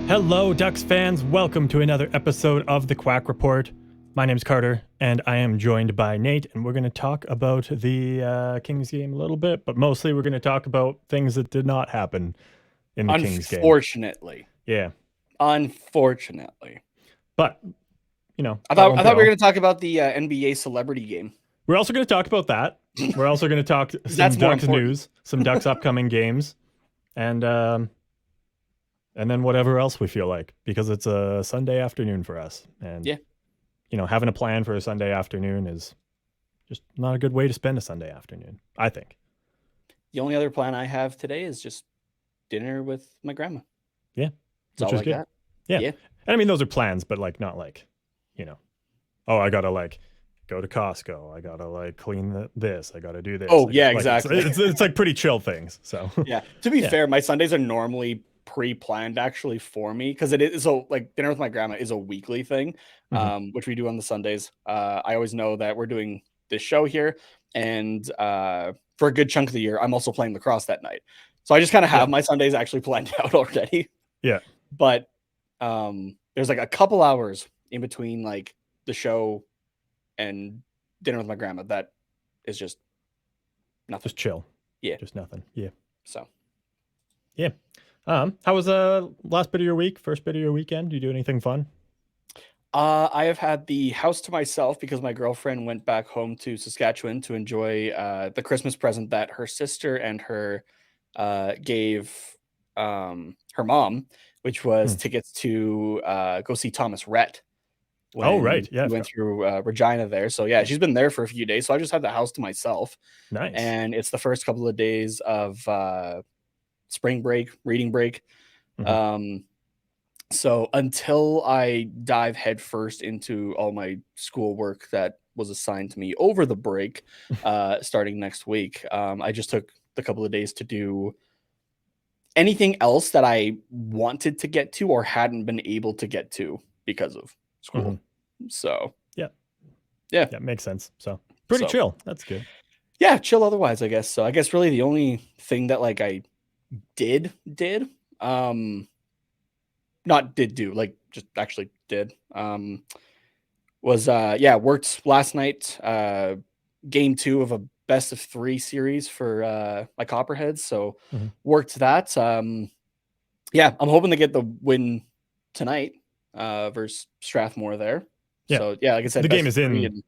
Hello, Ducks fans. Welcome to another episode of the Quack Report. My name's Carter, and I am joined by Nate, and we're going to talk about the Kings game a little bit, but mostly we're going to talk about things that did not happen in the Kings game. Unfortunately. Yeah. Unfortunately. But, you know. I thought we were going to talk about the NBA celebrity game. We're also going to talk about that. We're also going to talk some Ducks news, some Ducks upcoming games, and then whatever else we feel like, because it's a Sunday afternoon for us. And, you know, having a plan for a Sunday afternoon is just not a good way to spend a Sunday afternoon, I think. The only other plan I have today is just dinner with my grandma. Yeah. That's all I got. Yeah. And I mean, those are plans, but like, not like, you know, oh, I got to like go to Costco. I got to like clean this. I got to do this. Oh, yeah, exactly. It's like pretty chill things. So, yeah. To be fair, my Sundays are normally pre-planned actually for me, because it is so like dinner with my grandma is a weekly thing, which we do on the Sundays. I always know that we're doing this show here, and for a good chunk of the year I'm also playing lacrosse that night, so I just kind of have my Sundays actually planned out already. But there's like a couple hours in between like the show and dinner with my grandma that is just nothing. Just chill. Just nothing. So how was last bit of your week, first bit of your weekend? Did you do anything fun? I have had the house to myself because my girlfriend went back home to Saskatchewan to enjoy the Christmas present that her sister and her gave her mom, which was tickets to go see Thomas Rhett. Oh, right. Yeah. We went through Regina there. So, yeah, she's been there for a few days. So I just had the house to myself. Nice. And it's the first couple of days of spring break, reading break. So until I dive headfirst into all my schoolwork that was assigned to me over the break, starting next week, I just took the couple of days to do anything else that I wanted to get to or hadn't been able to get to because of school. So yeah, makes sense. So pretty chill. That's good. Yeah, chill otherwise, I guess. So I guess really the only thing that like I did not did do, like just actually did, was worked last night, game 2 of a best of 3 series for my Copperheads. So worked that. I'm hoping to get the win tonight versus Strathmore there. So like I said, the game is in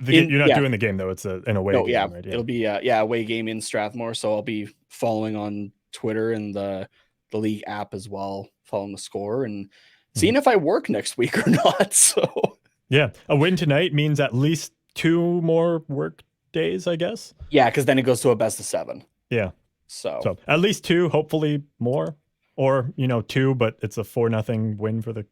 you're not doing the game though. It's an away game, right? It'll be away game in Strathmore. So I'll be following on Twitter and the league app as well, following the score and seeing if I work next week or not. So a win tonight means at least 2 more work days, I guess. Yeah, because then it goes to a best of 7. Yeah. So at least 2, hopefully more, or 2, but it's a 4-0 win for the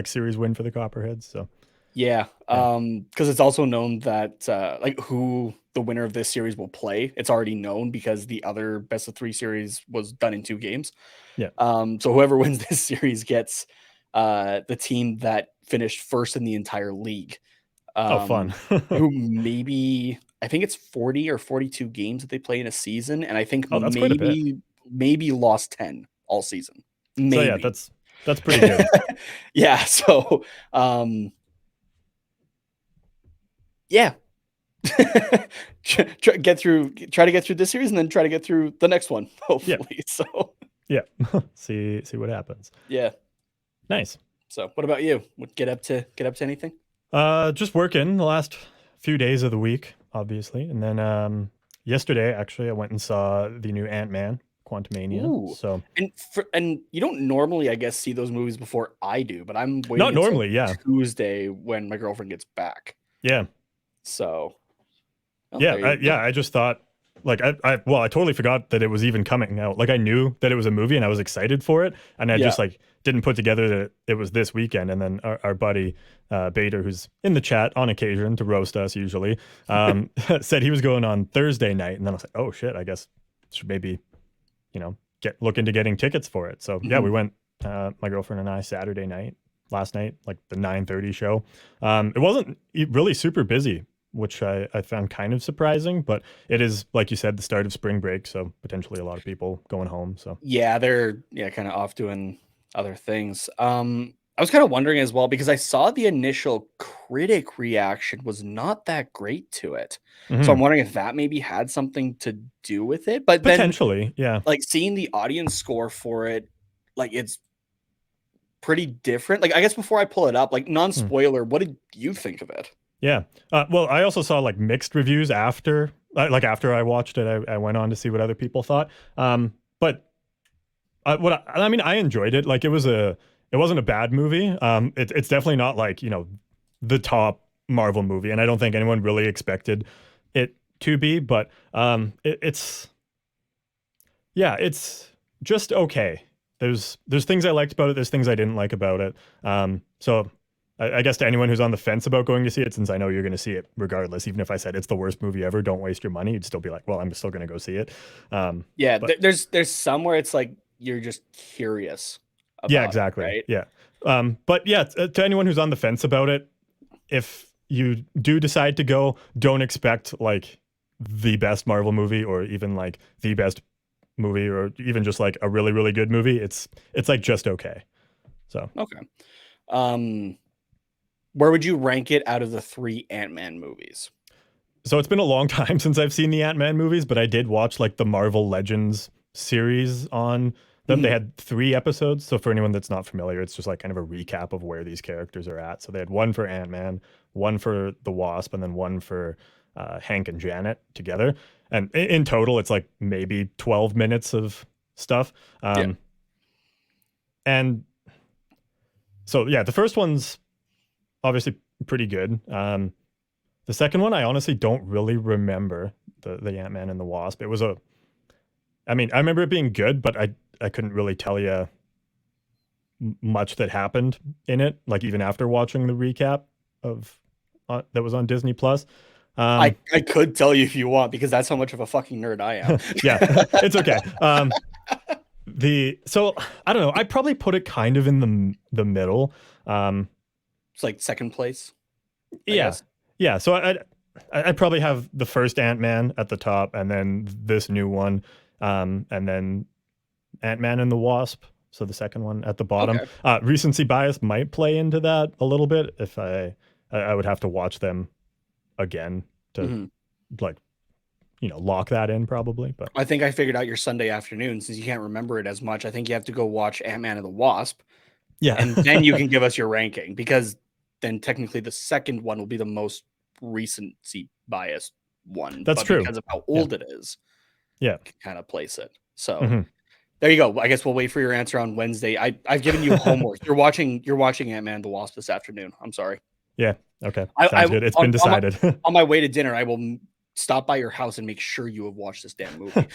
series win for the Copperheads. So because it's also known that like who the winner of this series will play. It's already known because the other best of 3 series was done in 2 games. So whoever wins this series gets the team that finished first in the entire league. Fun. Who maybe, I think it's 40 or 42 games that they play in a season, and I think maybe lost 10 all season. Maybe. So that's pretty good. So try to get through this series and then try to get through the next one, hopefully. So see what happens. Nice. So what about you? Would get up to anything? Just working the last few days of the week, obviously, and then yesterday actually I went and saw the new Ant-Man, Quantumania. Ooh. So and you don't normally, I guess, see those movies before I do, but I'm waiting not normally, Tuesday when my girlfriend gets back. So I just thought like I totally forgot that it was even coming out. Like I knew that it was a movie and I was excited for it, and I just like didn't put together that it was this weekend. And then our buddy Bader, who's in the chat on occasion to roast us usually, said he was going on Thursday night, and then I was like, oh shit, I guess should maybe look into getting tickets for it. So we went, my girlfriend and I, Saturday night, last night, like the 9:30 show. It wasn't really super busy, which I found kind of surprising, but it is, like you said, the start of spring break, so potentially a lot of people going home. So they're kind of off doing other things. I was kind of wondering as well because I saw the initial critic reaction was not that great to it. So I'm Mhm. wondering if that maybe had something to do with it. But then Potentially, yeah. like seeing the audience score for it, like it's pretty different. Like I guess before I pull it up, like Hmm. non-spoiler, what did you think of it? Yeah. Well, I also saw like mixed reviews after, like after I watched it. I went on to see what other people thought. But I mean, I enjoyed it. Like it wasn't a bad movie. It's definitely not like the top Marvel movie, and I don't think anyone really expected it to be. But it's yeah, it's just okay. There's things I liked about it. There's things I didn't like about it. So I guess to anyone who's on the fence about going to see it, since I know you're going to see it regardless, even if I said it's the worst movie ever, don't waste your money. You'd still be like, well, I'm still going to go see it. Yeah, But there's somewhere it's like you're just curious yeah, about it, exactly. right? Yeah. But yeah, to anyone who's on the fence about it, if you do decide to go, don't expect like the best Marvel movie or even like the best movie or even just like a really, really good movie. It's like just okay. So Okay. Um, where would you rank it out of the three Ant-Man movies? it's been a long time since I've seen the Ant-Man movies, but I did watch like the Marvel Legends series on them. They Mhm. had 3 episodes. So for anyone that's not familiar, it's just like kind of a recap of where these characters are at. So they had one for Ant-Man, one for the Wasp, and then one for Hank and Janet together. And in total, it's like maybe 12 minutes of stuff. Yeah. And so yeah, the first one's obviously pretty good. The second one, I honestly don't really remember the Ant Man and the Wasp. It was I mean, I remember it being good, but I couldn't really tell you much that happened in it. Like even after watching the recap of that was on Disney Plus. I could tell you if you want because that's how much of a fucking nerd I am. Yeah, it's okay. So I don't know. I probably put it kind of in the middle. Um, It's like second place, I yeah, guess. yeah. So I'd probably have the first Ant Man at the top, and then this new one, and then Ant Man and the Wasp. So the second one at the bottom. Okay. Recency bias might play into that a little bit. If I would have to watch them again to Mhm. like lock that in probably. But I think I figured out your Sunday afternoon since you can't remember it as much. I think you have to go watch Ant-Man and the Wasp, yeah, and then you can give us your ranking because then technically the second one will be the most recency biased one, that's but true. because of how Yeah, old it is, yeah. you can kind of place it. So Hmm. there you go. I guess we'll wait for your answer on Wednesday. I've given you homework. You're watching Ant-Man and the Wasp this afternoon. I'm sorry. Yeah. Okay. I Sounds good. It's been decided. on my way to dinner, I will stop by your house and make sure you have watched this damn movie.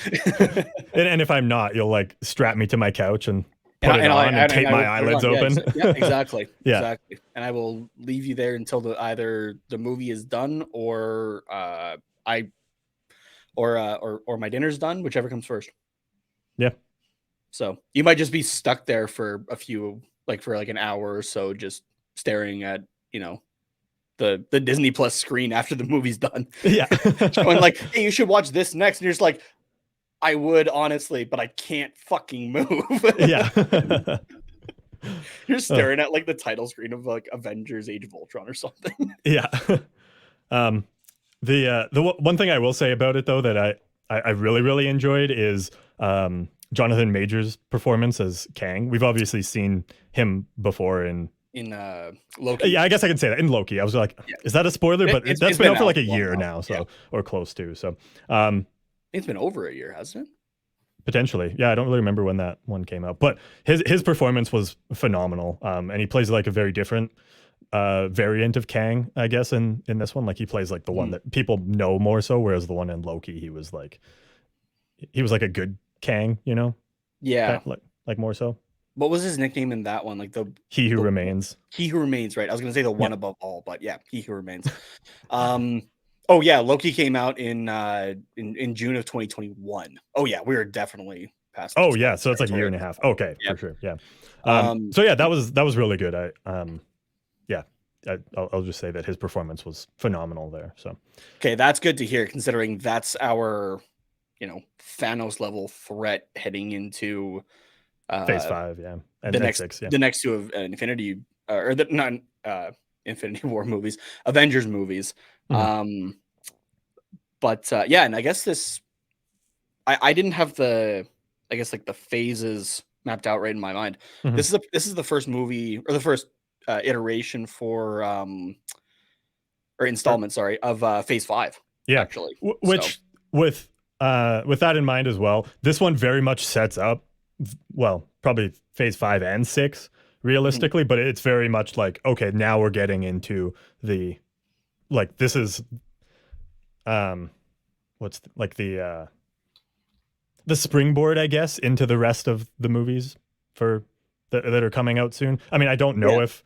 And if I'm not, you'll like strap me to my couch and And put I it and I on and and tape I my will put it eyelids on. Yeah, open. yeah, exactly, Yeah. exactly. And I will leave you there until either the movie is done or I or my dinner's done, whichever comes first. Yeah. So you might just be stuck there for a few, like for like an hour or so, just staring at the Disney Plus screen after the movie's done, Yeah. showing like, hey, you should watch this next, and you're just like, I would honestly, but I can't fucking move. Yeah. You're Uh, staring at like the title screen of like Avengers: Age of Ultron or something. yeah. um one thing I will say about it though that I really really enjoyed is Jonathan Majors performance as Kang. We've obviously seen him before in In Loki. yeah, I guess I can say that in Loki. I was like, Yeah, is that a spoiler? But that's it's been been out for out like a a while year now. now, Yeah, so or close to. So um it's been over a year, hasn't it? potentially. Yeah, I don't really remember when that one came out. But his performance was phenomenal. And he plays like a very different variant of Kang, I guess, in this one. Like he plays like the one Mhm. that people know more so, whereas the one in Loki, he was like a good Kang, Yeah. like more so. What was his nickname in that one? Like He who the remains. He Who Remains, right? I was gonna say the Yeah. one above all, but yeah, He Who Remains. Um, oh yeah, Loki came out in June of 2021. Oh yeah, we are definitely past the Oh yeah, spoiler so it's like a year territory and at a this half. point. Okay, Yep. for sure. Yeah. Um, So yeah, that was really good. Yeah, I'll just say that his performance was phenomenal there. So okay, that's good to hear, considering that's our Thanos level threat heading into Phase Uh, 5, yeah, the and next 6, yeah. the next two of Infinity or the not Infinity War movies, Avengers movies. Mhm. But yeah, and I guess I didn't have the I guess like the phases mapped out right in my mind. Mhm. This is the first movie or the first iteration for or Or installment, sorry, of Phase 5 yeah, actually. So which with that in mind as well, this one very much sets up, well, probably phase 5 and 6 mhm. realistically, but it's very much like, okay, now we're getting into the, like, this is um what's like the springboard, I guess, into the rest of the movies for that are coming out soon. I mean, I don't know Yeah, if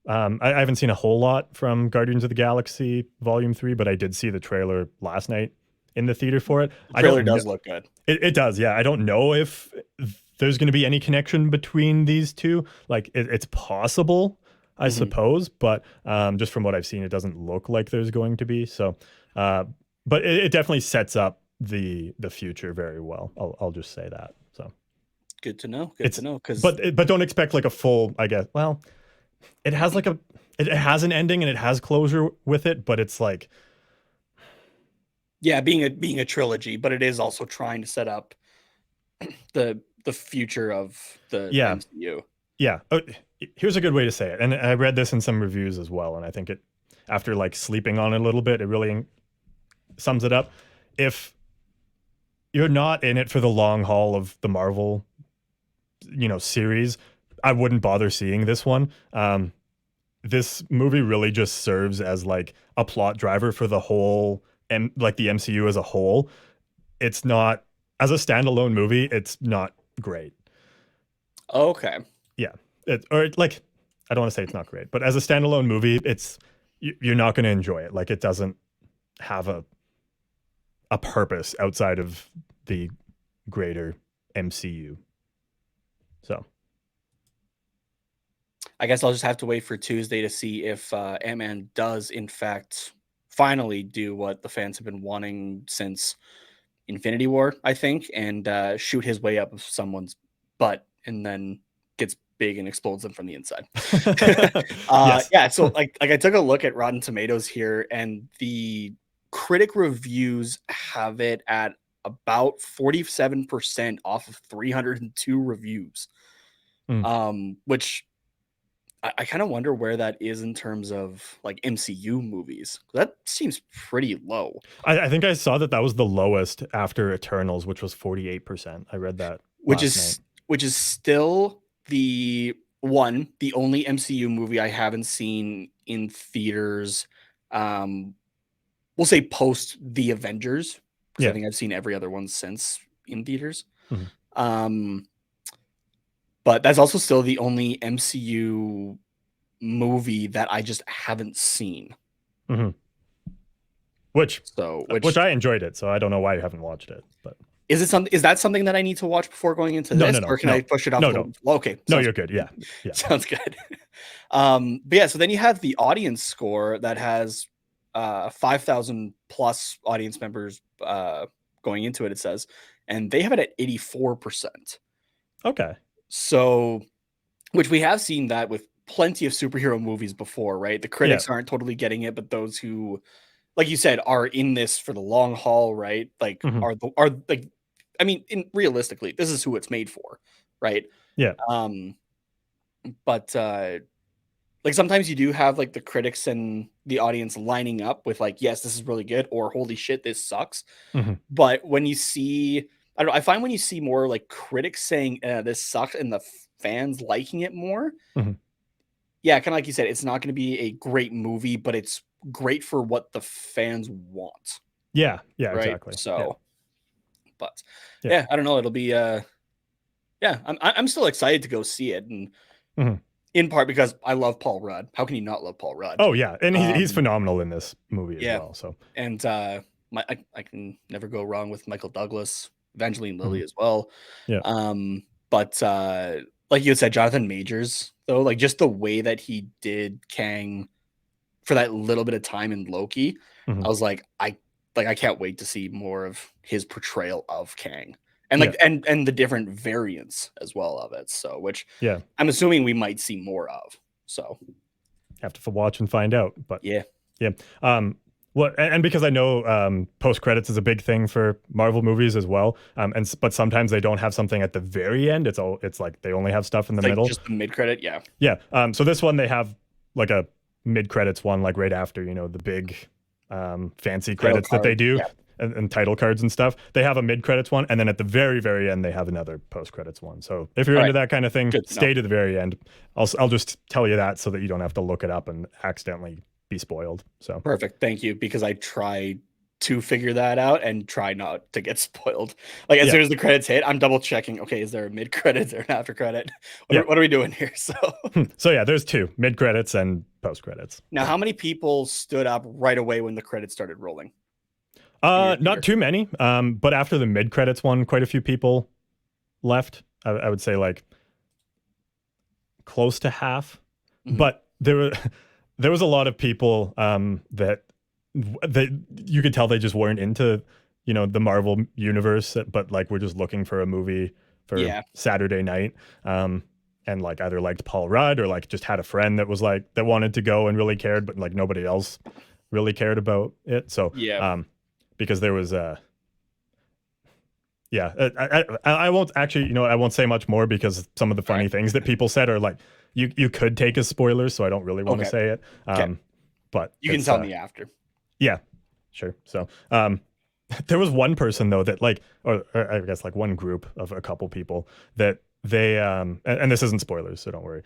I haven't seen a whole lot from Guardians of the Galaxy Volume 3, but I did see the trailer last night in the theater for it. the I trailer don't know. does look good. It does, yeah. I don't know if there's going to be any connection between these two. Like, it's possible, I Mhm. suppose, but just from what I've seen, it doesn't look like there's going to be. So, uh, but it definitely sets up the future very well. I'll just say that. So Good to know. Good to it's, know. Because but don't expect like a full, I guess. Well, it has like it has an ending and it has closure with it, but it's like, yeah, being a trilogy, but it is also trying to set up the future of the yeah, MCU. yeah. Here's a good way to say it, and I read this in some reviews as well, and I think it, after like sleeping on it a little bit, it really sums it up. If you're not in it for the long haul of the Marvel, series, I wouldn't bother seeing this one. This movie really just serves as like a plot driver for the whole, and like the MCU as a whole. It's not, as a standalone movie, it's not great. Okay. Yeah, like, I don't want to say it's not great, but as a standalone movie, it's, you're not going to enjoy it. Like, it doesn't have a purpose outside of the greater MCU. So I guess I'll just have to wait for Tuesday to see if Ant-Man does in fact finally do what the fans have been wanting since Infinity War, I think, and shoot his way up of someone's butt and then gets big and explodes them from the inside. yes. Yeah, so like I took a look at Rotten Tomatoes here, and the critic reviews have it at about 47% off of 302 reviews. Mm. Which I kind of wonder where that is in terms of like MCU movies. That seems pretty low. I think I saw that was the lowest after Eternals, which was 48%. I read that which last night. is which is still the only MCU movie I haven't seen in theaters. Um, we'll say post the Avengers, because I Yeah. think I've seen every other one since in theaters. Mhm. Um, but that's also still the only MCU movie that I just haven't seen. Mhm. Which So, which which I enjoyed it, so I don't know why you haven't watched it, but is that something that I need to watch before going into no, this, no, no, or can I no, push it off no, to the no, okay, no, sounds you're good. good. Yeah, yeah. Sounds good. But yeah, so then you have the audience score that has 5,000 plus audience members going into it, it says, and they have it at 84%. Okay. So, which we have seen that with plenty of superhero movies before, right? The Yeah. critics aren't totally getting it, but those who, like you said, are in this for the long haul, right? Like Mhm. are like, I mean, realistically, this is who it's made for, right? Yeah. Um, but like sometimes you do have like the critics and the audience lining up with like, yes, this is really good, or holy shit, this sucks. Mhm. But when you see, I don't know, I find when you see more like critics saying this sucks and the fans liking it more, Mhm. yeah, kind of like you said, it's not going to be a great movie, but it's great for what the fans want, Yeah. Yeah. right? Exactly. Yeah. So, but Yeah. yeah, I don't know. It'll be yeah, I'm still excited to go see it, and Mhm. in part because I love Paul Rudd. How can you not love Paul Rudd? Oh yeah, and he's Um, phenomenal in this movie as yeah, well. So and I can never go wrong with Michael Douglas, Evangeline mhm. Lilly as well. Yeah. But like you had said, Jonathan Majors though, like just the way that he did Kang for that little bit of time in Loki, I Mhm. was like, I can't wait to see more of his portrayal of Kang. and and the different variants as well of it. So, which I'm assuming we might see more of. So, have to watch and find out. But yeah. Well, and because I know post credits is a big thing for Marvel movies as well, but sometimes they don't have something at the very end. It's like they only have stuff in the middle, just the mid credit. So this one they have like a mid credits one, like right after the big fancy credits that they do and title cards and stuff. They have a mid credits one, and then at the very very end they have another post credits one. So if you're into that kind of thing, stay to the very end. I'll just tell you that so that you don't have to look it up and accidentally be spoiled. So perfect, thank you, because I tried to figure that out and try not to get spoiled. Like as soon as the credits hit, I'm double checking. Okay, is there a mid credits or an after credit? What are we doing here? So yeah, there's two, mid credits and post credits. Now, how many people stood up right away when the credits started rolling? Not too many. But after the mid credits one, quite a few people left. I would say like close to half. But there was a lot of people that you could tell they just weren't into the Marvel universe, but like we're just looking for a movie for Saturday night, and like either liked Paul Rudd or like just had a friend that was like that wanted to go and really cared, but like nobody else really cared about it. So because there was I won't actually, I won't say much more because some of the funny things that people said are like you could take as spoilers, so I don't really want to say it. But you can tell me after. Yeah, sure. So there was one person though that like, or I guess like one group of a couple people that they and this isn't spoilers, so don't worry.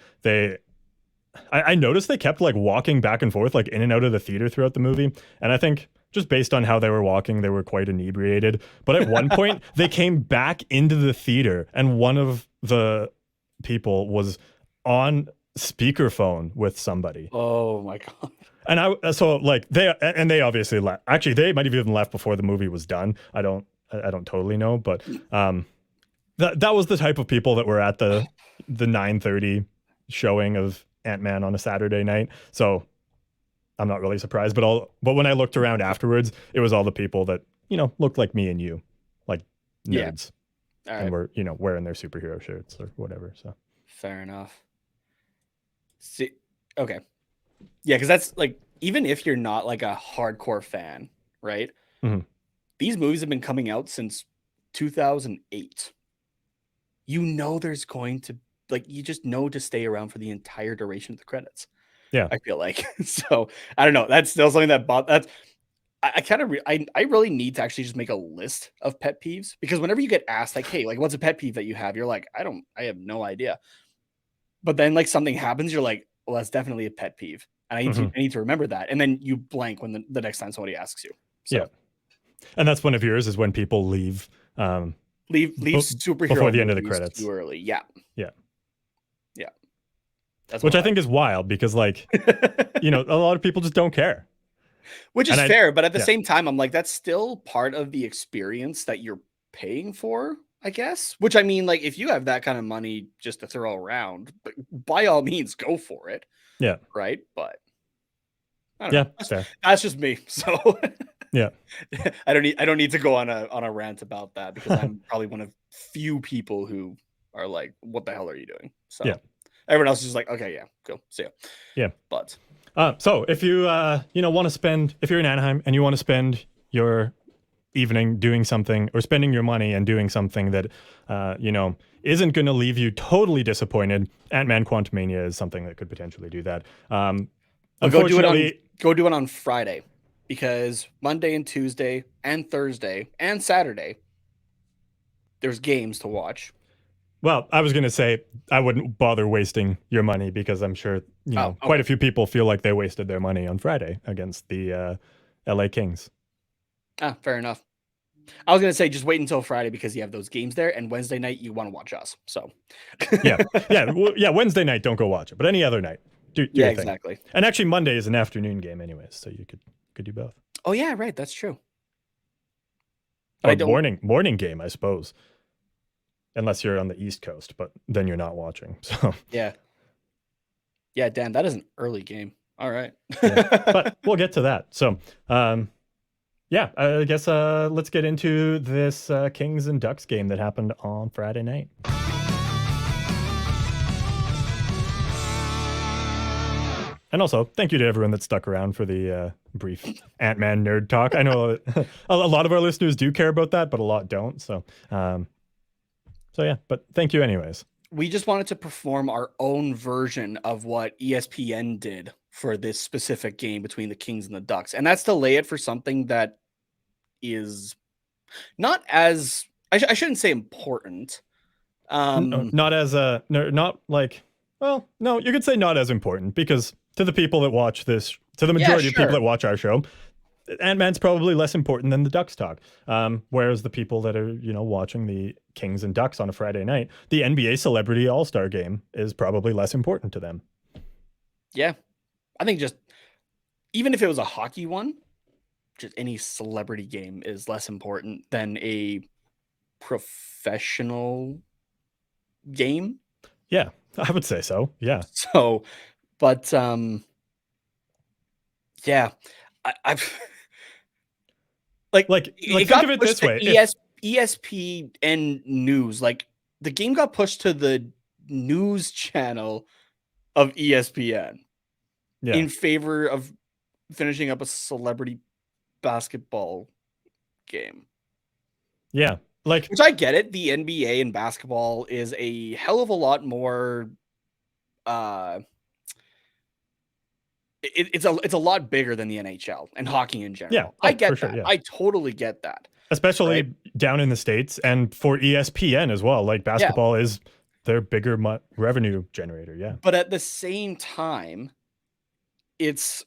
I noticed they kept like walking back and forth like in and out of the theater throughout the movie, and I think just based on how they were walking, they were quite inebriated. But at one point, they came back into the theater, and one of the people was on speakerphone with somebody. Oh my god! And they obviously left. Actually, they might have even left before the movie was done. I don't totally know, but that was the type of people that were at the 9:30 showing of Ant-Man on a Saturday night. So I'm not really surprised, but when I looked around afterwards, it was all the people that looked like me and you, like nerds, and were wearing their superhero shirts or whatever. So fair enough. See, okay, yeah, because that's like, even if you're not like a hardcore fan, right? These movies have been coming out since 2008. There's going to you just know to stay around for the entire duration of the credits. Yeah, I feel like so. I don't know. That's still something that I really need to actually just make a list of pet peeves, because whenever you get asked like, hey, like what's a pet peeve that you have, you're like, I have no idea. But then like something happens, you're like, well, that's definitely a pet peeve, and I need to remember that, and then you blank when the next time somebody asks you. So. Yeah, and that's one of yours is when people leave superhero before the end of the credits too early. Yeah. That's which I think is wild, because like a lot of people just don't care, which is fair, but at the same time I'm like, that's still part of the experience that you're paying for, I guess. Which, I mean, like, if you have that kind of money just to throw around, by all means go for it. Yeah, right. But I don't know. That's just me. So yeah, I don't need to go on a rant about that, because I'm probably one of few people who are like, what the hell are you doing? So everyone else is just like, okay, yeah, cool, see ya. Yeah, but so if you want to spend, if you're in Anaheim and you want to spend your evening doing something, or spending your money and doing something that isn't going to leave you totally disappointed, Ant-Man Quantumania is something that could potentially do that. Unfortunately, go do it on Friday, because Monday and Tuesday and Thursday and Saturday there's games to watch. Well, I was going to say I wouldn't bother wasting your money, because I'm sure quite a few people feel like they wasted their money on Friday against the LA Kings. Fair enough. I was going to say just wait until Friday, because you have those games there, and Wednesday night you want to watch us. So Wednesday night don't go watch it, but any other night do your thing. Exactly. And actually Monday is an afternoon game anyways, so you could do both. Oh yeah, right, that's true. But morning game, I suppose. Unless you're on the East Coast, but then you're not watching. So yeah, Dan, that is an early game. All right. But we'll get to that. So Yeah, I guess let's get into this Kings and Ducks game that happened on Friday night. And also, thank you to everyone that stuck around for the brief Ant-Man nerd talk. I know a lot of our listeners do care about that, but a lot don't. So yeah, but thank you anyways. We just wanted to perform our own version of what ESPN did for this specific game between the Kings and the Ducks. And that's to lay it for something that is not as, I shouldn't say important. Not as not like, well, no, you could say not as important, because to the people that watch this, to the majority of people that watch our show, Ant-Man's probably less important than the Ducks talk. Whereas the people that are, watching the Kings and Ducks on a Friday night, the NBA Celebrity All-Star Game is probably less important to them. Yeah. I think just, even if it was a hockey one, just any celebrity game is less important than a professional game. Yeah, I would say so. Yeah. So, but yeah, I've like think of it this way: ESPN News, like the game got pushed to the news channel of ESPN in favor of finishing up a celebrity basketball game. Yeah, like, which I get it. The NBA and basketball is a hell of a lot more. It's a lot bigger than the NHL and hockey in general. Yeah, I get that. Sure, yeah. I totally get that. Especially down in the States, and for ESPN as well. Like, basketball is their bigger revenue generator. Yeah. But at the same time, it's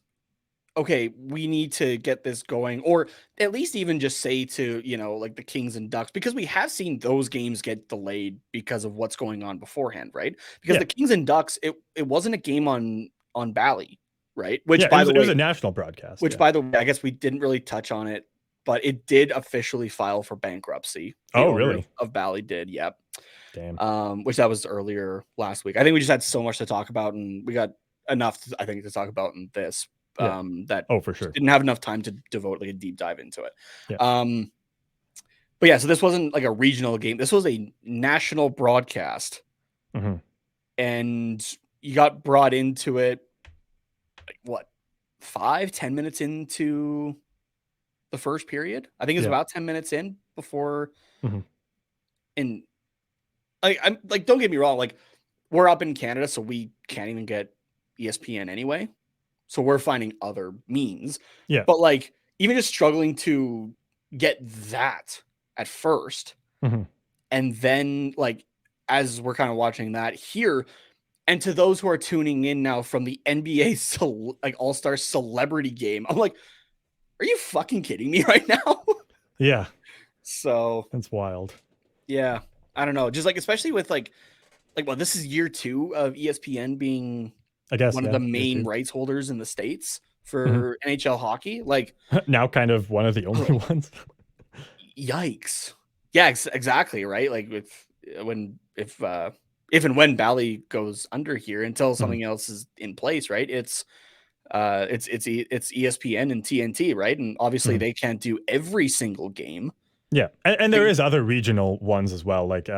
okay, we need to get this going, or at least even just say to, like the Kings and Ducks, because we have seen those games get delayed because of what's going on beforehand, right? Because the Kings and Ducks, it wasn't a game on Bally, right? Which, by the way, it was a national broadcast. Which, by the way, I guess we didn't really touch on it, but it did officially file for bankruptcy. Oh, really? Of Bally did, yep. Damn. Which that was earlier last week. I think we just had so much to talk about, and we got enough, I think, to talk about in this. That for sure didn't have enough time to devote like a deep dive into it. Yeah. But yeah, so this wasn't like a regional game. This was a national broadcast. Mm-hmm. And you got brought into it, like, what, 5-10 minutes into the first period? I think it's about 10 minutes in before. Mm-hmm. And I'm like, don't get me wrong, like, we're up in Canada, so we can't even get ESPN anyway. So we're finding other means. Yeah. But like, even just struggling to get that at first. Mm-hmm. And then, like, as we're kind of watching that here, and to those who are tuning in now from the NBA All-Star Celebrity Game, I'm like, are you fucking kidding me right now? Yeah. So that's wild. Yeah. I don't know. Just like, especially with like, well, this is year 2 of ESPN being, I guess, one of the main rights holders in the States for NHL hockey. Like, now kind of one of the only ones. Yikes. Yeah, exactly. Right. Like, if and when Bally goes under here, until something else is in place, right? It's ESPN and TNT, right? And obviously they can't do every single game. Yeah. And there is other regional ones as well, like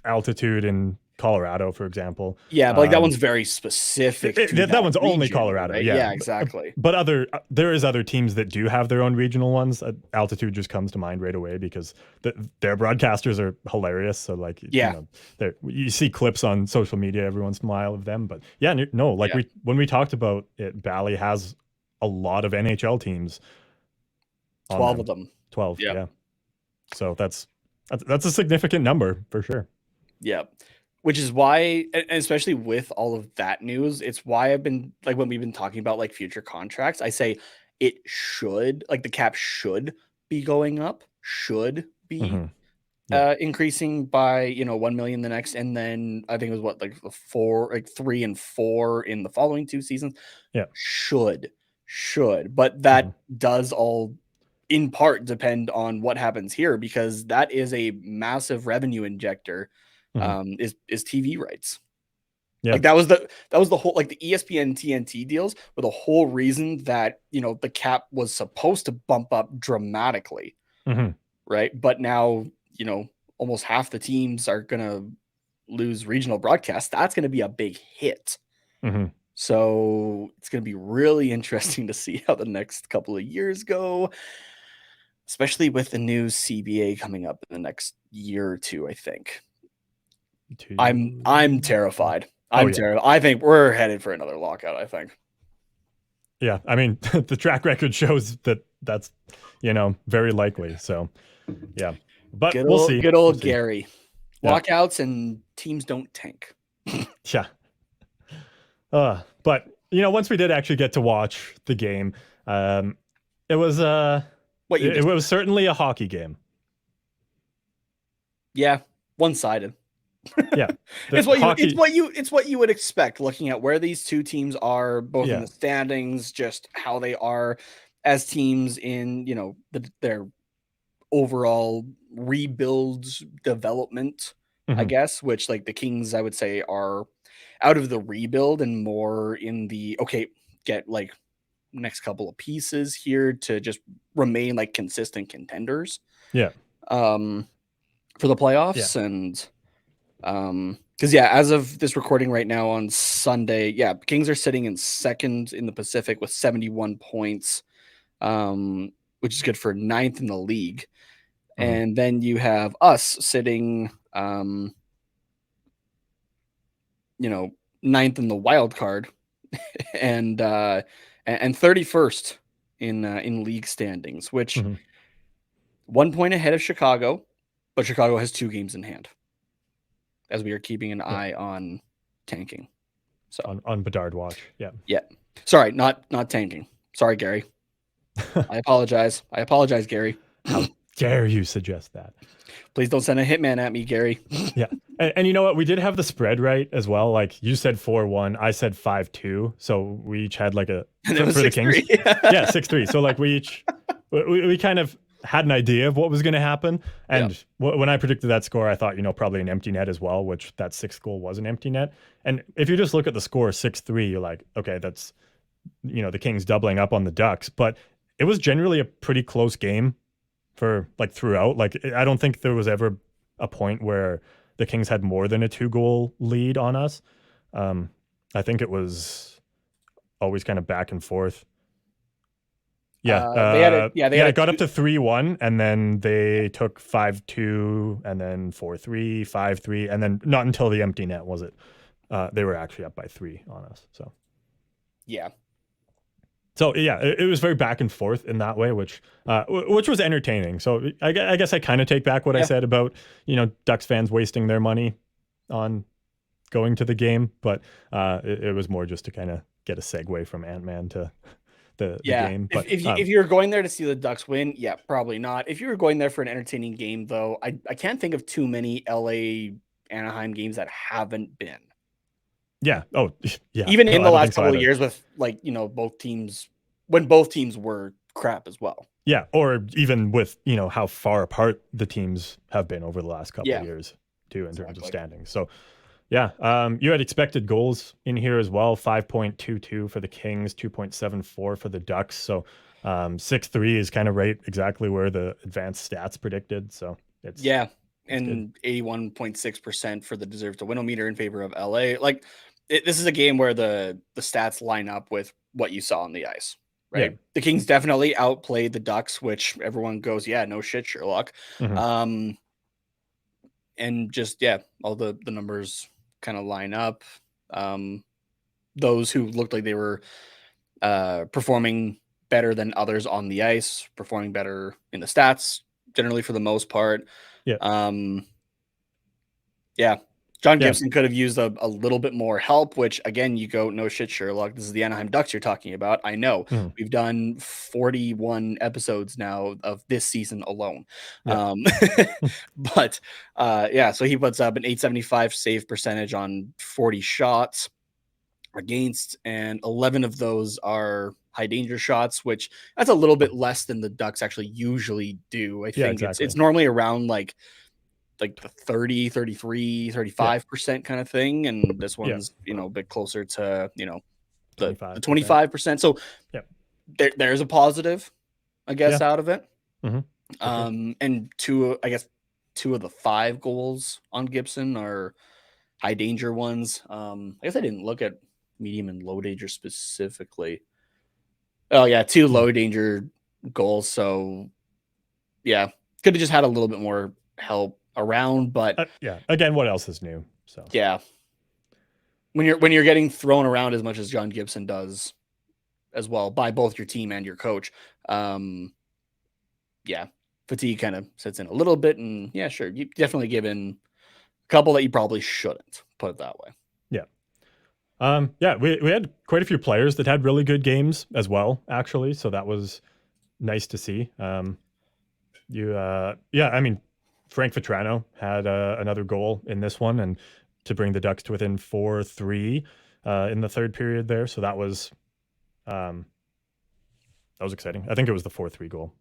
Altitude in Colorado, for example. Yeah, but like that one's very specific. That one's region, only Colorado. Right? Yeah, exactly. But there is other teams that do have their own regional ones. Altitude just comes to mind right away because their broadcasters are hilarious. So like, you see clips on social media every once in a while of them. But when we talked about it, Bally has a lot of NHL teams. 12 of them. 12. Yeah. So that's a significant number for sure. Yeah. Which is why, and especially with all of that news, it's why I've been, like, when we've been talking about like future contracts, I say it should, like, the cap should be going up, should be increasing by, 1 million the next, and then I think it was 3 and 4 in the following 2 seasons. Yeah. Should, but that does all in part depend on what happens here, because that is a massive revenue injector. Is TV rights. Yeah. Like that was the whole, like the ESPN TNT deals were the whole reason that, the cap was supposed to bump up dramatically. Mm-hmm. Right. But now, almost half the teams are going to lose regional broadcast. That's going to be a big hit. Mm-hmm. So it's going to be really interesting to see how the next couple of years go, especially with the new CBA coming up in the next year or two, I think. I'm terrified. Oh yeah. I think we're headed for another lockout, I think. Yeah. I mean, the track record shows that that's, very likely. So, yeah. But we'll see. Good old We'll see. Gary. Yeah. Lockouts and teams don't tank. Yeah. But once we did actually get to watch the game, it was it was certainly a hockey game. Yeah, one-sided. Yeah, it's what you would expect, looking at where these two teams are, both in the standings, just how they are as teams in their overall rebuild development, I guess. Which, like, the Kings, I would say, are out of the rebuild and more in the get like next couple of pieces here to just remain like consistent contenders. Yeah. For the playoffs. And because as of this recording right now on Sunday, Kings are sitting in second in the Pacific with 71 points, which is good for ninth in the league. And then you have us sitting ninth in the wild card and 31st in league standings, which 1 point ahead of Chicago, but Chicago has 2 games in hand, as we are keeping an eye on tanking. So on Bedard watch. Yeah. Yeah. Sorry, not tanking. Sorry, Gary. I apologize. Gary. How dare you suggest that? Please don't send a hitman at me, Gary. Yeah. And you know what? We did have the spread right as well. Like, you said 4-1, I said 5-2. So we each had like for the Kings. 6-3. So like we kind of had an idea of what was going to happen. And when I predicted that score, I thought, probably an empty net as well, which that 6th goal was an empty net. And if you just look at the score 6-3, you're like, okay, that's, the Kings doubling up on the Ducks. But it was generally a pretty close game for like throughout. Like, I don't think there was ever a point where the Kings had more than a 2-goal lead on us. I think it was always kind of back and forth. Yeah. It got up to 3-1, and then they took 5-2, and then 4-3, 5-3, and then not until the empty net was it. They were actually up by 3 on us. So yeah. So it was very back and forth in that way, which was entertaining. So I guess I kind of take back what I said about Ducks fans wasting their money on going to the game, but it was more just to kind of get a segue from Ant-Man to the game. But if you're going there to see the Ducks win, probably not. If you were going there for an entertaining game, though, I can't think of too many LA Anaheim games that haven't been. Yeah. Oh, yeah. Even in the last couple of years with both teams, when both teams were crap as well. Yeah. Or even with, how far apart the teams have been over the last couple of years too, in terms of standings. So yeah. You had expected goals in here as well. 5.22 for the Kings, 2.74 for the Ducks. So 6-3 is kind of right exactly where the advanced stats predicted. So it's and 81.6% for the deserve to win-o-meter in favor of LA. Like, this is a game where the stats line up with what you saw on the ice, right? Yeah. The Kings definitely outplayed the Ducks, which everyone goes, no shit, Sherlock. And just, all the numbers kind of line up. Those who looked like they were performing better than others on the ice, performing better in the stats, generally for the most part. John Gibson could have used a little bit more help, which, again, you go, no shit, Sherlock. This is the Anaheim Ducks you're talking about. I know. We've done 41 episodes now of this season alone. But so he puts up an 875 save percentage on 40 shots against, and 11 of those are high danger shots, which that's a little bit less than the Ducks actually usually do. I think it's normally around like like the 30, 33, 35% kind of thing. And this one's, a bit closer to, the 25%. 25%. So there's a positive, I guess, out of it. Sure. And I guess two of the 5 goals on Gibson are high danger ones. I guess I didn't look at medium and low danger specifically. Oh yeah, 2 low danger goals. So yeah, could have just had a little bit more help around, but again, what else is new? So yeah, when you're getting thrown around as much as John Gibson does as well by both your team and your coach, fatigue kind of sets in a little bit, and sure, you definitely give in a couple that you probably shouldn't, put it that way. We had quite a few players that had really good games as well, actually. So that was nice to see. I mean, Frank Vetrano had another goal in this one, and to bring the Ducks to within 4-3 in the third period there. So that was exciting. I think it was the 4-3 goal.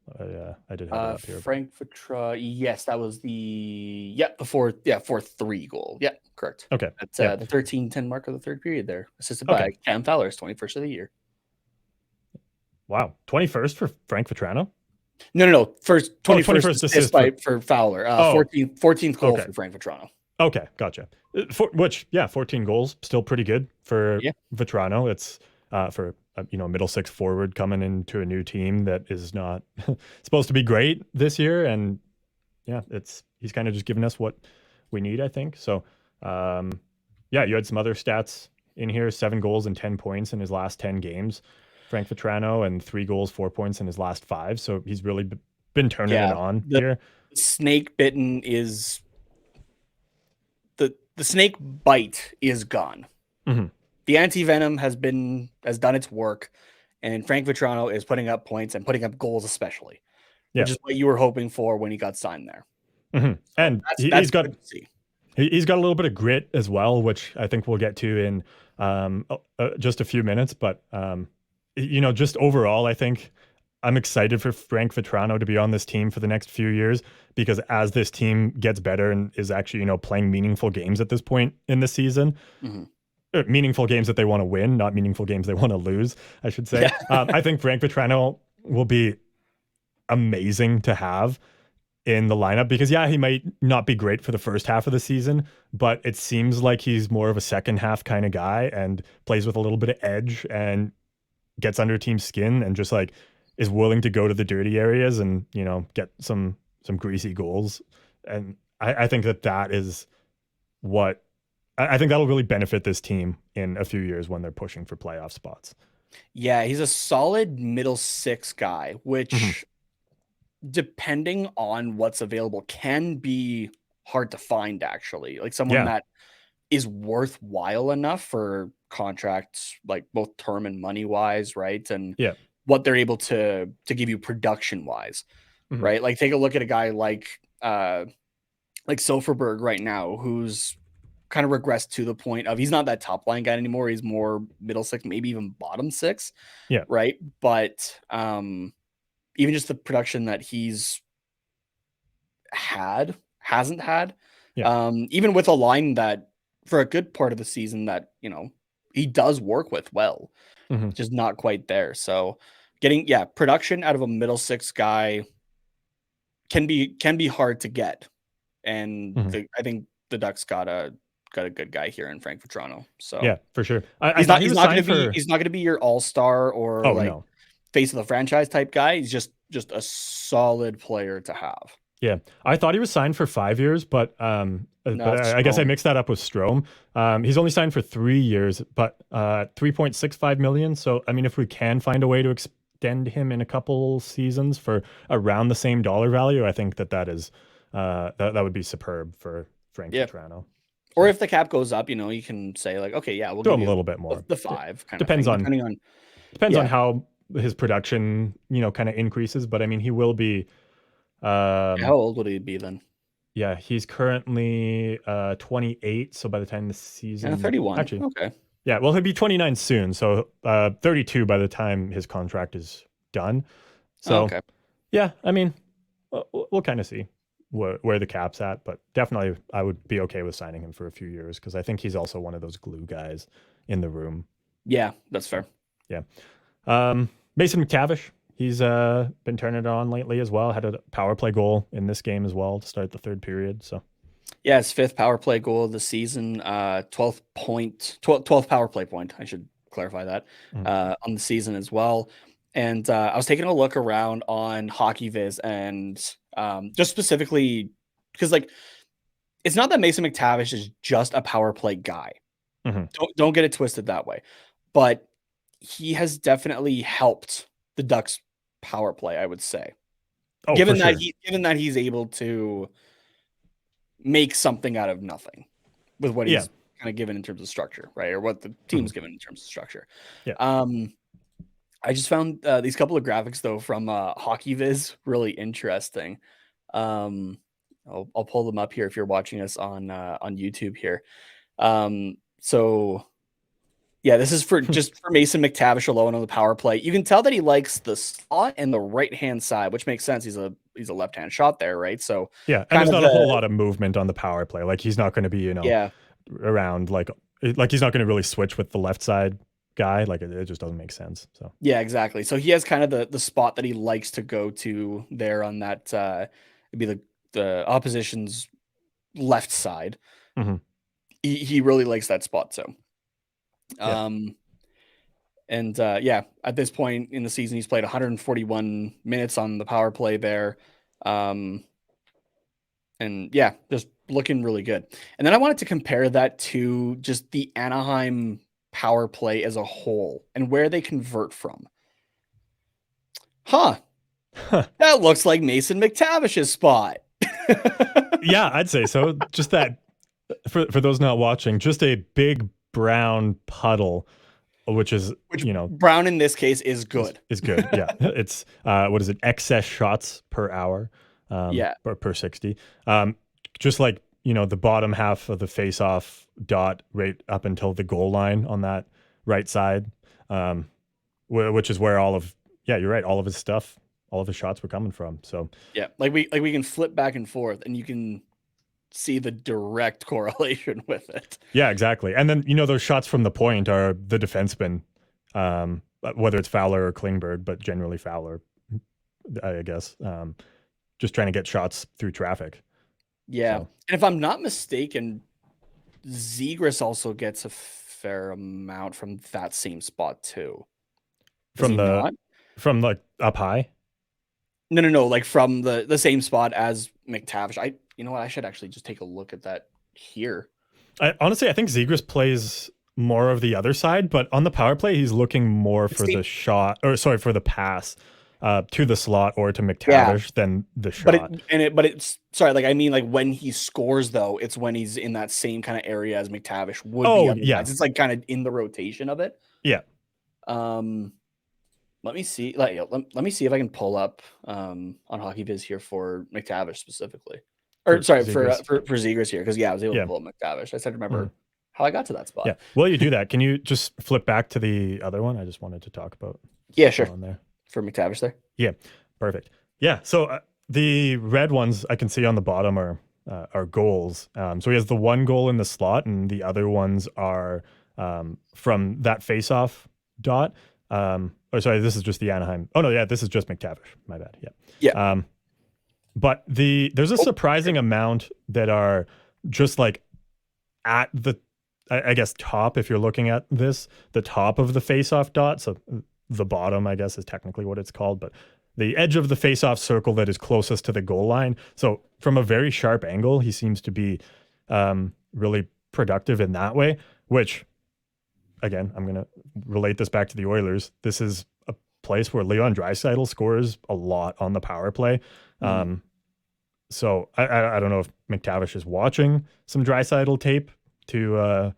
I did have it up here. Frank Vetrano, yes, that was the 4-3 goal. Yeah, correct. Okay. That's the 13-10 mark of the third period there, assisted by Cam Fowler's 21st of the year. Wow, 21st for Frank Vetrano? No. First 21st assist for Fowler. 14th goal for Frank Vetrano. Okay, gotcha. 14 goals, still pretty good for Vetrano. It's for middle six forward coming into a new team that is not supposed to be great this year, and he's kind of just giving us what we need, I think. So, you had some other stats in here: 7 goals and 10 points in his last 10 games. Frank Vetrano, and 3 goals, 4 points in his last 5. So he's really been turning it on here. Snake bitten is the snake bite is gone. Mm-hmm. The anti-venom has done its work, and Frank Vetrano is putting up points and putting up goals, especially, which is what you were hoping for when he got signed there. Mm-hmm. So and he's got a little bit of grit as well, which I think we'll get to in just a few minutes. But just overall, I think I'm excited for Frank Vetrano to be on this team for the next few years, because as this team gets better and is actually, playing meaningful games at this point in the season, meaningful games that they want to win, not meaningful games they want to lose, I should say. I think Frank Vetrano will be amazing to have in the lineup, because he might not be great for the first half of the season, but it seems like he's more of a second half kind of guy and plays with a little bit of edge and gets under team skin and just like is willing to go to the dirty areas and, get some greasy goals. And I think that is what I think that'll really benefit this team in a few years when they're pushing for playoff spots. Yeah, he's a solid middle 6 guy, which depending on what's available can be hard to find, actually. Like someone that is worthwhile enough for contracts, like both term and money wise, right? And what they're able to give you production wise, right? Like take a look at a guy like Soferberg right now, who's kind of regressed to the point of he's not that top line guy anymore. He's more middle 6, maybe even bottom 6. Yeah. Right. But even just the production that he's hasn't had, even with a line that for a good part of the season that, he does work with well, just not quite there. So getting, production out of a middle 6 guy can be hard to get. And I think the Ducks got a good guy here in Frank Vetrano. So yeah, for sure. He's not going to be your all-star or face of the franchise type guy. He's just a solid player to have. Yeah, I thought he was signed for 5 years, but I guess I mixed that up with Strome. He's only signed for 3 years, but $3.65 million. So I mean, if we can find a way to extend him in a couple seasons for around the same dollar value, I think that is that would be superb for Frank Vetrano. Or if the cap goes up, you can say like, okay, we'll do give him a little bit more. The 5 kind depends of thing, on depends on how his production, kind of increases. But I mean, he will be. How old would he be then? Yeah, he's currently 28. So by the time the season, 31. Actually, okay. Yeah, well, he'll be 29 soon. So 32 by the time his contract is done. So yeah, I mean, we'll kind of see. where the cap's at, but definitely I would be okay with signing him for a few years because I think he's also one of those glue guys in the room. Yeah, that's fair. Yeah. Mason McTavish, he's been turning it on lately as well. Had a power play goal in this game as well to start the third period. So yeah, his 5th power play goal of the season, 12th power play point. I should clarify that on the season as well. And I was taking a look around on HockeyViz and just specifically because like it's not that Mason McTavish is just a power play guy. Don't get it twisted that way, but he has definitely helped the Ducks power play, I would say. Given that he's able to make something out of nothing with what he's kind of given in terms of structure, right? Or what the team's given in terms of structure. Yeah. I just found these couple of graphics though from HockeyViz really interesting. I'll pull them up here if you're watching us on YouTube here. So yeah, this is for just for Mason McTavish alone on the power play. You can tell that he likes the slot and the right-hand side, which makes sense. He's a left-hand shot there, right? So yeah, and there's not a whole lot of movement on the power play. Like he's not going to be, around like he's not going to really switch with the left side guy. Like it just doesn't make sense. So yeah, exactly. So he has kind of the spot that he likes to go to there on that it'd be the opposition's left side. He really likes that spot. So and at this point in the season, he's played 141 minutes on the power play there. And yeah, just looking really good. And then I wanted to compare that to just the Anaheim power play as a whole and where they convert from. That looks like Mason McTavish's spot. Yeah, I'd say so. Just that for those not watching, just a big brown puddle, which brown in this case is good. Is good. Yeah. It's what is it? Excess shots per hour. Or per 60. Just like, the bottom half of the face-off dot right up until the goal line on that right side, which is where you're right, all of his stuff, all of his shots were coming from. So yeah, like we can flip back and forth and you can see the direct correlation with it. Yeah, exactly. And then, those shots from the point are the defenseman, whether it's Fowler or Klingberg, but generally Fowler, I guess, just trying to get shots through traffic. Yeah. So. And if I'm not mistaken, Zegras also gets a fair amount from that same spot too. From like up high? No, like from the same spot as McTavish. You know what? I should actually just take a look at that here. Honestly, I think Zegras plays more of the other side, but on the power play, he's looking more for the shot, for the pass to the slot or to McTavish than the shot. But it's sorry, like I mean, like when he scores though, it's when he's in that same kind of area as McTavish would be. Otherwise. It's like kind of in the rotation of it. Yeah. Let me see. Let me see if I can pull up on HockeyViz here for McTavish specifically. Or sorry, Zegras. for Zegras here, because I was able to pull up McTavish. I said remember how I got to that spot. Yeah. While you do that, can you just flip back to the other one? I just wanted to talk about. Yeah, sure. On there. For McTavish there. Yeah, perfect. Yeah, so the red ones I can see on the bottom are goals. So he has the one goal in the slot, and the other ones are from that face-off dot. Sorry, this is just the Anaheim. Oh no, yeah, this is just McTavish. My bad. Yeah. Yeah. But there's a surprising amount that are just like at the, I guess, top, if you're looking at this, the top of the face-off dot. So the bottom, I guess, is technically what it's called, but the edge of the face-off circle that is closest to the goal line. So from a very sharp angle, he seems to be really productive in that way, which, again, I'm going to relate this back to the Oilers. This is a place where Leon Draisaitl scores a lot on the power play. So I don't know if McTavish is watching some Draisaitl tape to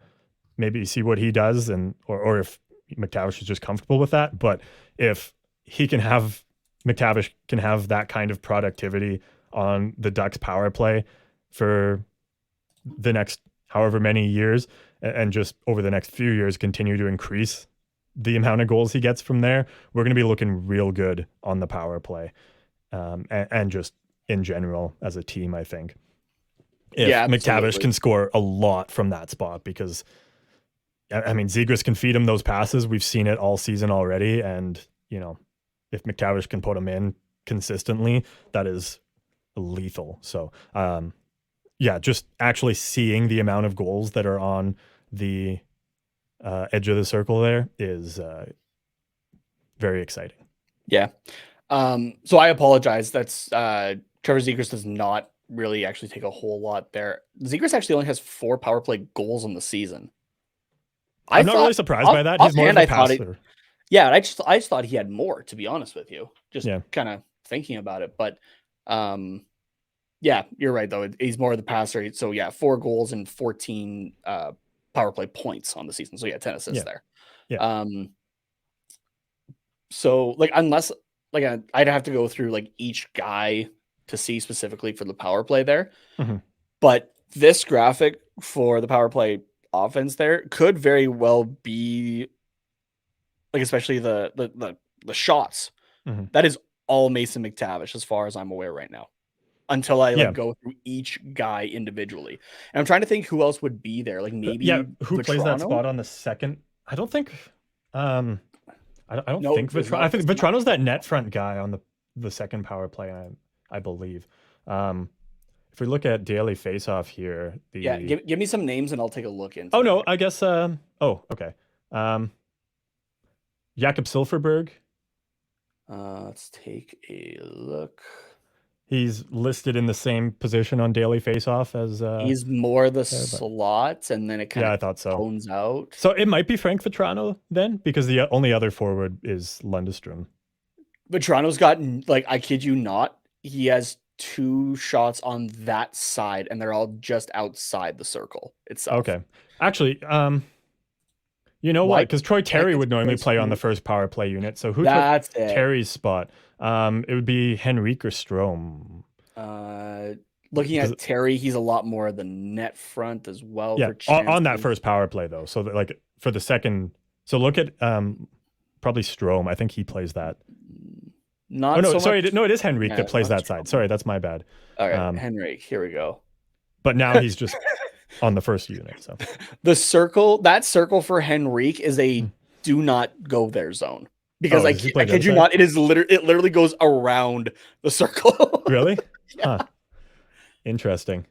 maybe see what he does, or if McTavish is just comfortable with that. But if McTavish can have that kind of productivity on the Ducks power play for the next however many years, and just over the next few years continue to increase the amount of goals he gets from there, we're going to be looking real good on the power play. And just in general as a team, I think. If Yeah, McTavish absolutely. can score a lot from that spot, because I mean, Zegras can feed him those passes. We've seen it all season already. And, if McTavish can put them in consistently, that is lethal. So, yeah, just actually seeing the amount of goals that are on the edge of the circle there is very exciting. Yeah. So I apologize. That's Trevor Zegras does not really actually take a whole lot there. Zegras actually only has 4 power play goals on the season. I I'm not thought really surprised by that. He's more of offhand, a I thought it. passer. Yeah, I just thought he had more, to be honest with you. Just Yeah. kind of thinking about it, but yeah, you're right though. He's more of the passer. So yeah, 4 goals and 14 power play points on the season. So yeah, 10 assists Yeah. there. Yeah. So like unless like I'd have to go through like each guy to see specifically for the power play there. Mhm. But this graphic for the power play offense there could very well be like, especially the shots. Mhm. That is all Mason McTavish as far as I'm aware right now. Until I Yeah. like go through each guy individually. And I'm trying to think who else would be there. Like Yeah. maybe Who plays that Vetrano? spot on the second? I don't think. I don't No, think it's Vetrano. I not. think It's not. Vetrano's that net front guy on the second power play. I believe. If we look at daily faceoff here, Yeah, give me some names and I'll take a look into oh them no, here. I guess. Oh, okay. Jakob Silfverberg. Let's take a look. He's listed in the same position on daily faceoff as. He's more the but slot, and then it kind yeah, I of thought so. tones out. So it might be Frank Vetrano then, because the only other forward is Lundestrom. Vetrano's got, like, I kid you not, he has 2 shots on that side, and they're all just outside the circle itself. Okay, actually, you know what? Why Because Troy Terry gets would normally placed play on the here? first power play unit. So who took That's it. Terry's spot? It would be Henrique or Strome. Looking at Terry, he's a lot more of the net front as well. Yeah, For on that first power play though. So that, like for the second, so look at probably Strome. I think he plays that. Not oh no, so sorry, much, no, it is Henrique that plays that Strome. side. Sorry, that's my bad. All right, Henrique, here we go. But now he's just on the first unit. So that circle for Henrique is a do not go there zone. Because I kid you not, it literally goes around the circle. Really? Yeah. Huh. Interesting.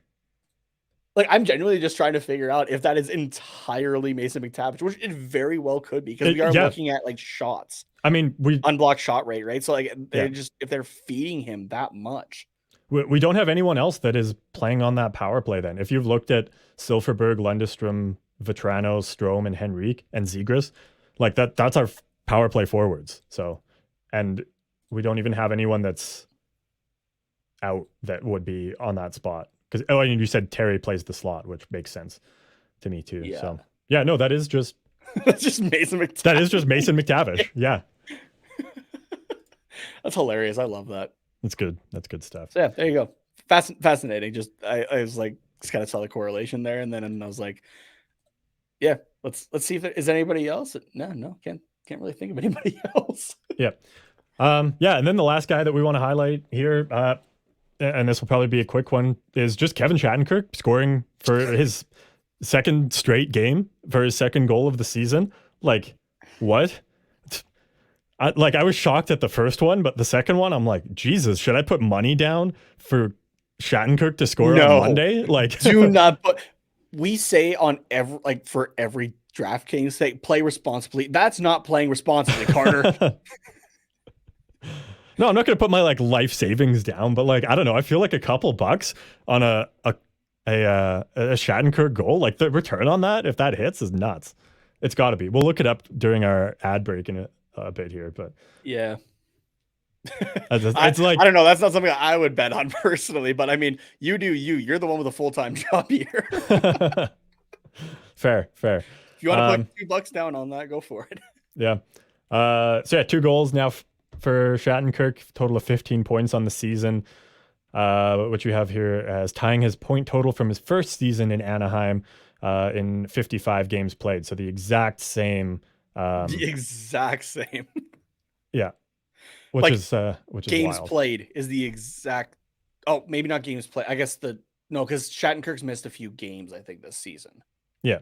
Like, I'm genuinely just trying to figure out if that is entirely Mason McTavish, which it very well could be, because we are looking at like shots. I mean, unblocked shot rate, right? So like if they're feeding him that much. We don't have anyone else that is playing on that power play then. If you've looked at Silfverberg, Lundestrom, Vetrano, Strome, and Henrique, and Zegras, like that's our power play forwards. So, and we don't even have anyone that's out that would be on that spot. Because and you said Terry plays the slot, which makes sense to me too. Yeah. So yeah, no, that is just that's just Mason McTavish. That is just Mason McTavish. Yeah. That's hilarious. I love that. That's good. That's good stuff. So yeah, there you go. Fascinating. Just I was like, just kind of saw the correlation there, and then I was like, yeah, let's see if there is anybody else. No, can't really think of anybody else. Yeah. Yeah, and then the last guy that we want to highlight here, and this will probably be a quick one, is just Kevin Shattenkirk scoring for his second straight game for his second goal of the season. Like, what? I was shocked at the first one, but the second one, I'm like, Jesus, should I put money down for Shattenkirk to score on Monday? Like, do not put. We say on for every DraftKings say play responsibly. That's not playing responsibly, Carter. No, I'm not going to put my life savings down, but I don't know. I feel like a couple bucks on a Shattenkirk goal, like the return on that, if that hits, is nuts. It's got to be. We'll look it up during our ad break in a bit here, but yeah. It's like, I don't know. That's not something I would bet on personally, but I mean, you do you. You're the one with a full-time job here. Fair. If you want to put $2 down on that, go for it. Yeah. So yeah, 2 goals now for Shattenkirk, total of 15 points on the season, which we have here as tying his point total from his first season in Anaheim in 55 games played. So the exact same. The exact same. Yeah. Which is games wild. played is the exact Oh, maybe not games played. I guess no, because Shattenkirk's missed a few games, I think, this season. Yeah.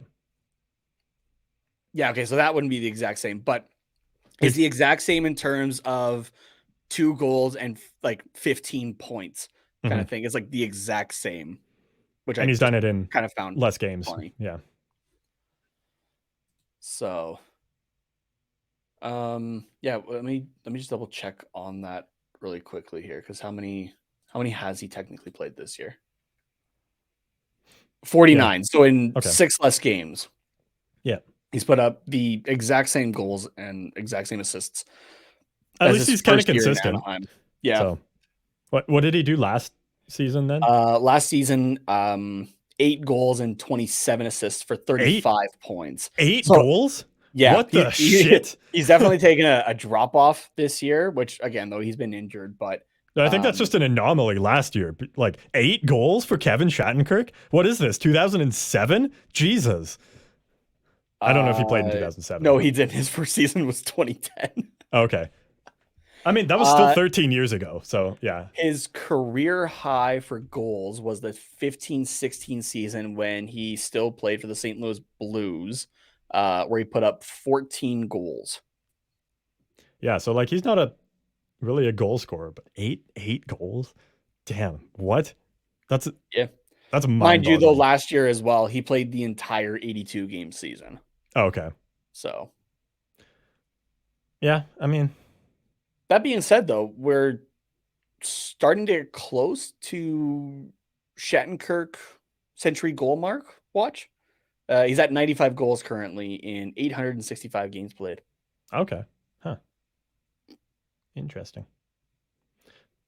Yeah, okay, so that wouldn't be the exact same, but it's the exact same in terms of 2 goals and like 15 points kind of thing. It's like the exact same, which and he's done it in kind of found less games. funny. Yeah. So, yeah, let me just double check on that really quickly here, because how many has he technically played this year? 49. Yeah. So in 6 less games. Yeah. He's put up the exact same goals and exact same assists. At least he's kind of consistent. Yeah. So, what did he do last season then? Last season, 8 goals and 27 assists for 35 points. 8 goals? Yeah. What the shit? He's definitely taken a drop off this year, which again, though, he's been injured, but I think that's just an anomaly last year. Like 8 goals for Kevin Shattenkirk? What is this? 2007? Jesus. I don't know if he played in 2007. No, he didn't. His first season was 2010. Okay. I mean, that was still 13 years ago. So, yeah. His career high for goals was the 15-16 season when he still played for the St. Louis Blues, where he put up 14 goals. Yeah, so like he's not really a goal scorer, but 8 goals? Damn, what? That's mind you, though, last year as well, he played the entire 82 game season. Oh, okay. So, yeah, I mean, that being said, though, we're starting to get close to Shattenkirk century goal mark. Watch. He's at 95 goals currently in 865 games played. Okay. Huh. Interesting.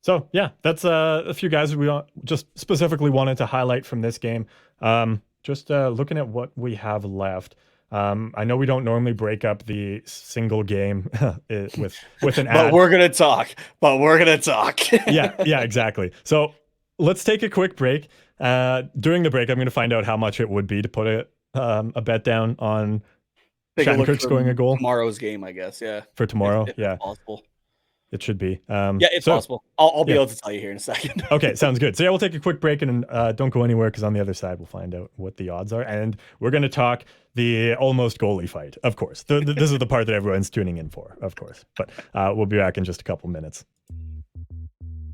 So, yeah, that's a few guys we just specifically wanted to highlight from this game. Just looking at what we have left. I know we don't normally break up the single game with an ad. But we're going to talk. Yeah, exactly. So let's take a quick break. During the break, I'm going to find out how much it would be to put a bet down on Shattenkirk scoring a goal. Tomorrow's game, I guess. Yeah. For tomorrow. If yeah. It's possible. It should be. Yeah, it's possible. I'll be able to tell you here in a second. Okay, sounds good. So yeah, we'll take a quick break and don't go anywhere, because on the other side we'll find out what the odds are, and we're going to talk the almost goalie fight, of course. This is the part that everyone's tuning in for, of course. But we'll be back in just a couple minutes.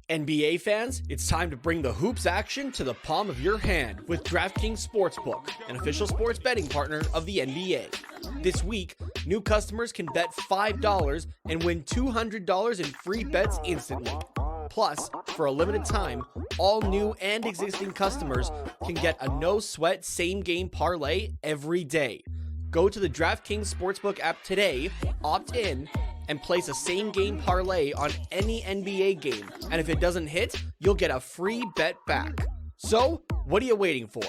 NBA fans, it's time to bring the hoops action to the palm of your hand with DraftKings Sportsbook, an official sports betting partner of the NBA. This week, new customers can bet $5 and win $200 in free bets instantly. Plus, for a limited time, all new and existing customers can get a no-sweat same-game parlay every day. Go to the DraftKings Sportsbook app today, opt in, and place a same-game parlay on any NBA game. And if it doesn't hit, you'll get a free bet back. So, what are you waiting for?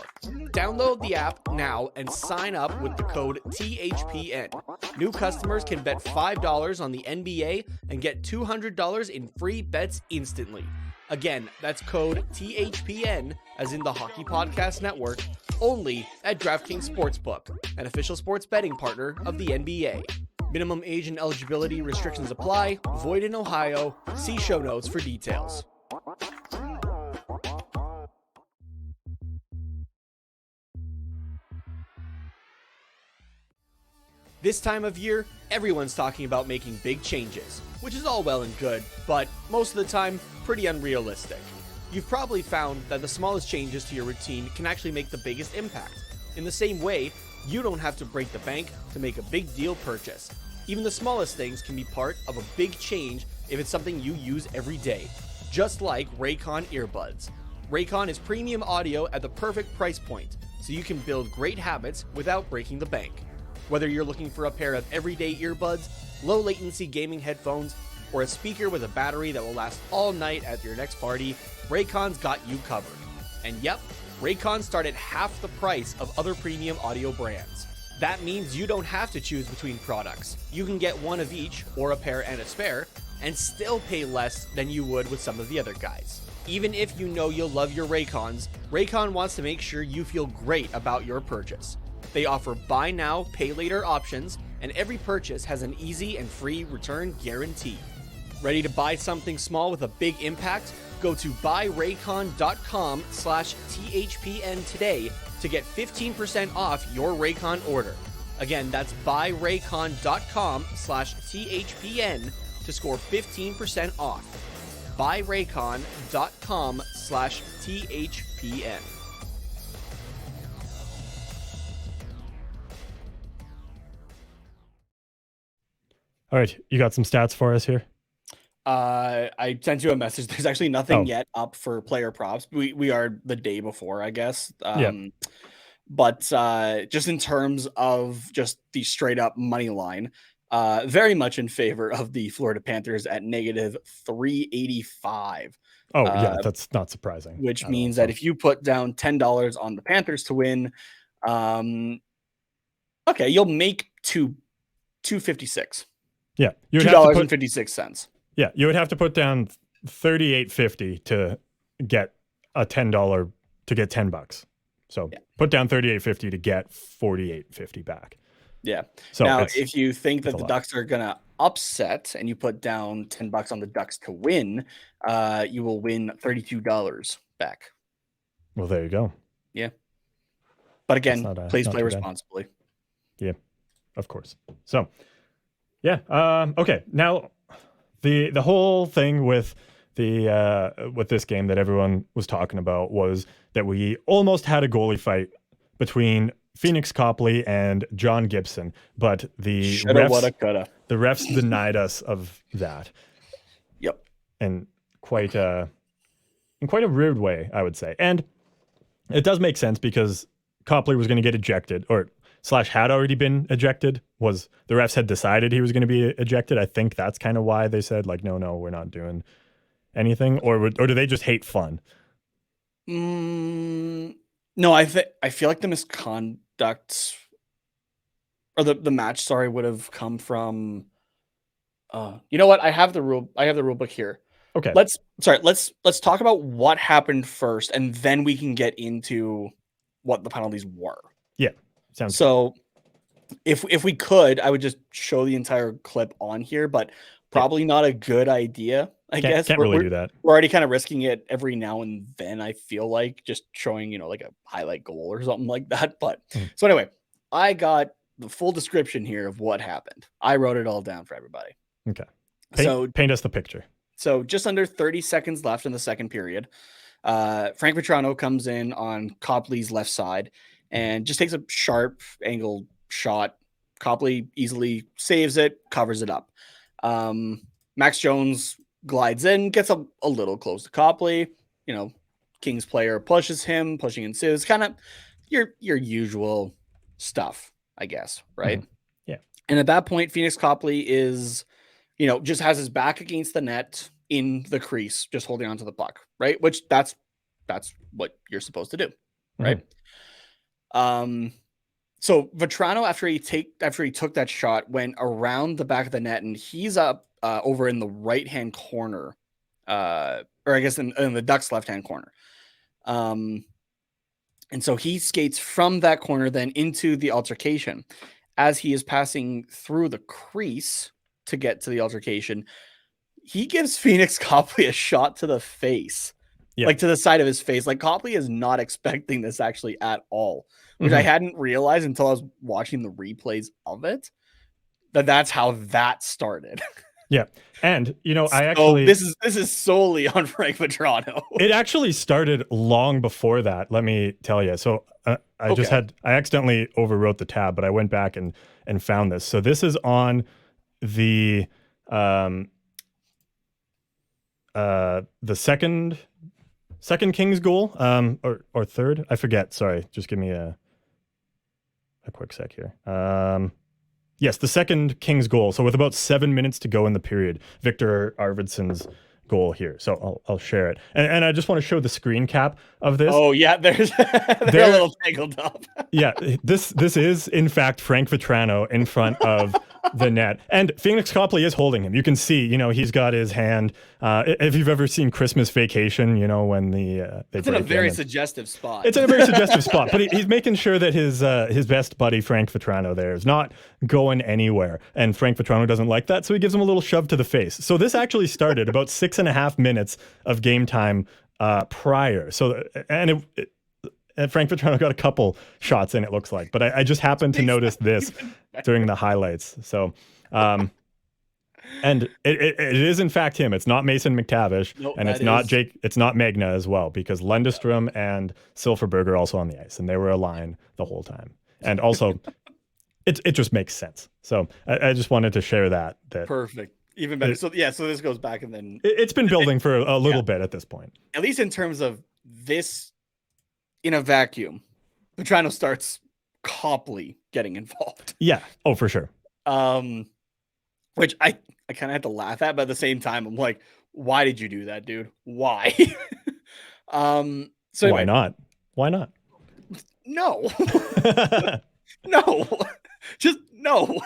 Download the app now and sign up with the code THPN. New customers can bet $5 on the NBA and get $200 in free bets instantly. Again, that's code THPN, as in the Hockey Podcast Network, only at DraftKings Sportsbook, an official sports betting partner of the NBA. Minimum age and eligibility restrictions apply. Void in Ohio. See show notes for details. This time of year, everyone's talking about making big changes, which is all well and good, but most of the time, pretty unrealistic. You've probably found that the smallest changes to your routine can actually make the biggest impact. In the same way, you don't have to break the bank to make a big deal purchase. Even the smallest things can be part of a big change if it's something you use every day. Just like Raycon earbuds. Raycon is premium audio at the perfect price point, so you can build great habits without breaking the bank. Whether you're looking for a pair of everyday earbuds, low latency gaming headphones, or a speaker with a battery that will last all night at your next party, Raycon's got you covered. And yep, Raycon start at half the price of other premium audio brands. That means you don't have to choose between products. You can get one of each, or a pair and a spare, and still pay less than you would with some of the other guys. Even if you know you'll love your Raycons, Raycon wants to make sure you feel great about your purchase. They offer buy now, pay later options, and every purchase has an easy and free return guarantee. Ready to buy something small with a big impact? Go to buyraycon.com/THPN today to get 15% off your Raycon order. Again, that's buyraycon.com/THPN to score 15% off. buyraycon.com/THPN. All right, you got some stats for us here? I sent you a message. There's actually nothing yet up for player props. We are the day before, I guess. But just in terms of just the straight up money line, very much in favor of the Florida Panthers at negative 385. Oh, yeah, that's not surprising. Which means that if you put down $10 on the Panthers to win, okay, you'll make $2.56. Yeah, $2.56. Yeah, you would have to put down $38.50 to get a $10 to get $10. So put down $38.50 to get $48.50 back. Yeah. So now, if you think that the Ducks are gonna upset and you put down $10 on the Ducks to win, you will win $32 back. Well, there you go. Yeah. But again, please play responsibly. Yeah, of course. So, yeah. Okay. Now, the whole thing with this game that everyone was talking about was that we almost had a goalie fight between Phoenix Copley and John Gibson, but the refs denied us of that. Yep. And in quite a weird way, I would say. And it does make sense because Copley was going to get ejected, or / had already been ejected. Was the refs had decided he was going to be ejected? I think that's kind of why they said, like, no, we're not doing anything. Or do they just hate fun? No, I feel like the misconduct or the match, would have come from. You know what? I have the rule book here. Okay. Let's talk about what happened first, and then we can get into what the penalties were. Yeah. Sounds so good. If we could, I would just show the entire clip on here, but probably not a good idea. I guess can't really do that. We're already kind of risking it every now and then. I feel like just showing, like a highlight goal or something like that. But so anyway, I got the full description here of what happened. I wrote it all down for everybody. Okay. Paint us the picture. So just under 30 seconds left in the second period. Frank Vetrano comes in on Copley's left side and just takes a sharp angle shot. Copley easily saves it, covers it up. Max Jones glides in, gets a little close to Copley. Kings player pushing ensues. Kind of your usual stuff, I guess, right? Mm-hmm. Yeah. And at that point, Phoenix Copley is, just has his back against the net in the crease, just holding onto the puck, right? Which that's what you're supposed to do, right? Mm-hmm. So Vetrano, after he took that shot, went around the back of the net, and he's up over in the right-hand corner, or I guess in the Ducks' left-hand corner. And so he skates from that corner then into the altercation. As he is passing through the crease to get to the altercation, he gives Phoenix Copley a shot to the face, like to the side of his face. Like Copley is not expecting this actually at all, which I hadn't realized until I was watching the replays of it, that's how that started. Yeah. And, this is solely on Frank Vetrano. It actually started long before that, let me tell you. So I accidentally overwrote the tab, but I went back and found this. So this is on the second Kings goal, or third, I forget. Sorry, just give me a quick sec here. Yes, the second Kings goal. So with about 7 minutes to go in the period, Victor Arvidsson's goal here. So I'll share it. And I just want to show the screen cap of this. Oh yeah, they're a little tangled up. Yeah, this is in fact Frank Vetrano in front of the net. And Phoenix Copley is holding him. You can see, he's got his hand. If you've ever seen Christmas Vacation, when it's in a very suggestive spot. It's in a very suggestive spot, but he's making sure that his best buddy Frank Vetrano there is not going anywhere. And Frank Vetrano doesn't like that, so he gives him a little shove to the face. So this actually started about 6 6.5 minutes of game time prior. So, and Frank Vetrano got a couple shots in, it looks like, but I just happened to notice this during the highlights. So, and it is in fact him. It's not Mason McTavish, Nope, and it's that not is- Jake. It's not Magna as well, because Lundestrom and Silverberg are also on the ice, and they were aligned the whole time. And also, it just makes sense. So I just wanted to share that. Perfect. Even better. So this goes back, and then It's been building for a little bit at this point. at least in terms of this in a vacuum, Vetrano starts Copley getting involved. Yeah. Oh, for sure. Which I kind of had to laugh at, but at the same time, I'm like, why did you do that, dude? Why? So Why anyway, not? Why not? no, no, just no.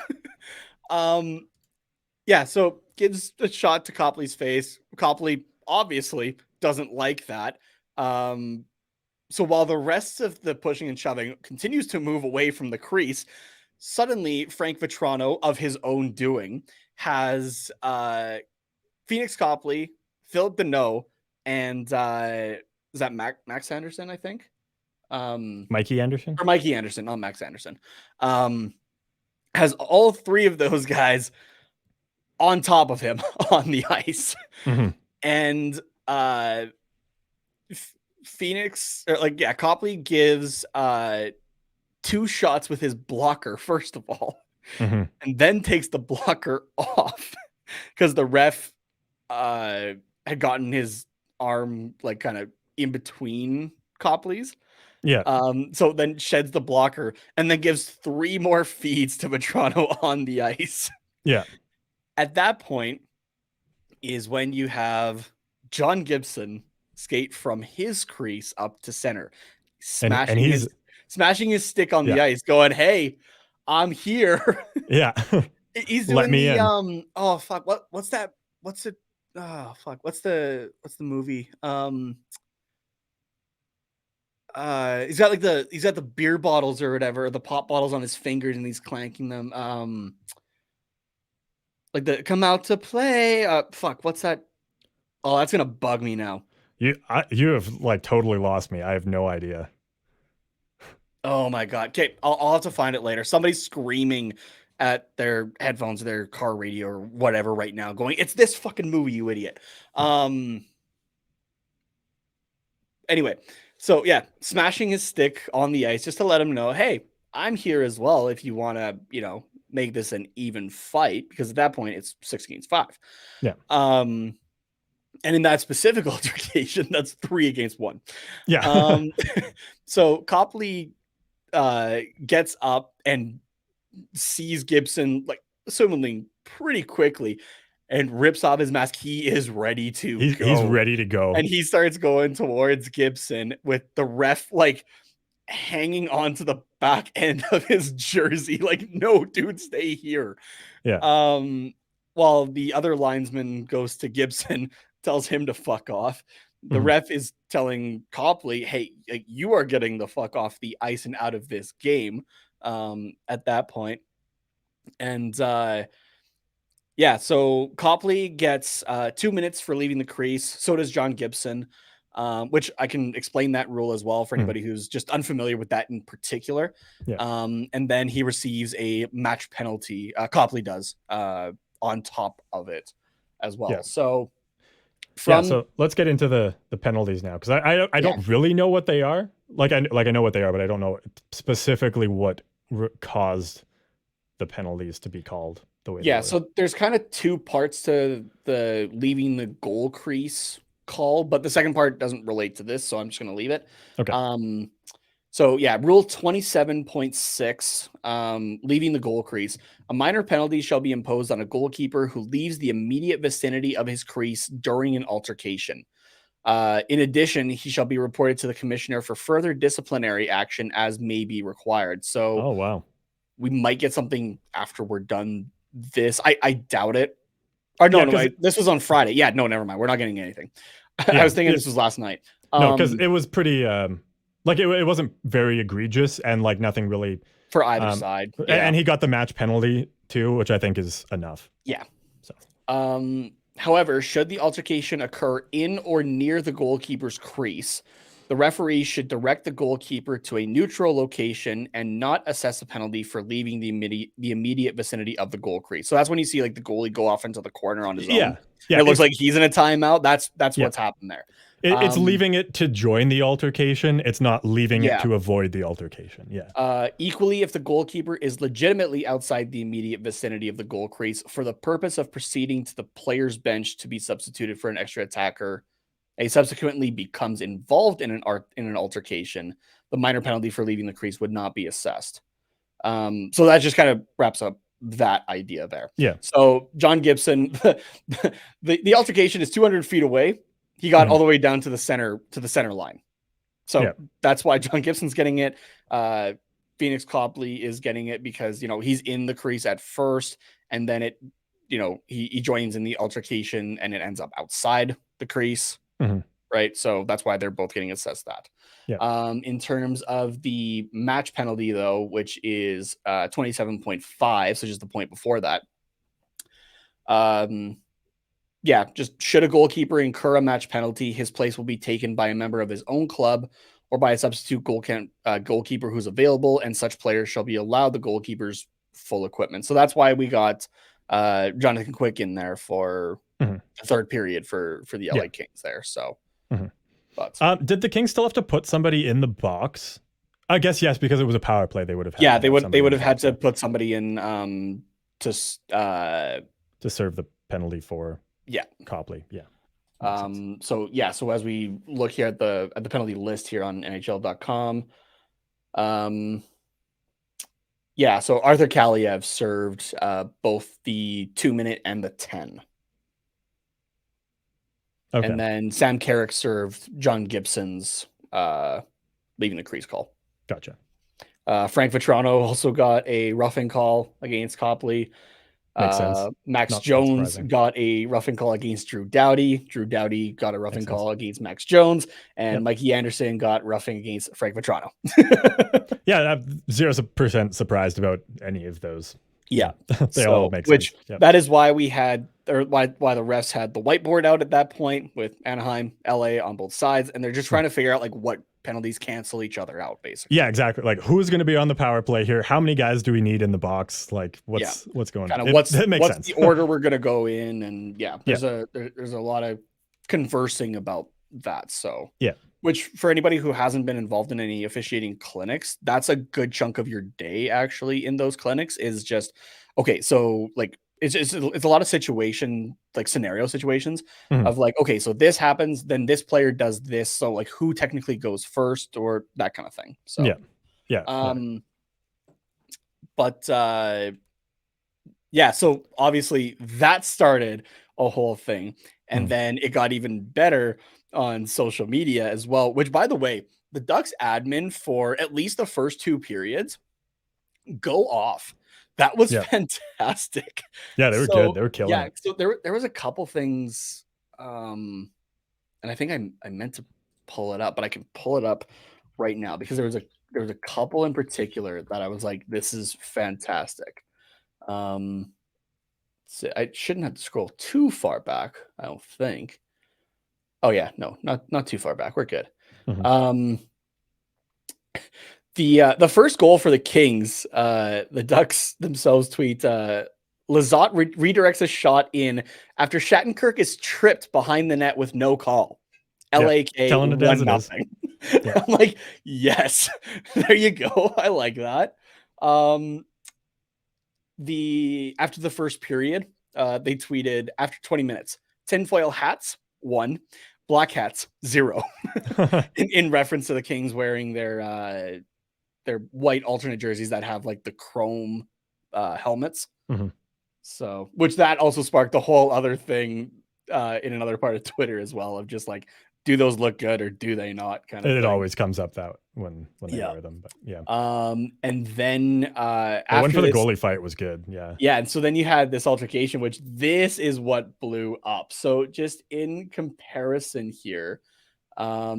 Yeah, so gives a shot to Copley's face. Copley obviously doesn't like that. So while the rest of the pushing and shoving continues to move away from the crease, suddenly Frank Vetrano, of his own doing, has Phoenix Copley, Philip Deneau, and is that Max Anderson, I think? Mikey Anderson? Or Mikey Anderson, not Max Anderson. Has all three of those guys on top of him on the ice. Mhm. And Phoenix, Copley gives 2 shots with his blocker, first of all, Mhm. and then takes the blocker off because the ref had gotten his arm like kind of in between Copley's. Yeah. So then sheds the blocker and then gives 3 more feeds to Vetrano on the ice. Yeah. At that point is when you have John Gibson skate from his crease up to center, smashing his stick on the ice, going, "Hey, I'm here." Yeah. He's doing Let me in. Oh fuck! What's that? What's it? Oh fuck! What's the movie? He's got the beer bottles or whatever, or the pop bottles on his fingers, and he's clanking them. Like the come out to play. Fuck! What's that? Oh, that's gonna bug me now. You have like totally lost me. I have no idea. Oh my god. Okay, I'll have to find it later. Somebody's screaming at their headphones, their car radio, or whatever right now, going, "It's this fucking movie, you idiot." Anyway, so yeah, smashing his stick on the ice just to let him know, "Hey, I'm here as well if you want to, make this an even fight," because at that point it's 6 against 5. Yeah. And in that specific altercation, that's 3 against 1. Yeah. So Copley gets up and sees Gibson, like, assumingly pretty quickly, and rips off his mask. He is ready to go. He's ready to go. And he starts going towards Gibson with the ref, like, hanging onto the back end of his jersey. Like, "No, dude, stay here." Yeah. While the other linesman goes to Gibson, tells him to fuck off. The ref is telling Copley, "Hey, you are getting the fuck off the ice and out of this game," at that point. And so Copley gets 2 minutes for leaving the crease. So does John Gibson, which I can explain that rule as well for anybody who's just unfamiliar with that in particular. Yeah. And then he receives a match penalty. Copley does on top of it as well. Yeah. So so let's get into the penalties now, because I don't really know what they are. Like I know what they are, but I don't know specifically what caused the penalties to be called the way. Yeah, so there's kind of 2 parts to the leaving the goal crease call, but the second part doesn't relate to this, so I'm just going to leave it. Okay. So yeah, rule 27.6, leaving the goal crease. A minor penalty shall be imposed on a goalkeeper who leaves the immediate vicinity of his crease during an altercation. In addition, he shall be reported to the commissioner for further disciplinary action as may be required. So, oh wow, we might get something after we're done this. I doubt it. Or no, this was on Friday. Yeah, no, never mind. We're not getting anything. I was thinking this was last night. No, because it was pretty like it wasn't very egregious, and like nothing really for either side. Yeah. And he got the match penalty too, which I think is enough. Yeah. So However, should the altercation occur in or near the goalkeeper's crease, the referee should direct the goalkeeper to a neutral location and not assess a penalty for leaving the immediate vicinity of the goal crease. So that's when you see like the goalie go off into the corner on his own. Yeah. And it looks like he's in a timeout. That's what's happened there. It's leaving it to join the altercation. It's not leaving it to avoid the altercation. Yeah. Equally, if the goalkeeper is legitimately outside the immediate vicinity of the goal crease for the purpose of proceeding to the player's bench to be substituted for an extra attacker, subsequently becomes involved in an altercation, the minor penalty for leaving the crease would not be assessed. So that just kind of wraps up that idea there. Yeah. So John Gibson, the altercation is 200 feet away. He got all the way down to the center line. So that's why John Gibson's getting it. Phoenix Copley is getting it because, he's in the crease at first, and then he joins in the altercation and it ends up outside the crease. Right. So that's why they're both getting assessed that. Yeah. In terms of the match penalty, though, which is 27.5, so just the point before that. Just should a goalkeeper incur a match penalty, his place will be taken by a member of his own club or by a substitute goalkeeper who's available, and such players shall be allowed the goalkeeper's full equipment. So that's why we got Jonathan Quick in there for the third period for the LA Kings there. So, but did the Kings still have to put somebody in the box? I guess yes, because it was a power play. They would have. They would have had to put somebody in to serve the penalty for Copley. Yeah. So as we look here at the penalty list here on NHL.com, so Arthur Kaliev served both the 2-minute and the 10. Okay. And then Sam Carrick served John Gibson's leaving the crease call. Gotcha. Frank Vetrano also got a roughing call against Copley. Makes sense. Max Jones got a roughing call against Drew Doughty. Drew Doughty got a roughing call against Max Jones. And Mikey Anderson got roughing against Frank Vetrano. I'm 0% surprised about any of those. Yeah. They all make sense. That is why we had, or why the refs had the whiteboard out at that point with Anaheim, LA on both sides. And they're just trying to figure out like what penalties cancel each other out, basically. Yeah, exactly. Like who's going to be on the power play here? How many guys do we need in the box? Like what's going on? What's the order we're going to go in? And there's a lot of conversing about that. So which for anybody who hasn't been involved in any officiating clinics, that's a good chunk of your day actually in those clinics is just, okay, so like it's a lot of scenario situations of like, okay, so this happens, then this player does this. So like who technically goes first or that kind of thing. So, so obviously that started a whole thing. And then it got even better on social media as well, which by the way, the Ducks admin for at least the first 2 periods go off. That was fantastic. Yeah, they were good. They were killing it. So there was a couple things, and I think I meant to pull it up, but I can pull it up right now because there was a couple in particular that I was like, this is fantastic. So I shouldn't have to scroll too far back, I don't think. Oh yeah, no, not too far back. We're good. The first goal for the Kings, the Ducks themselves tweet, Lizotte redirects a shot in after Shattenkirk is tripped behind the net with no call. LAK 1-0. I'm like, yes, there you go. I like that. After the first period, they tweeted after 20 minutes, tinfoil hats 1, black hats 0, in reference to the Kings wearing their white alternate jerseys that have like the chrome helmets. So, which that also sparked the whole other thing in another part of Twitter as well of just like, do those look good or do they not? Kind of. It always comes up that when they wear them, but and then the one for the goalie fight was good. And so then you had this altercation, which this is what blew up. So just in comparison here, I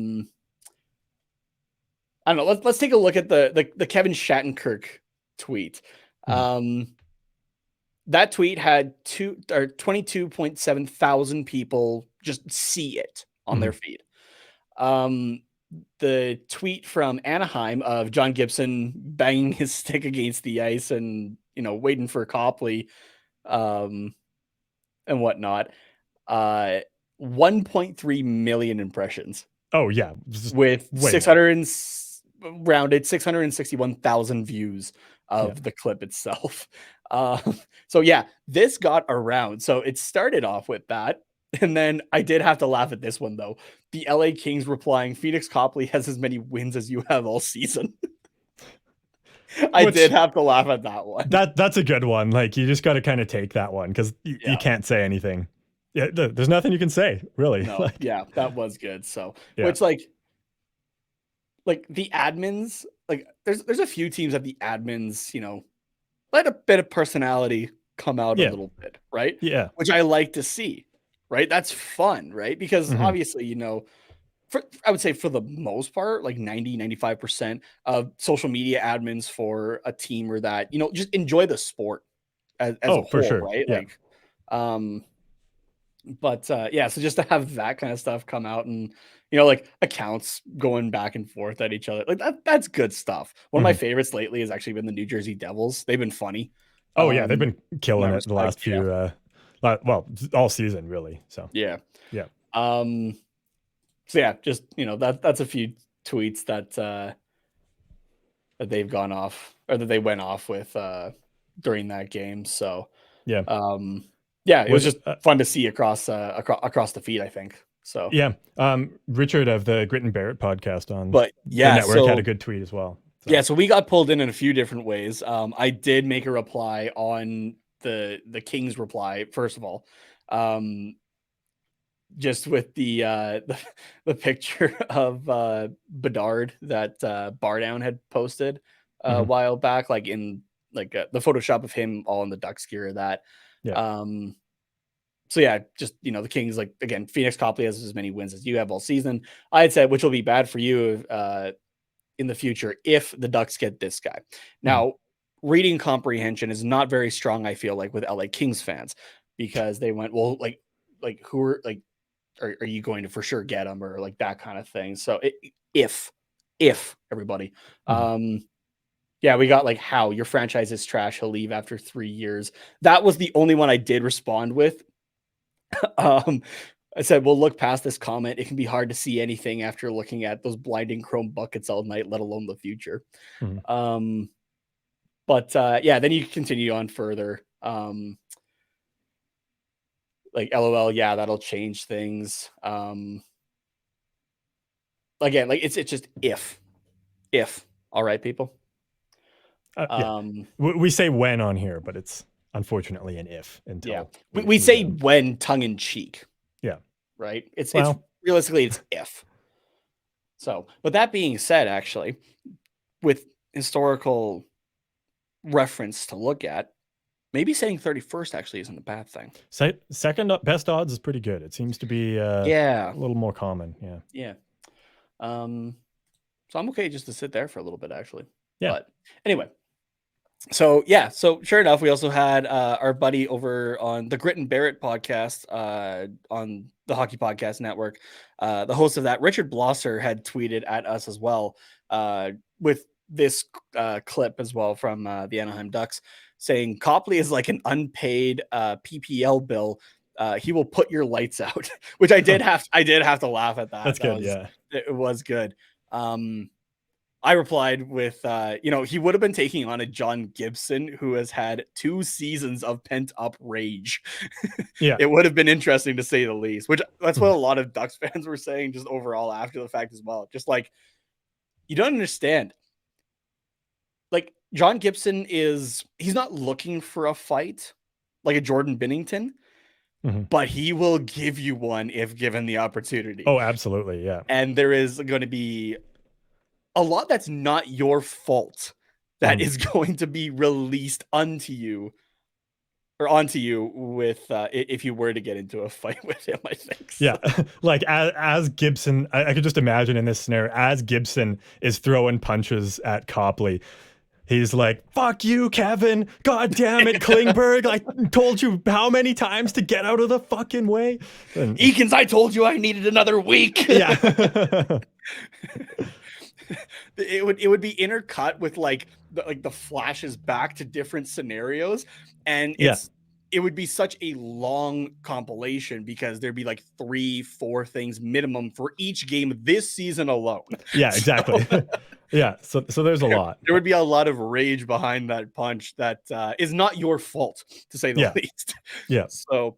don't know. Let's take a look at the Kevin Shattenkirk tweet. that tweet had 22.7 thousand people just see it on their feed. The tweet from Anaheim of John Gibson banging his stick against the ice and, waiting for Copley, and whatnot, 1.3 million impressions. Oh yeah, with 661,000 views of the clip itself. So yeah, this got around. So it started off with that. And then I did have to laugh at this one though. The LA Kings replying, Phoenix Copley has as many wins as you have all season. I did have to laugh at that one. That's a good one. Like you just got to kind of take that one because you can't say anything. Yeah, there's nothing you can say really. No, yeah, that was good. So, which like the admins, like there's a few teams that the admins, let a bit of personality come out a little bit, right? Yeah, which I like to see, right? That's fun, right? Because obviously, I would say for the most part, like 95% of social media admins for a team or that, just enjoy the sport as a whole, for sure. right? Yeah. But so just to have that kind of stuff come out and, like accounts going back and forth at each other, like that's good stuff. One of my favorites lately has actually been the New Jersey Devils. They've been funny. Oh yeah, they've been killing it the last few, all season really. So yeah. So just that's a few tweets that they've gone off or that they went off with during that game. So it was just fun to see across the feed, I think. So Richard of the Grit and Barrett podcast on the network had a good tweet as well. So. So we got pulled in a few different ways. I did make a reply on the Kings reply first of all. Just with the picture of Bedard that Bardown had posted a while back, like in like the Photoshop of him all in the Ducks gear. That, so just the Kings, like again, Phoenix Copley has as many wins as you have all season. I had said, which will be bad for you in the future if the Ducks get this guy. Now, reading comprehension is not very strong. I feel like with LA Kings fans because they went, well, like who are like. Are you going to for sure get him or like that kind of thing? So if everybody, we got like how your franchise is trash. He'll leave after 3 years. That was the only one I did respond with. I said, we'll look past this comment. It can be hard to see anything after looking at those blinding chrome buckets all night, let alone the future. Then you continue on further. Like LOL, that'll change things. Again, like it's just if, all right, people. We say when on here, but it's unfortunately an if until we say when tongue in cheek. Yeah. Right. It's realistically it's if. So, but that being said, actually, with historical reference to look at, maybe saying 31st actually isn't a bad thing. Second best odds is pretty good. It seems to be a little more common. Yeah. So I'm okay just to sit there for a little bit, actually. Yeah. But anyway, so sure enough, we also had our buddy over on the Grit and Barrett podcast on the Hockey Podcast Network. The host of that, Richard Blosser, had tweeted at us as well with this clip as well from the Anaheim Ducks, saying Copley is like an unpaid PPL bill. He will put your lights out, which I did have to laugh at that. That's good. It was good. I replied with, he would have been taking on a John Gibson who has had 2 seasons of pent up rage. It would have been interesting to say the least, which that's what a lot of Ducks fans were saying just overall after the fact as well. Just like, you don't understand. Like John Gibson he's not looking for a fight like a Jordan Binnington, but he will give you one if given the opportunity. Oh, absolutely. Yeah. And there is going to be a lot that's not your fault that is going to be released onto you with if you were to get into a fight with him, I think. So. Yeah. Like as Gibson, I could just imagine in this scenario, as Gibson is throwing punches at Copley, He's like, fuck you, Kevin. God damn it, Klingberg. I told you how many times to get out of the fucking way. And, Eakins, I told you I needed another week. yeah. it would be intercut with like the flashes back to different scenarios, and it would be such a long compilation because there'd be like 3-4 things minimum for each game this season alone. Yeah, exactly. Yeah, so there's a lot. There would be a lot of rage behind that punch that is not your fault, to say the least. Yeah. So,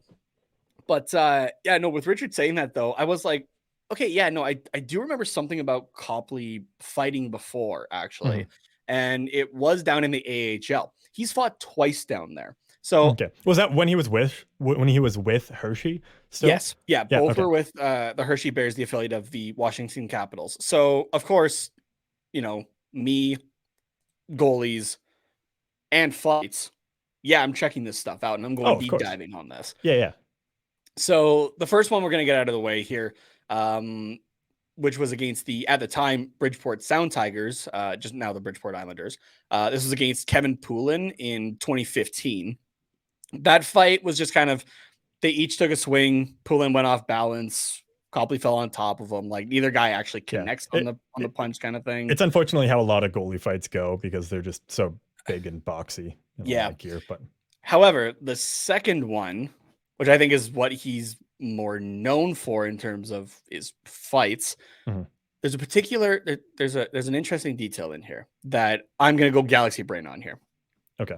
but yeah, no, with Richard saying that though, I was like, okay, yeah, no, I do remember something about Copley fighting before, actually. And it was down in the AHL. He's fought twice down there. So was that when he was with Hershey still? Yes. Yeah, both were with the Hershey Bears, the affiliate of the Washington Capitals. So of course, you know, me, goalies, and fights. Yeah, I'm checking this stuff out and I'm going deep diving on this. Yeah. So the first one we're going to get out of the way here, which was against the, at the time, Bridgeport Sound Tigers, just now the Bridgeport Islanders. This was against Kevin Poulin in 2015. That fight was just kind of, they each took a swing. Poulin went off balance. Copley fell on top of him. Like neither guy actually connects on the punch kind of thing. It's unfortunately how a lot of goalie fights go because they're just so big and boxy. Gear. But however, the second one, which I think is what he's more known for in terms of his fights, there's a particular there's an interesting detail in here that I'm gonna go Galaxy Brain on here. Okay.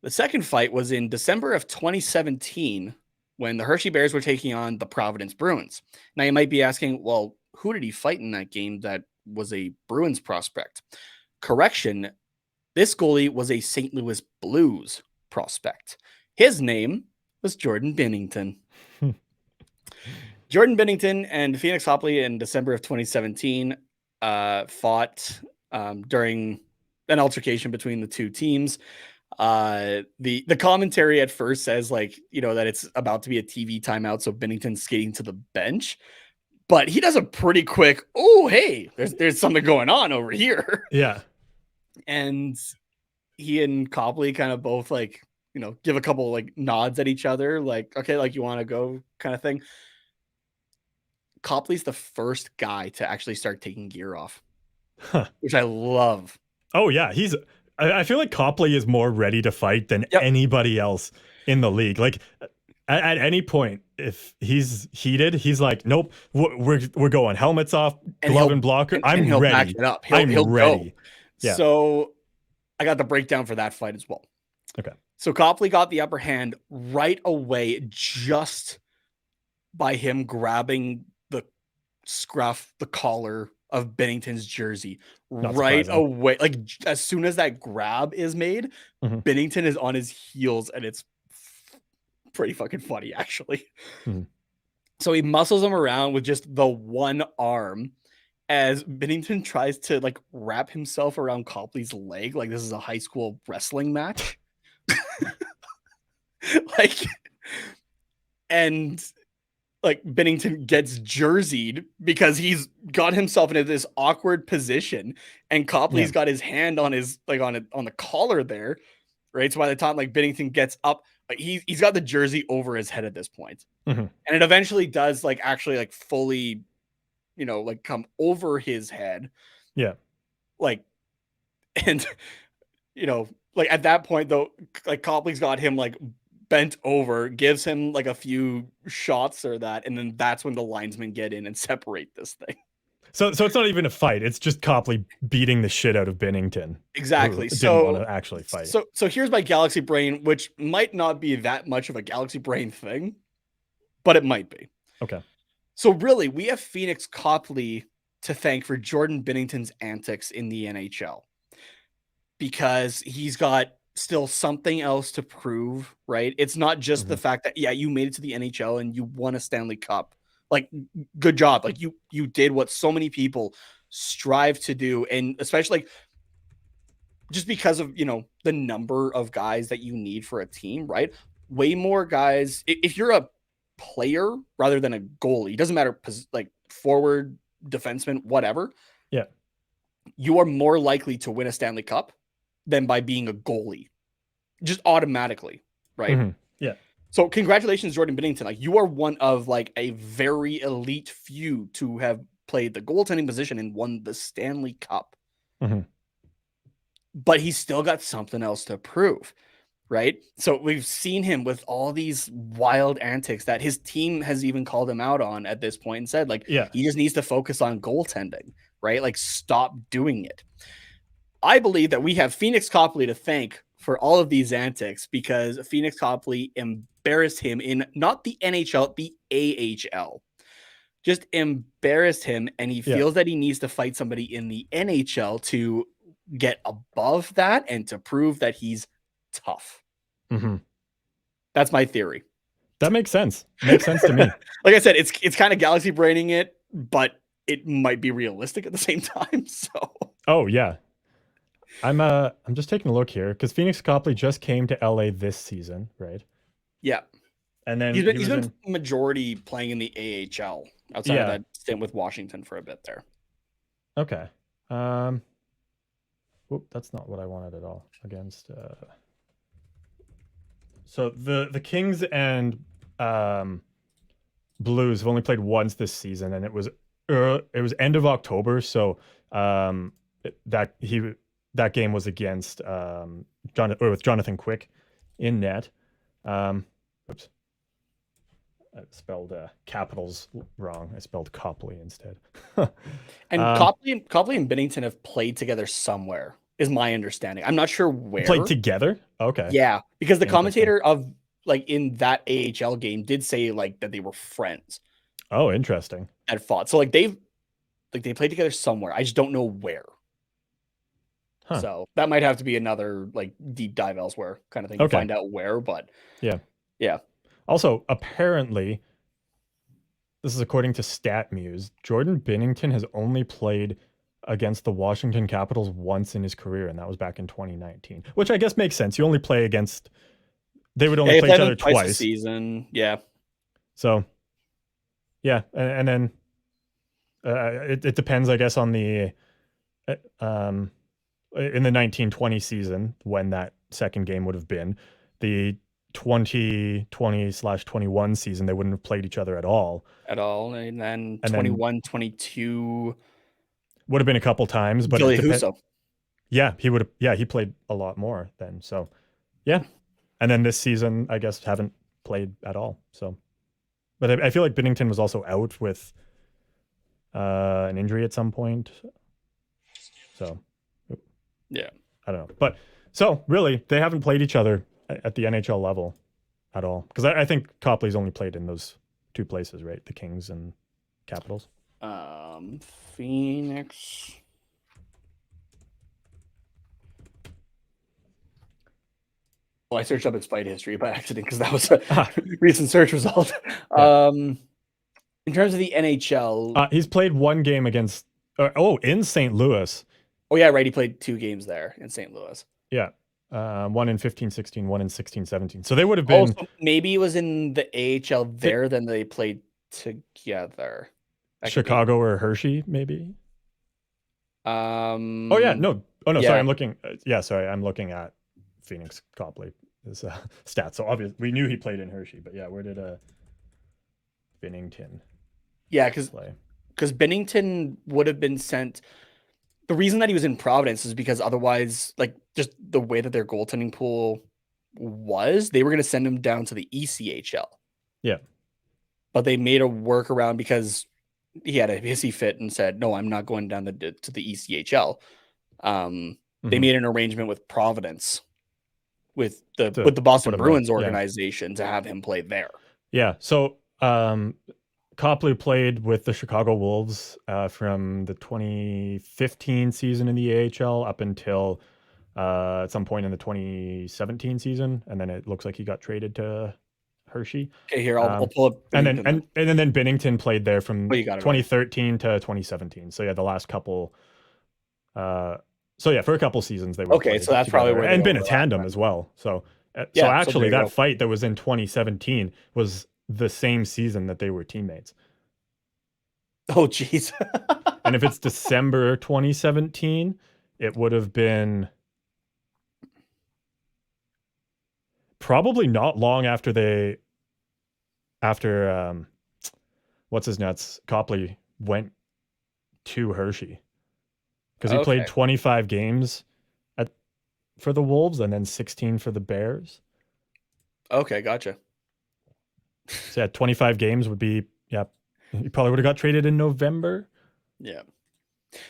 The second fight was in December of 2017 when the Hershey Bears were taking on the Providence Bruins. Now you might be asking, well, who did he fight in that game that was a Bruins prospect? Correction, this goalie was a St. Louis Blues prospect. His name was Jordan Binnington. Jordan Binnington and Phoenix Copley in December of 2017 fought during an altercation between the two teams. The commentary at first says like, you know, that it's about to be a TV timeout, so Binnington's skating to the bench, but he does a pretty quick, oh hey, there's something going on over here. Yeah. And he and Copley kind of both like, you know, give a couple like nods at each other, like, okay, like you want to go kind of thing. Copley's the first guy to actually start taking gear off, which I love. Oh yeah, I feel like Copley is more ready to fight than anybody else in the league. Like at any point, if he's heated, he's like, nope, we're going helmets off, glove and blocker. I'm ready. Back it up. He'll ready. Go. Yeah. So I got the breakdown for that fight as well. Okay. So Copley got the upper hand right away just by him grabbing the scruff, the collar of Binnington's jersey right away. Like as soon as that grab is made, Binnington is on his heels and it's pretty fucking funny actually. So he muscles him around with just the one arm as Binnington tries to like wrap himself around Copley's leg like this is a high school wrestling match. Like Binnington gets jerseyed because he's got himself into this awkward position and Copley's got his hand on his like on the collar there, right? So by the time like Binnington gets up, like he's got the jersey over his head at this point. And it eventually does like actually like fully, you know, like come over his head. Yeah. Like, and you know, like at that point though, like Copley's got him like bent over, gives him like a few shots or that, and then that's when the linesmen get in and separate this thing. So it's not even a fight. It's just Copley beating the shit out of Binnington. Exactly. Didn't want to actually fight. So here's my Galaxy Brain, which might not be that much of a Galaxy Brain thing, but it might be. Okay. So really, we have Phoenix Copley to thank for Jordan Binnington's antics in the NHL because he's got still something else to prove, right? It's not just the fact that, yeah, you made it to the NHL and you won a Stanley Cup. Like, good job. Like, you did what so many people strive to do. And especially, like, just because of, you know, the number of guys that you need for a team, right? Way more guys. If you're a player rather than a goalie, it doesn't matter, like, forward, defenseman, whatever. Yeah. you are more likely to win a Stanley Cup than by being a goalie, just automatically, right? Mhm. Yeah. So congratulations, Jordan Binnington. Like, you are one of like a very elite few to have played the goaltending position and won the Stanley Cup. Mhm. But he's still got something else to prove, right? So we've seen him with all these wild antics that his team has even called him out on at this point and said, like, Yeah. he just needs to focus on goaltending, right? Like, stop doing it. I believe that we have Phoenix Copley to thank for all of these antics because Phoenix Copley embarrassed him in not the NHL, the AHL. Just embarrassed him, and he feels that he needs to fight somebody in the NHL to get above that and to prove that he's tough. Mm-hmm. That's my theory. That makes sense. Makes sense to me. Like I said, it's kind of galaxy braining it, but it might be realistic at the same time. So, oh yeah, I'm just taking a look here because Phoenix Copley just came to LA this season, right? Yeah, and then he's been majority playing in the AHL outside of that stint with Washington for a bit there. Okay. Whoop, that's not what I wanted at all. Against so the Kings and Blues have only played once this season, and it was end of October. So that game was against with Jonathan Quick in net. Oops, I spelled capitals wrong. I spelled Copley instead. And Copley and Binnington have played together somewhere, is my understanding. I'm not sure where. Played together? Okay. Yeah, because the commentator of like in that AHL game did say like that they were friends. Oh, interesting. That fought. So like they played together somewhere. I just don't know where. Huh. So that might have to be another like deep dive elsewhere kind of thing to find out where. But yeah. Also, apparently, this is according to StatMuse, Jordan Binnington has only played against the Washington Capitals once in his career, and that was back in 2019. Which I guess makes sense. You only play against. They would only play each other twice a season. Yeah. So, yeah, and then it depends, I guess, on the in the 1920 when that second game would have been. The 2020/21 season, they wouldn't have played each other at all. And then 21/22 would have been a couple times, but Billy Husso. Yeah, he would have. Yeah, he played a lot more then. So, yeah. And then this season, I guess, haven't played at all. So, but I feel like Binnington was also out with an injury at some point. So, yeah, I don't know. But so really, they haven't played each other at the NHL level at all. Because I think Copley's only played in those two places, right? The Kings and Capitals. Phoenix. Well, I searched up his fight history by accident because that was a recent search result. Yeah. In terms of the NHL, he's played one game against. In St. Louis. Oh yeah, right. He played 2 games there in St. Louis. Yeah, one in 15-16, one in 16-17. So they would have been. So maybe it was in the AHL there. Then they played together. Chicago or Hershey, maybe. Oh yeah, no. Oh no, sorry. I'm looking. Sorry. I'm looking at Phoenix Copley his stats. So obviously we knew he played in Hershey, but yeah, where did Binnington? Yeah, because Binnington would have been sent. The reason that he was in Providence is because otherwise, like just the way that their goaltending pool was, they were going to send him down to the ECHL. Yeah, but they made a workaround because he had a hissy fit and said, "No, I'm not going down to the ECHL." They made an arrangement with Providence, with the Boston Bruins organization to have him play there. Yeah. So Copley played with the Chicago Wolves from the 2015 season in the AHL up until at some point in the 2017 season, and then it looks like he got traded to Hershey. Okay, here I'll pull up. And then Binnington played there from 2013 to 2017. So yeah, the last couple. For a couple seasons they were okay. So that's probably where and been a tandem as well. So actually, that fight that was in 2017 was the same season that they were teammates. Oh, jeez. And if it's December 2017, it would have been probably not long after what's his nuts, Copley went to Hershey. Because he played 25 games for the Wolves and then 16 for the Bears. Okay, gotcha. So yeah, 25 games would be, he probably would have got traded in November. Yeah.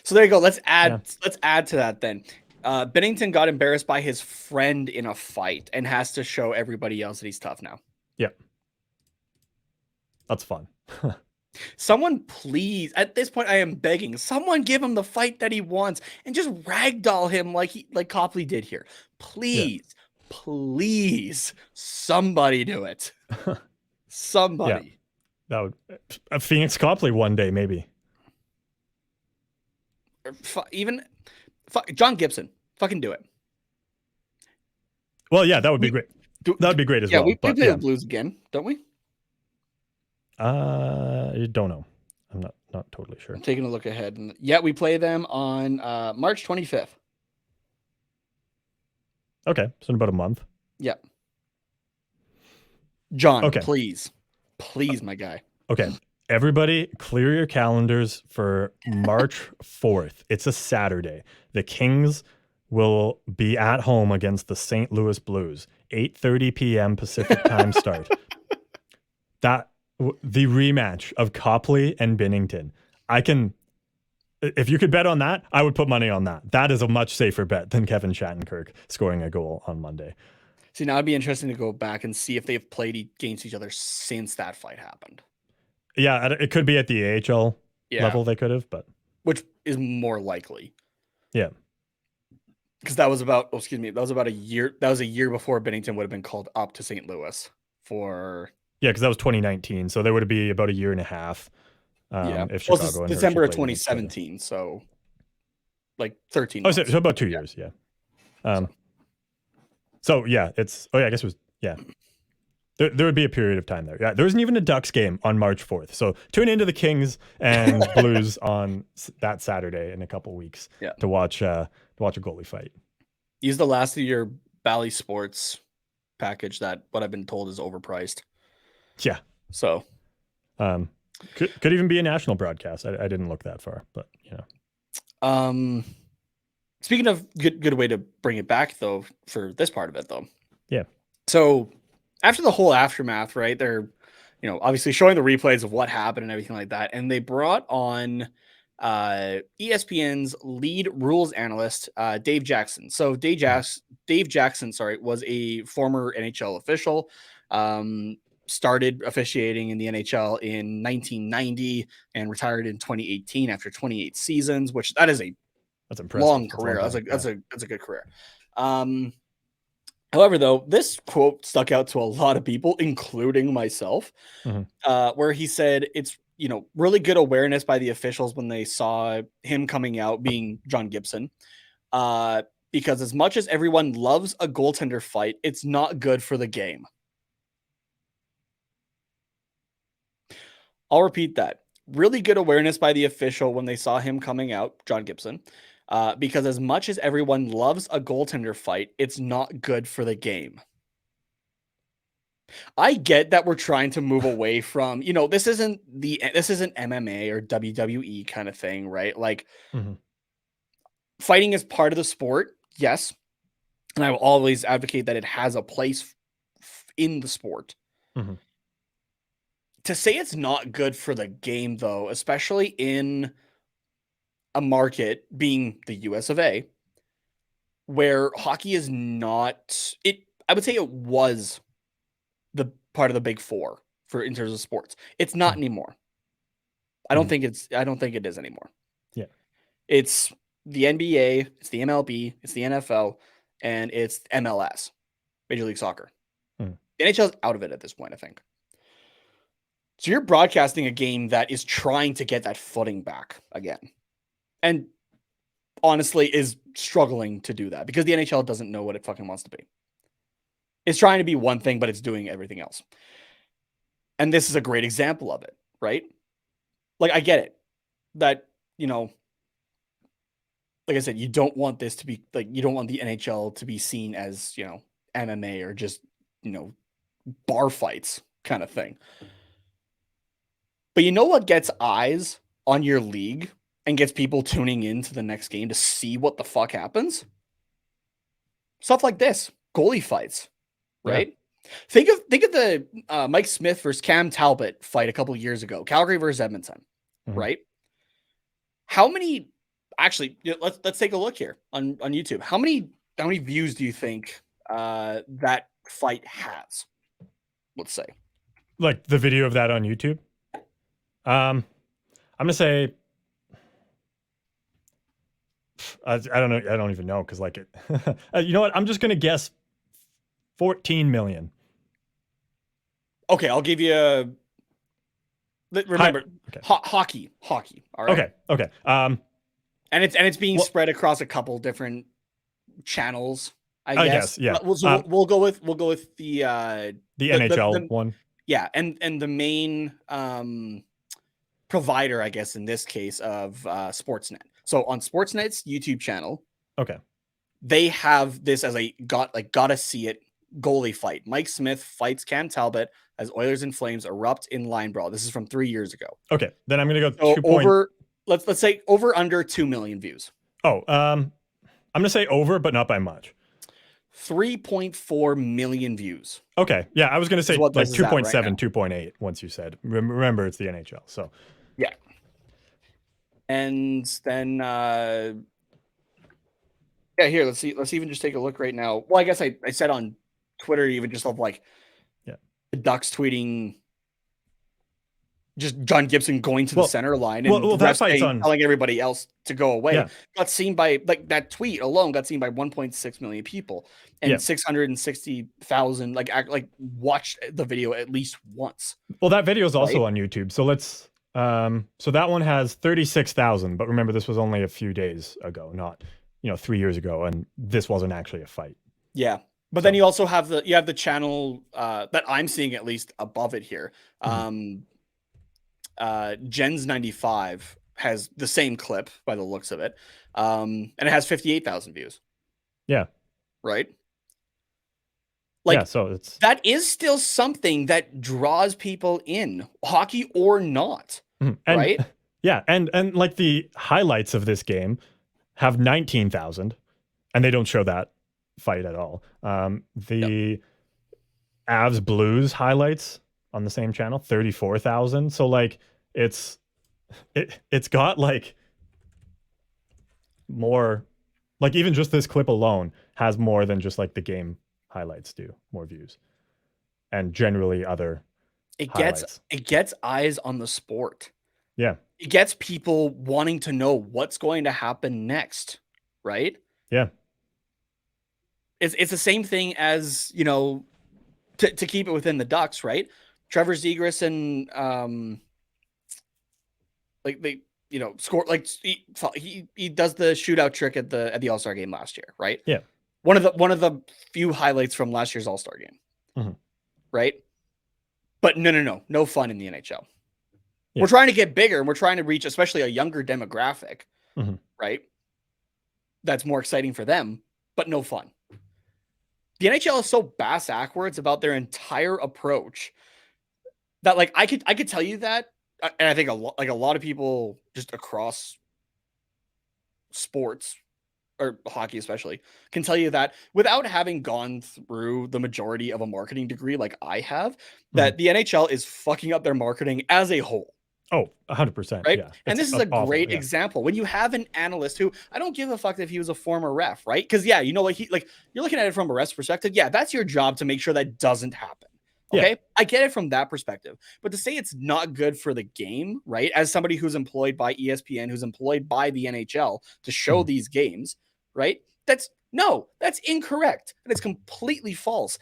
So there you go. Let's add to that then. Binnington got embarrassed by his friend in a fight and has to show everybody else that he's tough now. Yeah. That's fun. Someone please, at this point, I am begging, someone give him the fight that he wants and just ragdoll him like Copley did here. Please, please, somebody do it. Somebody. That would a Phoenix Copley one day, maybe. John Gibson, fucking do it. Well, yeah, that would be great. That would be great as well. Yeah, we play the Blues again, don't we? I don't know. I'm not totally sure. I'm taking a look ahead. And yeah, we play them on March 25th. Okay, so in about a month. Yeah. John, please, my guy. Okay, everybody clear your calendars for March 4th. It's a Saturday. The Kings will be at home against the St. Louis Blues. 8:30 p.m. Pacific time start. The rematch of Copley and Binnington. If you could bet on that, I would put money on that. That is a much safer bet than Kevin Shattenkirk scoring a goal on Monday. See, now it'd be interesting to go back and see if they've played against each other since that fight happened. Yeah, it could be at the AHL level they could have, but which is more likely. Yeah. Because that was about a year. That was a year before Binnington would have been called up to St. Louis for. Yeah, because that was 2019, so there would be about a year and a half. If Chicago and December of 2017, so like 13 months. So about 2 years, yeah. So yeah, I guess it was There would be a period of time there. Yeah, there isn't even a Ducks game on March 4th. So tune into the Kings and Blues on that Saturday in a couple weeks to watch a goalie fight. Use the last of your Bally Sports package that what I've been told is overpriced. Yeah. So could even be a national broadcast. I didn't look that far, but speaking of good way to bring it back though for this part of it though. Yeah. So after the whole aftermath, right? They're, obviously showing the replays of what happened and everything like that. And they brought on ESPN's lead rules analyst, Dave Jackson. So Dave Jackson, was a former NHL official. Started officiating in the NHL in 1990 and retired in 2018 after 28 seasons, which that's impressive. Long career. That's a good career. However, though, this quote stuck out to a lot of people, including myself, where he said it's, really good awareness by the officials when they saw him coming out, being John Gibson, because as much as everyone loves a goaltender fight, it's not good for the game. I'll repeat that. Really good awareness by the official when they saw him coming out, John Gibson, because as much as everyone loves a goaltender fight, it's not good for the game. I get that we're trying to move away from, this isn't MMA or WWE kind of thing, right? Like fighting is part of the sport. Yes. And I will always advocate that it has a place in the sport. To say it's not good for the game, though, especially in a market being the US of A, where hockey is not I would say it was the part of the big four in terms of sports. It's not anymore. I don't think it is anymore. Yeah. It's the NBA, it's the MLB, it's the NFL, and it's MLS, Major League Soccer. The NHL is out of it at this point, I think. So you're broadcasting a game that is trying to get that footing back again. And honestly is struggling to do that because the NHL doesn't know what it fucking wants to be. It's trying to be one thing, but it's doing everything else. And this is a great example of it, right? Like, I get it. that, like I said, you don't want this to be like, you don't want the NHL to be seen as, MMA or just, bar fights kind of thing. But you know what gets eyes on your league and gets people tuning in to the next game to see what the fuck happens? Stuff like this, goalie fights, right? Yeah. Think of the Mike Smith versus Cam Talbot fight a couple of years ago, Calgary versus Edmonton, right? How many? Actually, let's take a look here on YouTube. How many views do you think that fight has? Let's say, like the video of that on YouTube. I'm gonna say, I don't know. I don't even know because like it. You know what? I'm just gonna guess 14 million. Okay, I'll give you. Remember, okay. Hockey. All right. Okay. And it's being spread across a couple different channels. I guess. Yeah. We'll go with the NHL one. Yeah, and the main provider, I guess, in this case of Sportsnet. So on Sportsnet's YouTube channel, they have this as a gotta see it goalie fight. Mike Smith fights Cam Talbot as Oilers and Flames erupt in line brawl. This is from 3 years ago. Okay, then I'm gonna go over. Let's say over under 2 million views. Oh, I'm gonna say over, but not by much. 3.4 million views. Okay, yeah, I was gonna say like 2.7, 2.8. Once you said, remember it's the NHL, so yeah. And then here, let's see. Let's even just take a look right now. Well, I guess I said on Twitter, even just of like, the Ducks tweeting just John Gibson going to the center line and that fight's telling everybody else to go away. Yeah. Got seen by that tweet alone got seen by 1.6 million people and 660,000 watched the video at least once. Well, that video is also on YouTube. So let's so that one has 36,000, but remember this was only a few days ago, not 3 years ago, and this wasn't actually a fight. Yeah. But then you also have the channel that I'm seeing at least above it here. Jens 95 has the same clip by the looks of it. And it has 58,000 views. Yeah. Right? So that is still something that draws people in, hockey or not. Right? Yeah, and like the highlights of this game have 19,000 and they don't show that fight at all. The Avs Blues highlights on the same channel, 34,000. So like it's got like more, like even just this clip alone has more than just like the game highlights do, more views, and generally other highlights. It gets eyes on the sport. Yeah, it gets people wanting to know what's going to happen next, right? Yeah. It's the same thing as, to keep it within the Ducks, right? Trevor Zegras and score, like he does the shootout trick at the All-Star game last year, right? Yeah. One of the few highlights from last year's All-Star game. Right? But no fun in the NHL. Yeah. We're trying to get bigger and we're trying to reach especially a younger demographic, right? That's more exciting for them, but no fun. The NHL is so bass-ackwards about their entire approach that like I could tell you that, and I think a lot of people just across sports or hockey especially can tell you that without having gone through the majority of a marketing degree like I have, that the NHL is fucking up their marketing as a whole. Oh, 100%. Right. Yeah. And this is a great example. When you have an analyst who, I don't give a fuck if he was a former ref, right? Because you're looking at it from a ref's perspective. Yeah, that's your job to make sure that doesn't happen. Okay. Yeah. I get it from that perspective. But to say it's not good for the game, right? As somebody who's employed by ESPN, who's employed by the NHL to show these games, right? That's incorrect. And it's completely false.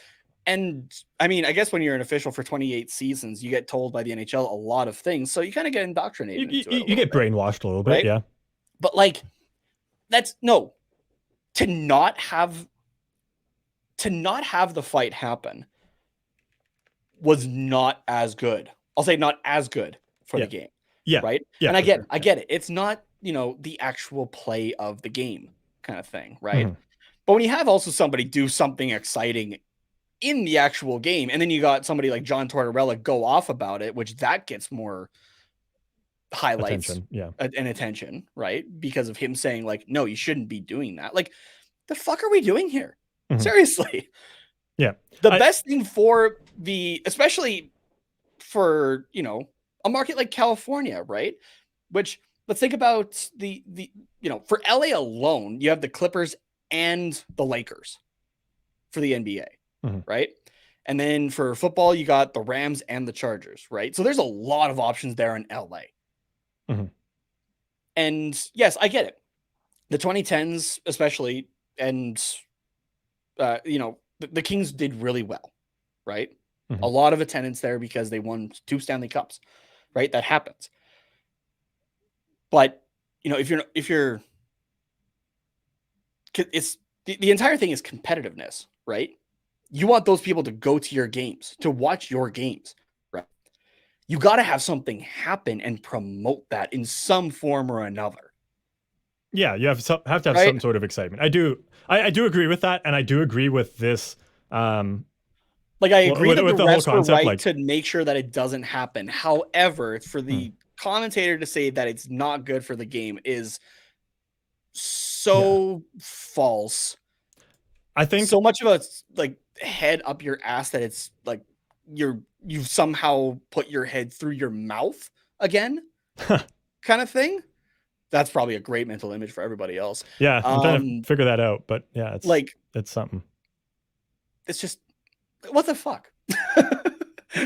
And I mean, I guess when you're an official for 28 seasons, you get told by the NHL a lot of things. So you kind of get indoctrinated. You get brainwashed a little bit. Right? Yeah. But like, to not have the fight happen was not as good. I'll say not as good for the game. Yeah. Right. Yeah. And I for get it. It's not, the actual play of the game kind of thing. Right. Mhm. But when you have also somebody do something exciting in the actual game, and then you got somebody like John Tortorella go off about it, which that gets more highlights Attention. Yeah. and attention, right? Because of him saying like, no, you shouldn't be doing that. Like, the fuck are we doing here? Mhm. Seriously. Yeah. The best thing for especially for, a market like California, right? Which, let's think about for LA alone, you have the Clippers and the Lakers for the NBA, Mhm. right? And then for football, you got the Rams and the Chargers, right? So there's a lot of options there in LA. Mhm. And yes, I get it. The 2010s, especially, and the Kings did really well, right? Mhm. A lot of attendance there because they won 2 Stanley Cups, right? That happens. But if you're, it's the entire thing is competitiveness, right? You want those people to go to your games, to watch your games, right? You got to have something happen and promote that in some form or another. Yeah, you have to have right? some sort of excitement. I do agree with that, and I do agree with this. Like, I agree that with the the whole refs were concept, right like, to make sure that it doesn't happen. However, for the commentator to say that it's not good for the game is so false. I think So much of a like head up your ass that it's like you've somehow put your head through your mouth again, kind of thing. That's probably a great mental image for everybody else. Yeah, I'm trying to figure that out, but yeah, it's something. It's just, what the fuck?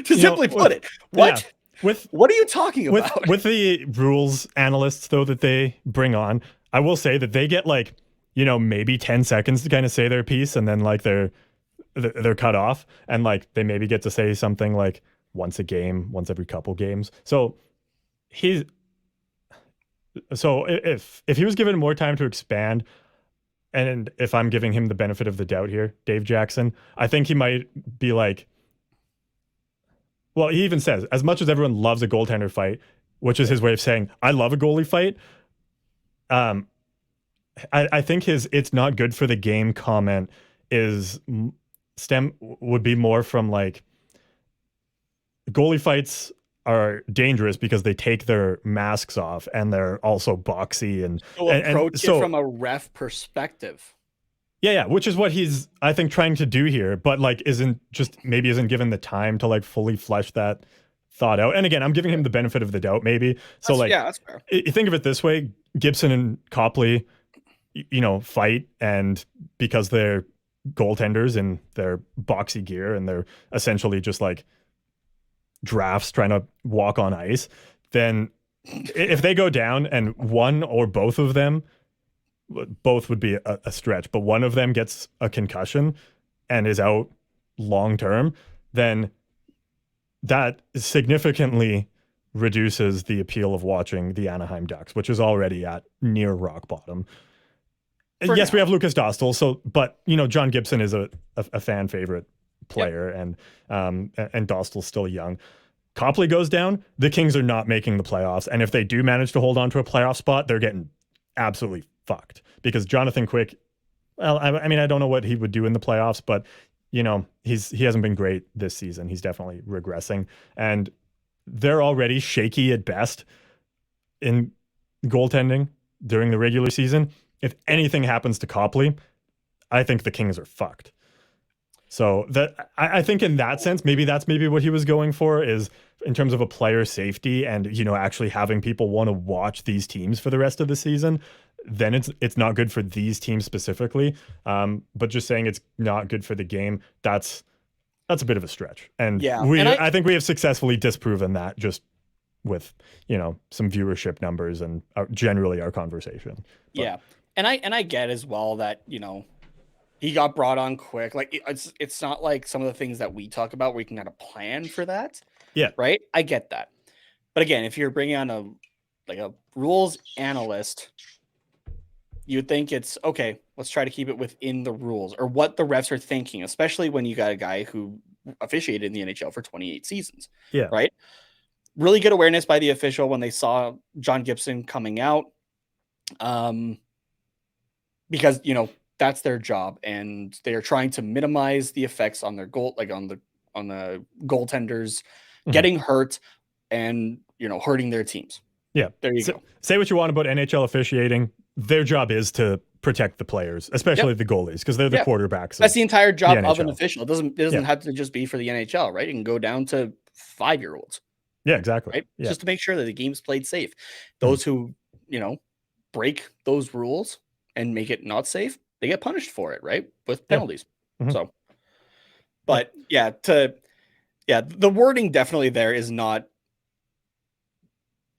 To simply put it, what? Yeah, what are you talking about? With the rules analysts though that they bring on, I will say that they get like, maybe 10 seconds to kind of say their piece, and then like they're cut off, and like they maybe get to say something like once a game, once every couple games. So if he was given more time to expand, and if I'm giving him the benefit of the doubt here, Dave Jackson, I think he might be like, well, he even says, as much as everyone loves a goaltender fight, which is his way of saying, I love a goalie fight. I think his "it's not good for the game" comment would be more from like, goalie fights are dangerous because they take their masks off and they're also boxy and approach it from a ref perspective. Yeah, which is what he's, I think, trying to do here, but like isn't given the time to like fully flesh that thought out. And again, I'm giving him the benefit of the doubt, maybe. So that's fair. You think of it this way: Gibson and Copley, fight, and because they're goaltenders in their boxy gear and they're essentially just like drafts trying to walk on ice, then if they go down and one or both of them, both would be a stretch, but one of them gets a concussion and is out long term, then that significantly reduces the appeal of watching the Anaheim Ducks, which is already at near rock bottom. Yes, we have Lucas Dostal, but John Gibson is a fan favorite player, and Dostal's still young. Copley goes down, the Kings are not making the playoffs, and if they do manage to hold on to a playoff spot, they're getting absolutely fucked, because Jonathan Quick, well, I mean, I don't know what he would do in the playoffs, but he hasn't been great this season. He's definitely regressing, and they're already shaky at best in goaltending during the regular season. If anything happens to Copley, I think the Kings are fucked. So that I think in that sense, maybe that's what he was going for, is in terms of a player safety and actually having people want to watch these teams for the rest of the season. Then it's not good for these teams specifically. But just saying it's not good for the game, that's a bit of a stretch. And I think we have successfully disproven that just with some viewership numbers and generally our conversation. But, yeah, and I get as well that he got brought on quick. Like, it's not like some of the things that we talk about where you can kind of plan for that. Yeah. Right. I get that. But again, if you're bringing on a rules analyst, you'd think it's okay. Let's try to keep it within the rules or what the refs are thinking, especially when you got a guy who officiated in the NHL for 28 seasons. Yeah. Right. really good awareness by the official when they saw John Gibson coming out. Because, you know, that's their job, and they are trying to minimize the effects on their goal, like on the goaltenders getting hurt and, you know, hurting their teams. Yeah. There you go. Say what you want about NHL officiating. Their job is to protect the players, especially the goalies, because they're the quarterbacks. That's the entire job of an NHL. official. It doesn't have to just be for the NHL, right? It can go down to 5-year-olds. Yeah, exactly. Right? Yeah. Just to make sure that the game's played safe. Those who, you know, break those rules and make it not safe, they get punished for it, right? With penalties. So, but the wording definitely there is not.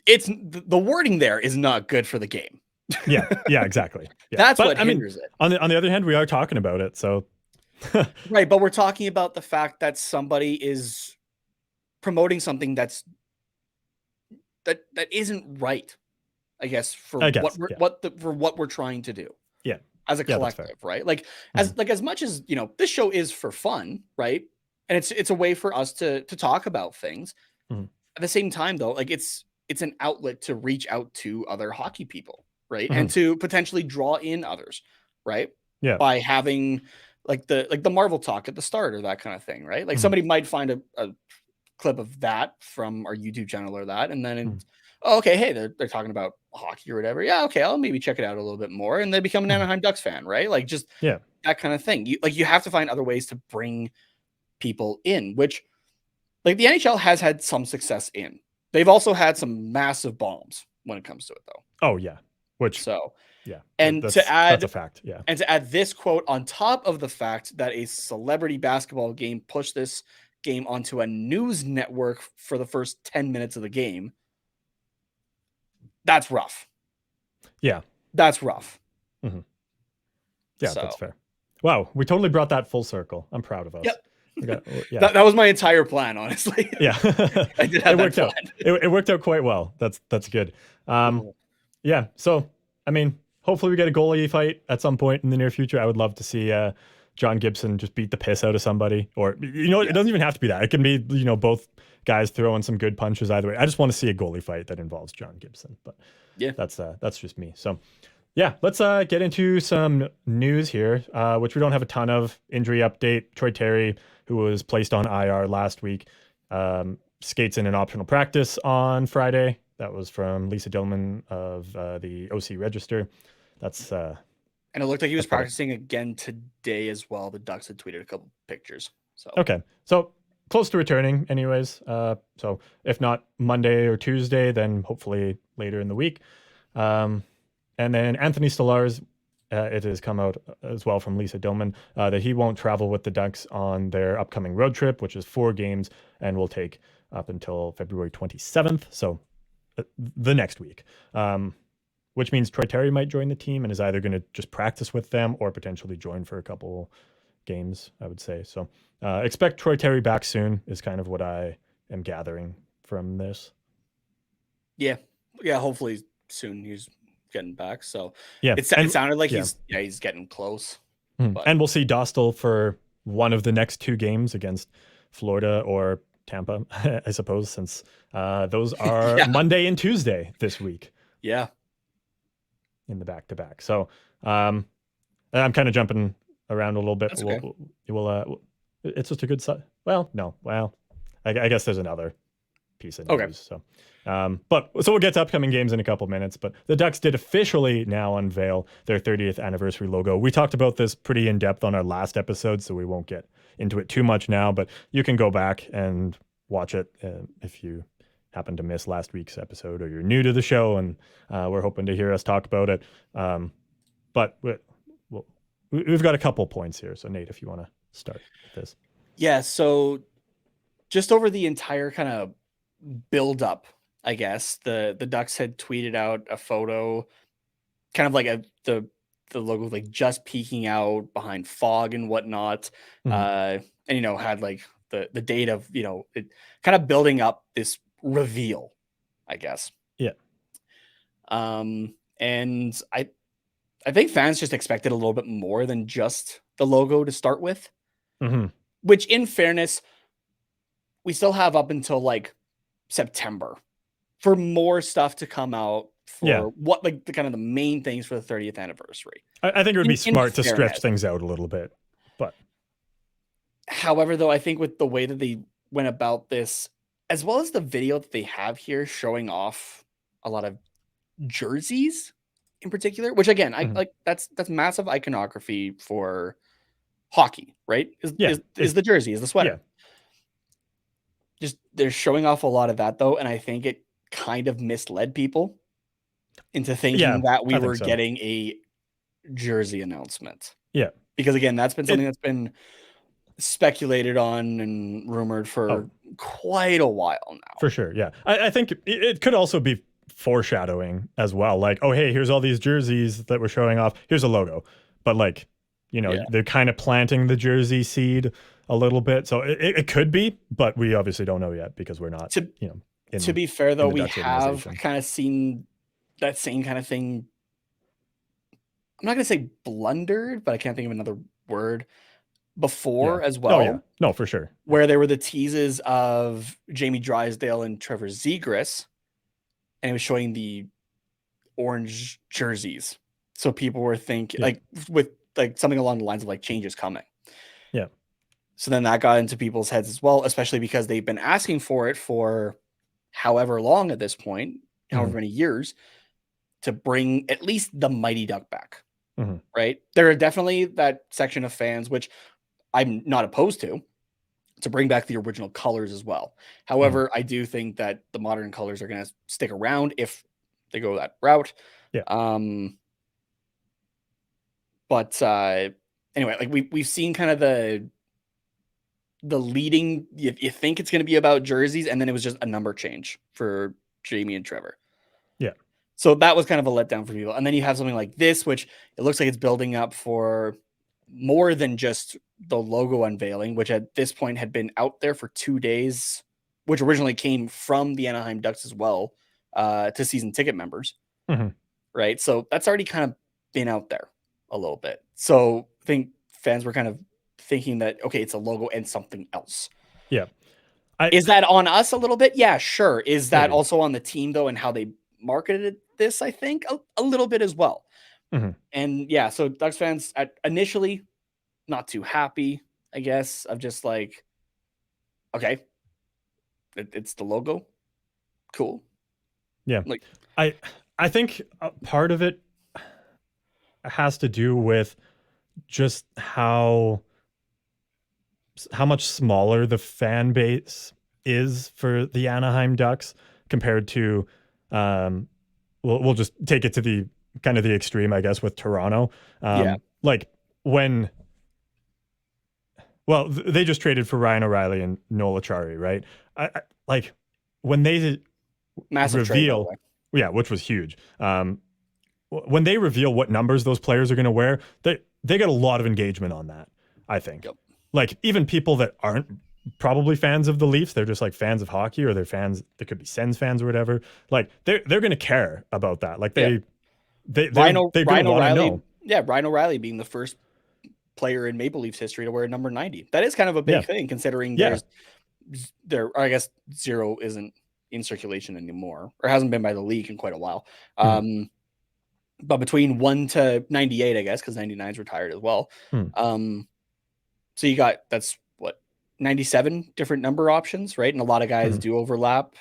The wording there is not good for the game. Yeah, exactly. Yeah. That's what hinders it. On the other hand, we are talking about it, so right. But we're talking about the fact that somebody is promoting something that isn't right. I guess for what we're trying to do. Yeah. As a collective, right? Like as much as, you know, this show is for fun, right? And it's a way for us to talk about things. At the same time, though, like it's an outlet to reach out to other hockey people, right? And to potentially draw in others, right? Yeah. By having like the Marvel talk at the start or that kind of thing, right? Like somebody might find a clip of that from our YouTube channel or that, and then okay, hey, they're talking about hockey or whatever. Yeah, okay, I'll maybe check it out a little bit more, and they become an Anaheim Ducks fan, right? Like just that kind of thing. You have to find other ways to bring people in, which like the NHL has had some success in. They've also had some massive bombs when it comes to it, though. Oh yeah, and that's a fact. Yeah, and to add this quote on top of the fact that a celebrity basketball game pushed this game onto a news network for the first 10 minutes of the game. That's rough. Yeah. That's rough. Yeah, that's fair. Wow, we totally brought that full circle. I'm proud of us. Yep. That was my entire plan, honestly. Yeah. I did have that plan. It worked out quite well. That's good. Yeah, so, I mean, hopefully we get a goalie fight at some point in the near future. I would love to see John Gibson just beat the piss out of somebody. Or, you know, it doesn't even have to be that. It can be, you know, both guys throwing some good punches either way. I just want to see a goalie fight that involves John Gibson. But that's just me. So, yeah, let's get into some news here, which we don't have a ton of. Injury update. Troy Terry, who was placed on IR last week, skates in an optional practice on Friday. That was from Lisa Dillman of the OC Register. That's and it looked like he was practicing again today as well. The Ducks had tweeted a couple pictures. So okay, so close to returning, anyways. So if not Monday or Tuesday, then hopefully later in the week. And then Anthony Stolarz, it has come out as well from Lisa Dillman that he won't travel with the Ducks on their upcoming road trip, which is 4 games and will take up until February 27th. So the next week, which means Troy Terry might join the team and is either going to just practice with them or potentially join for a couple games, I would say. So expect Troy Terry back soon is kind of what I am gathering from this. Yeah. Hopefully soon he's getting back. So it sounded like he's getting close. And we'll see Dostal for one of the next 2 games against Florida or Tampa, I suppose, since those are Monday and Tuesday this week. Yeah. In the back-to-back. So I'm kind of jumping around a little bit. That's okay. It's just a good side. Well, no. Well, I guess there's another piece of news. So, but we'll get to upcoming games in a couple minutes. But the Ducks did officially now unveil their 30th anniversary logo. We talked about this pretty in depth on our last episode, so we won't get into it too much now. But you can go back and watch it if you happen to miss last week's episode or you're new to the show, and we're hoping to hear us talk about it. But we've got a couple points here. So Nate, if you want to start with this. Yeah. So just over the entire kind of build up, I guess the Ducks had tweeted out a photo, kind of like the logo like just peeking out behind fog and whatnot, and had like the date of it kind of building up this reveal, I guess. Yeah. And I think fans just expected a little bit more than just the logo to start with, which in fairness, we still have up until like September for more stuff to come out for what like the kind of the main things for the 30th anniversary. I think it would be smart to stretch things out a little bit. But however, though, I think with the way that they went about this, as well as the video that they have here showing off a lot of jerseys in particular, which again, I like that's massive iconography for hockey, right? Is the jersey, is the sweater. Yeah. Just they're showing off a lot of that though, and I think it kind of misled people into thinking that we were getting a jersey announcement. Yeah. Because again, that's been something that's been speculated on and rumored for quite a while now. For sure. Yeah. I think it could also be foreshadowing as well. Like, oh, hey, here's all these jerseys that we're showing off. Here's a logo. But like, you know, they're kind of planting the jersey seed a little bit. So it could be, but we obviously don't know yet because we're not, to be fair though, we have kind of seen that same kind of thing. I'm not going to say blundered, but I can't think of another word before as well. Oh, yeah. No, for sure. Where there were the teases of Jamie Drysdale and Trevor Zegras, and it was showing the orange jerseys. So people were thinking like with like something along the lines of like change is coming. Yeah. So then that got into people's heads as well, especially because they've been asking for it for however long at this point, however many years, to bring at least the Mighty Duck back. Right. There are definitely that section of fans, which I'm not opposed to bring back the original colors as well. However, I do think that the modern colors are going to stick around if they go that route. Yeah. But anyway, like we've seen kind of the leading, you think it's going to be about jerseys, and then it was just a number change for Jamie and Trevor. Yeah. So that was kind of a letdown for people. And then you have something like this, which it looks like it's building up for more than just the logo unveiling, which at this point had been out there for 2 days, which originally came from the Anaheim Ducks as well, to season ticket members. Right. So that's already kind of been out there a little bit. So I think fans were kind of thinking that, okay, it's a logo and something else. Yeah. Is that on us a little bit? Yeah, sure. Is that also on the team though, and how they marketed this? I think a little bit as well. And yeah, so Ducks fans initially not too happy, I guess, of just like, okay, it's the logo. Cool. Yeah. Like I think part of it has to do with just how much smaller the fan base is for the Anaheim Ducks compared to we'll just take it to the kind of the extreme, I guess, with Toronto. Like when they just traded for Ryan O'Reilly and Noel Acciari, right? I like when they massive reveal trade, which was huge. When they reveal what numbers those players are going to wear, they get a lot of engagement on that, I think. Like even people that aren't probably fans of the Leafs, they're just like fans of hockey, or they're fans, they could be Sens fans or whatever. Like they're going to care about that. Like they're Ryan going to want to know. Yeah, Ryan O'Reilly being the first player in Maple Leafs history to wear number 90. That is kind of a big thing, considering I guess 0 isn't in circulation anymore, or hasn't been by the league in quite a while. But between 1 to 98, I guess, because 99 is retired as well. So you got, that's what, 97 different number options, right? And a lot of guys do overlap.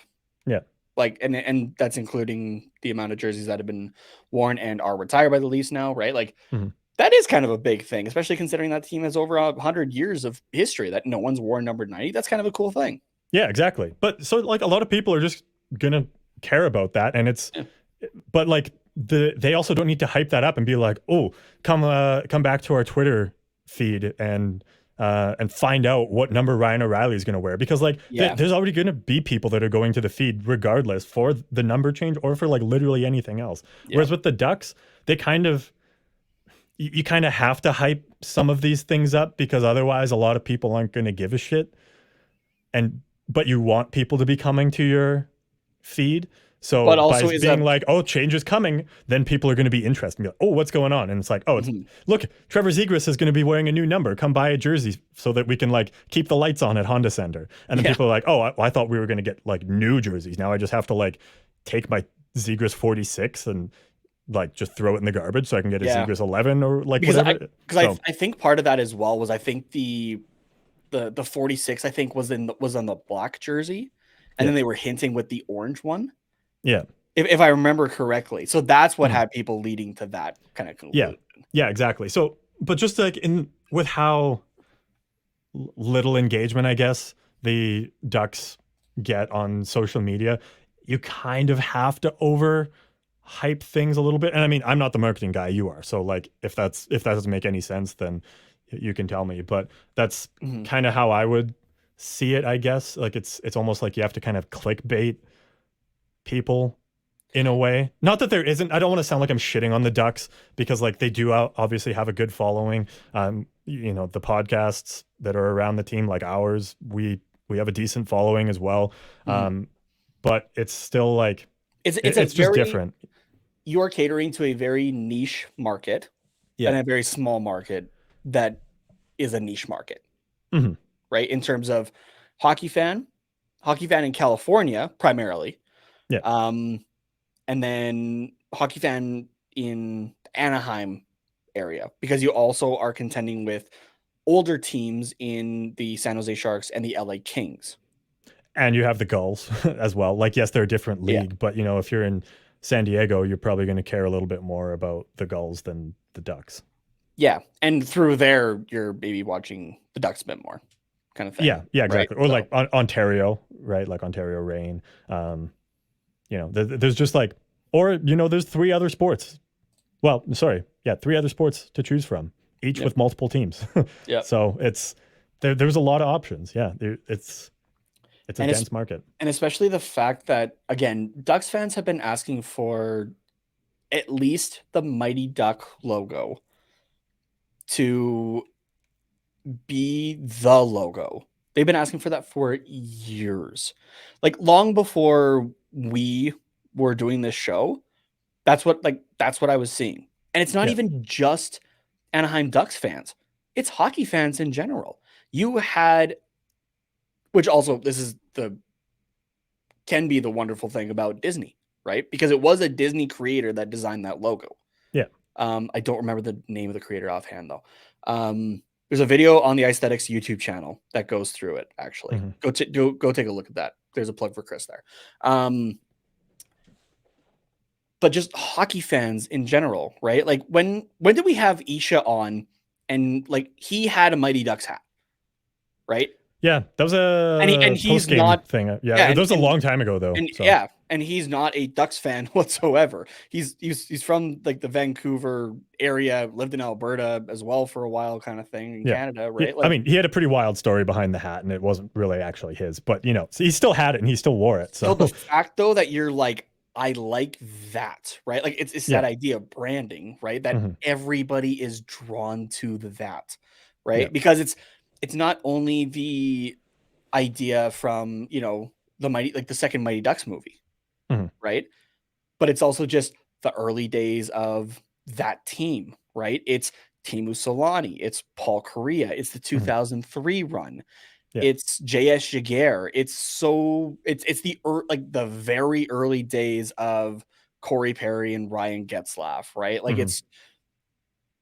Yeah. Like, and that's including the amount of jerseys that have been worn and are retired by the Leafs now, right? Like, that is kind of a big thing, especially considering that team has over 100 years of history that no one's worn number 90. That's kind of a cool thing. Yeah, exactly. But so like a lot of people are just going to care about that. And it's, but like they also don't need to hype that up and be like, oh, come back to our Twitter feed and find out what number Ryan O'Reilly is going to wear, because like there's already going to be people that are going to the feed regardless for the number change or for like literally anything else. Whereas with the Ducks, they kind of, you kind of have to hype some of these things up, because otherwise a lot of people aren't going to give a shit. But you want people to be coming to your feed. So But by also being like, oh, change is coming, then people are going to be interested and be like, oh, what's going on? And it's like, oh, look, Trevor Zegras is going to be wearing a new number. Come buy a jersey so that we can like keep the lights on at Honda Center. And then people are like, oh, I thought we were going to get like new jerseys. Now I just have to like take my Zegras 46 and like just throw it in the garbage so I can get a Zegras 11 or like whatever. I think part of that as well was I think the 46 I think was on the black jersey, and then they were hinting with the orange one. Yeah. If I remember correctly. So that's what had people leading to that kind of conclusion. Yeah, exactly. So, but just like with how little engagement, I guess, the Ducks get on social media, you kind of have to over hype things a little bit. And I mean, I'm not the marketing guy, you are. So like if that doesn't make any sense, then you can tell me. But that's kind of how I would see it, I guess. Like it's almost like you have to kind of clickbait people in a way. Not that there isn't, I don't want to sound like I'm shitting on the Ducks, because like they do obviously have a good following. You know, the podcasts that are around the team, like ours, we have a decent following as well. But it's still like it's just different. You are catering to a very niche market and a very small market that is a niche market, right? In terms of hockey fan in California primarily, and then hockey fan in Anaheim area, because you also are contending with older teams in the San Jose Sharks and the LA Kings. And you have the Gulls as well. Like, yes, they're a different league, but you know, if you're in San Diego, you're probably going to care a little bit more about the Gulls than the Ducks. Yeah, and through there, you're maybe watching the Ducks a bit more, kind of thing. Yeah, exactly. Right? Or so, like Ontario, right? Like Ontario Reign. You know, there's just like, or you know, there's three other sports. Well, sorry, three other sports to choose from, each with multiple teams. So there's a lot of options. Yeah, it's a dense market. And especially the fact that, again, Ducks fans have been asking for at least the Mighty Duck logo to be the logo. They've been asking for that for years. Like long before we were doing this show, that's what I was seeing. And it's not even just Anaheim Ducks fans. It's hockey fans in general. You had, which also can be the wonderful thing about Disney, right? Because it was a Disney creator that designed that logo. Yeah. I don't remember the name of the creator offhand though. There's a video on the Aesthetics YouTube channel that goes through it. Actually, go take a look at that. There's a plug for Chris there. But just hockey fans in general, right? Like when did we have Isha on, and like he had a Mighty Ducks hat, right? Yeah, that was a and he's not thing. Yeah, that was a long time ago though. And and he's not a Ducks fan whatsoever. He's from like the Vancouver area, lived in Alberta as well for a while, kind of thing in Canada, right? I mean, he had a pretty wild story behind the hat, and it wasn't really actually his, but you know, so he still had it and he still wore it. So the fact though that you're like, I like that, right? Like it's that idea of branding, right? That everybody is drawn to that, right? Because it's not only the idea from, you know, the second Mighty Ducks movie, right? But it's also just the early days of that team, right? It's Teemu Solani, it's Paul Correa, it's the 2003 run. It's J.S. Jaguar. It's the very early days of Corey Perry and Ryan Getzlaf, right? Like it's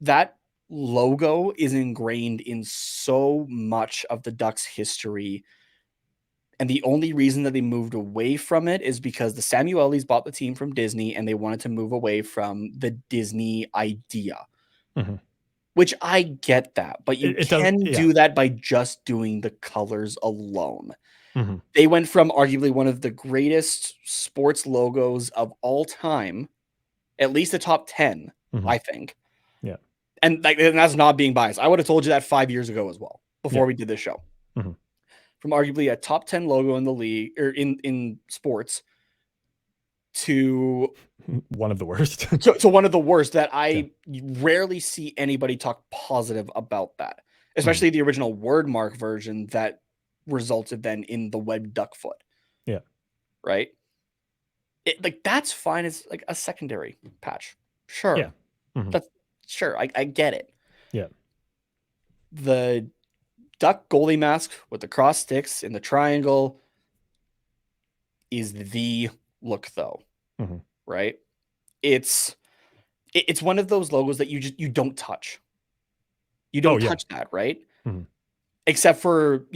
that logo is ingrained in so much of the Ducks history. And the only reason that they moved away from it is because the Samuelis bought the team from Disney and they wanted to move away from the Disney idea. Which I get that, but you can do that by just doing the colors alone. They went from arguably one of the greatest sports logos of all time, at least the top 10, I think. Yeah. And that's not being biased. I would have told you that 5 years ago as well, before we did this show. From arguably a top 10 logo in the league or in sports to one of the worst. So one of the worst that I rarely see anybody talk positive about that, especially the original Wordmark version that resulted then in the webbed duck foot. Yeah. Right. like that's fine as like a secondary patch. Sure. Yeah. Mhm. That's sure. I get it. Yeah. The duck goalie mask with the cross sticks in the triangle is the look though. Mhm. Right? It's one of those logos that you don't touch. You don't yeah. touch that, right? Mhm. Except for,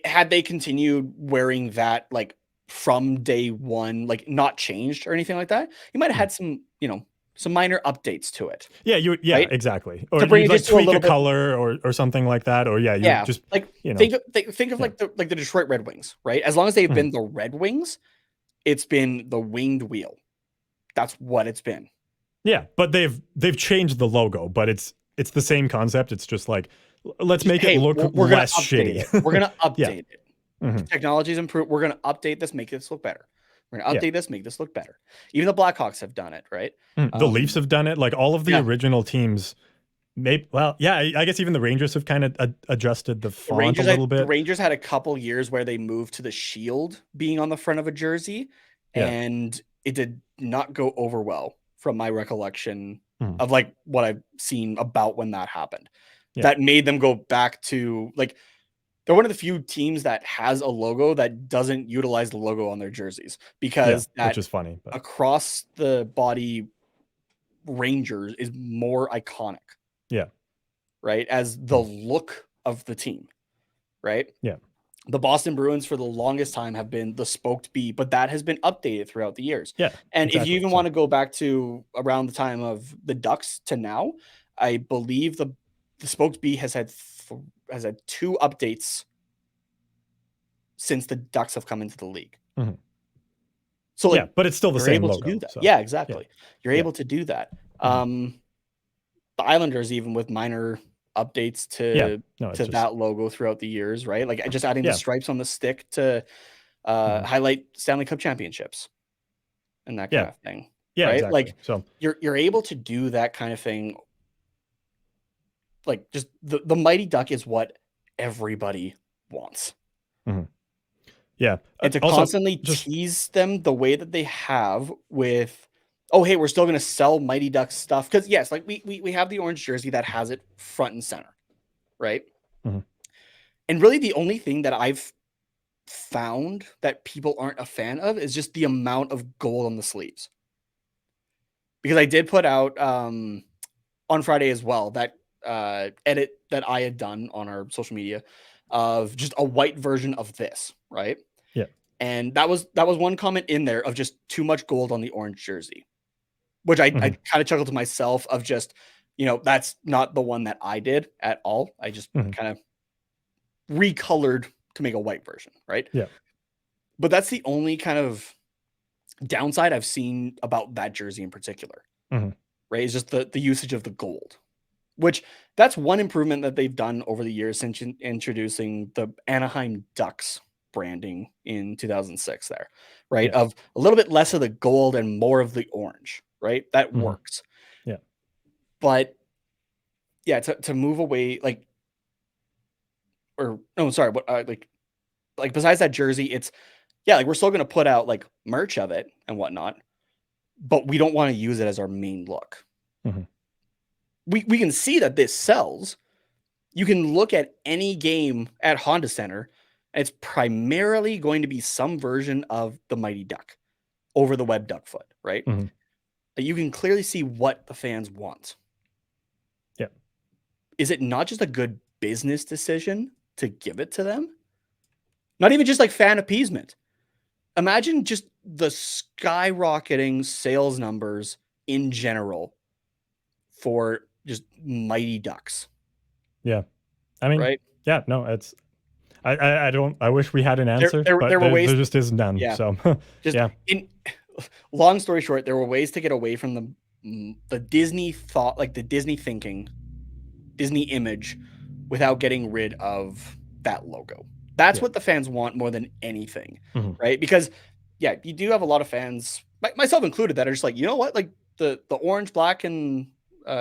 had they continued wearing that like from day one, like not changed or anything like that, you might have had some, some minor updates to it, Yeah, right? exactly. Or To bring you'd it like just to a tweak a little bit, color or something like that. Or you would yeah. just, Like you know, think of yeah. like the Detroit Red Wings, right? As long as they've Mhm. been the Red Wings, it's been the winged wheel. That's what it's been. Yeah, but they've changed the logo, but it's the same concept. It's just like let's make it Hey, look we're gonna less update shitty. it. We're gonna Yeah. update it. The Mhm. technology's improved. We're gonna update this, make this look better. We're gonna Yeah. update this, make this look better. Even the Blackhawks have done it, right? The Leafs have done it. Like all of the Yeah. original teams. Maybe. Well, yeah. I guess even the Rangers have kind of adjusted the font a little The bit. Rangers had a couple years where they moved to the shield being on the front of a jersey, Yeah. and it did not go over well from my recollection Mhm. of like what I've seen about when that happened. Yeah. That made them go back to like they're one of the few teams that has a logo that doesn't utilize the logo on their jerseys because Which that is funny. But across the body Rangers is more iconic, yeah. right? As the look of the team, right? Yeah. The Boston Bruins for the longest time have been the spoked B, but that has been updated throughout the years. Yeah. And if Exactly. you even want to go back to around the time of the Ducks to now, I believe the spoked B has had 2 updates since the Ducks have come into the league. Mhm. So like, yeah, but it's still the you're same able logo. to do that. So Yeah, exactly. yeah. You're Yeah. able to do that. The Islanders, even with minor updates to No, it's just that logo throughout the years, right? Like just adding the yeah. stripes on the stick to highlight Stanley Cup championships and that kind Yeah. of thing, Yeah. right? Exactly. Like So you're able to do that kind of thing. Like just the Mighty Duck is what everybody wants. mhm. Yeah. And to Also, constantly just tease them the way that they have with, oh, hey, we're still going to sell Mighty Ducks stuff. Because, yes, like we have the orange jersey that has it front and center, right? Mhm. And really the only thing that I've found that people aren't a fan of is just the amount of gold on the sleeves. Because I did put out on Friday as well that edit that I had done on our social media of just a white version of this, right? yeah. And that was one comment in there of just too much gold on the orange jersey, which I Mhm. kind of chuckled to myself of just, that's not the one that I did at all. I just Mhm. kind of recolored to make a white version, right? Yeah. But that's the only kind of downside I've seen about that jersey in particular, Mhm. right? Is just the usage of the gold, which that's one improvement that they've done over the years since introducing the Anaheim Ducks branding in 2006 there, right? Yeah. Of a little bit less of the gold and more of the orange, right? That Mhm. works. Yeah. But yeah, to move away, like, or no, sorry, but like besides that jersey, it's yeah, like we're still gonna put out like merch of it and whatnot, but we don't want to use it as our main look. Mhm. We can see that this sells. You can look at any game at Honda Center, and it's primarily going to be some version of the Mighty Duck over the web duck foot, right? Mhm. You can clearly see what the fans want. Yeah. Is it not just a good business decision to give it to them? Not even just like fan appeasement. Imagine just the skyrocketing sales numbers in general for just Mighty Ducks, Yeah. I mean, right? yeah, no, it's I don't I wish we had an There, answer, there, but there were ways. there just is none. Yeah, So just yeah. in long story short, there were ways to get away from the Disney thought, like the Disney thinking, Disney image, without getting rid of that logo. That's Yeah. what the fans want more than anything, Mhm. right? Because yeah, you do have a lot of fans, myself included, that are just like, you know what, like the orange, black, and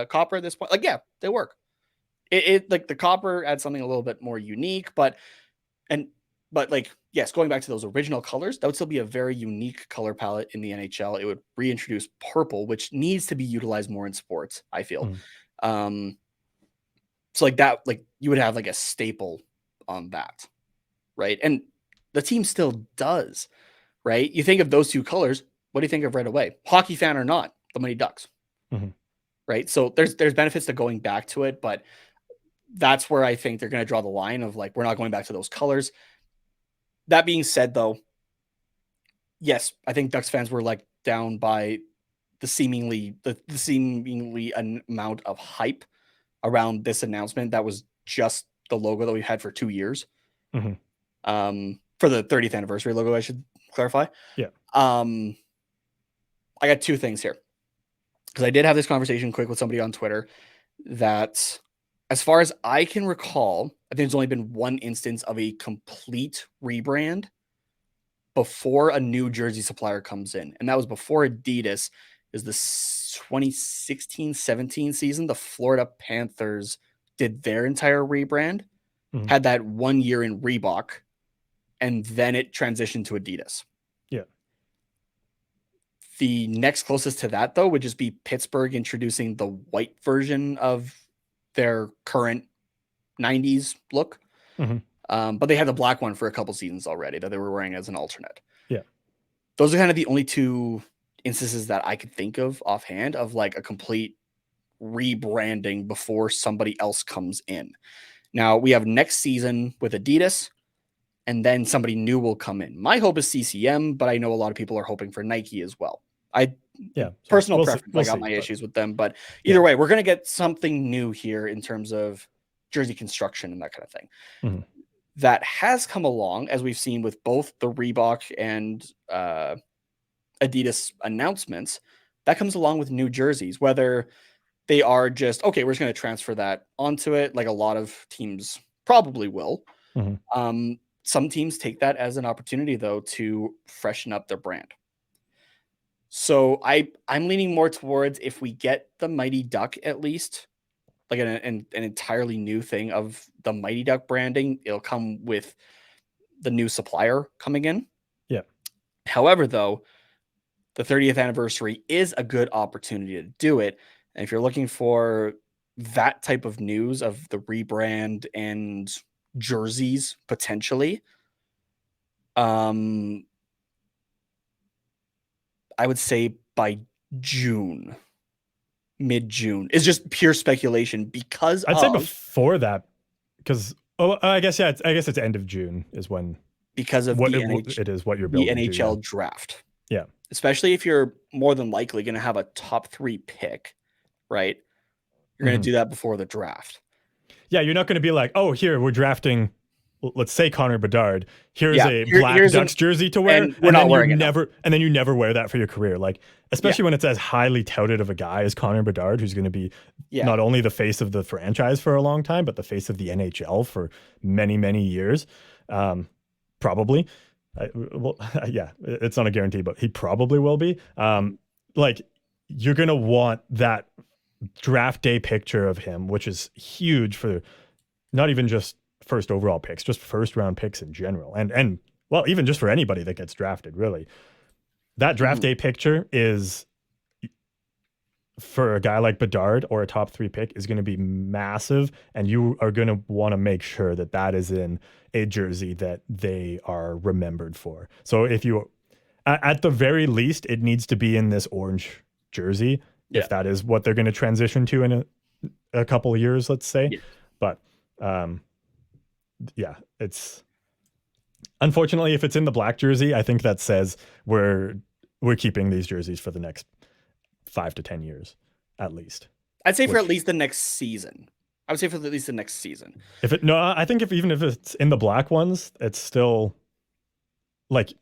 copper at this point, like yeah, they work. It like the copper adds something a little bit more unique, but and but like, yes, going back to those original colors, that would still be a very unique color palette in the NHL. It would reintroduce purple, which needs to be utilized more in sports, I feel. So like that, like you would have like a staple on that, right? And the team still does, right? You think of those two colors, what do you think of right away? Hockey fan or not, the Mighty Ducks, right? So there's benefits to going back to it, but that's where I think they're going to draw the line of like, we're not going back to those colors. That being said, though, yes, I think Ducks fans were like down by the seemingly amount of hype around this announcement. That was just the logo that we had for 2 years. For the 30th anniversary logo, I should clarify. Yeah. I got two things here, because I did have this conversation quick with somebody on Twitter that, as far as I can recall, I think there's only been one instance of a complete rebrand before a new jersey supplier comes in. And that was before Adidas. Is the 2016-17 season. The Florida Panthers did their entire rebrand, had that 1 year in Reebok, and then it transitioned to Adidas. Yeah. The next closest to that, though, would just be Pittsburgh introducing the white version of their current 90s look. But they had the black one for a couple seasons already that they were wearing as an alternate. Yeah. Those are kind of the only two instances that I could think of offhand of like a complete rebranding before somebody else comes in. Now we have next season with Adidas, and then somebody new will come in. My hope is CCM, but I know a lot of people are hoping for Nike as well. Personal preference. I got my issues with them, but either way, we're going to get something new here in terms of jersey construction and that kind of thing. That has come along, as we've seen with both the Reebok and Adidas announcements. That comes along with new jerseys, whether they are just, okay, we're just going to transfer that onto it, like a lot of teams probably will. Some teams take that as an opportunity, though, to freshen up their brand. So I'm leaning more towards, if we get the Mighty Duck, at least like an entirely new thing of the Mighty Duck branding, it'll come with the new supplier coming in. Yeah. However, though, the 30th anniversary is a good opportunity to do it. And if you're looking for that type of news of the rebrand and jerseys potentially, I would say by June. Mid-June is just pure speculation, because I'd say before that, because I guess it's end of June is when, because of what it is what you're building the NHL to, draft. Yeah, especially if you're more than likely going to have a top 3 pick, right? You're going to do that before the draft. Yeah, you're not going to be like, oh, here we're drafting, let's say Connor Bedard. Here's a black Ducks jersey to wear, and then you never wear that for your career. Like, especially when it's as highly touted of a guy as Connor Bedard, who's going to be not only the face of the franchise for a long time, but the face of the NHL for many, many years. Probably. It's not a guarantee, but he probably will be. Like, you're going to want that draft day picture of him, which is huge for not even just first overall picks, just first round picks in general. And well, even just for anybody that gets drafted, really. That draft day picture is, for a guy like Bedard or a top 3 pick, is going to be massive. And you are going to want to make sure that that is in a jersey that they are remembered for. So if you, at the very least, it needs to be in this orange jersey, if that is what they're going to transition to in a couple of years, let's say. But it's, unfortunately, if it's in the black jersey, I think that says we're keeping these jerseys for the next 5 to 10 years, at least. I'd say for at least the next season. I would say for at least the next season. I think even if it's in the black ones, it's still like,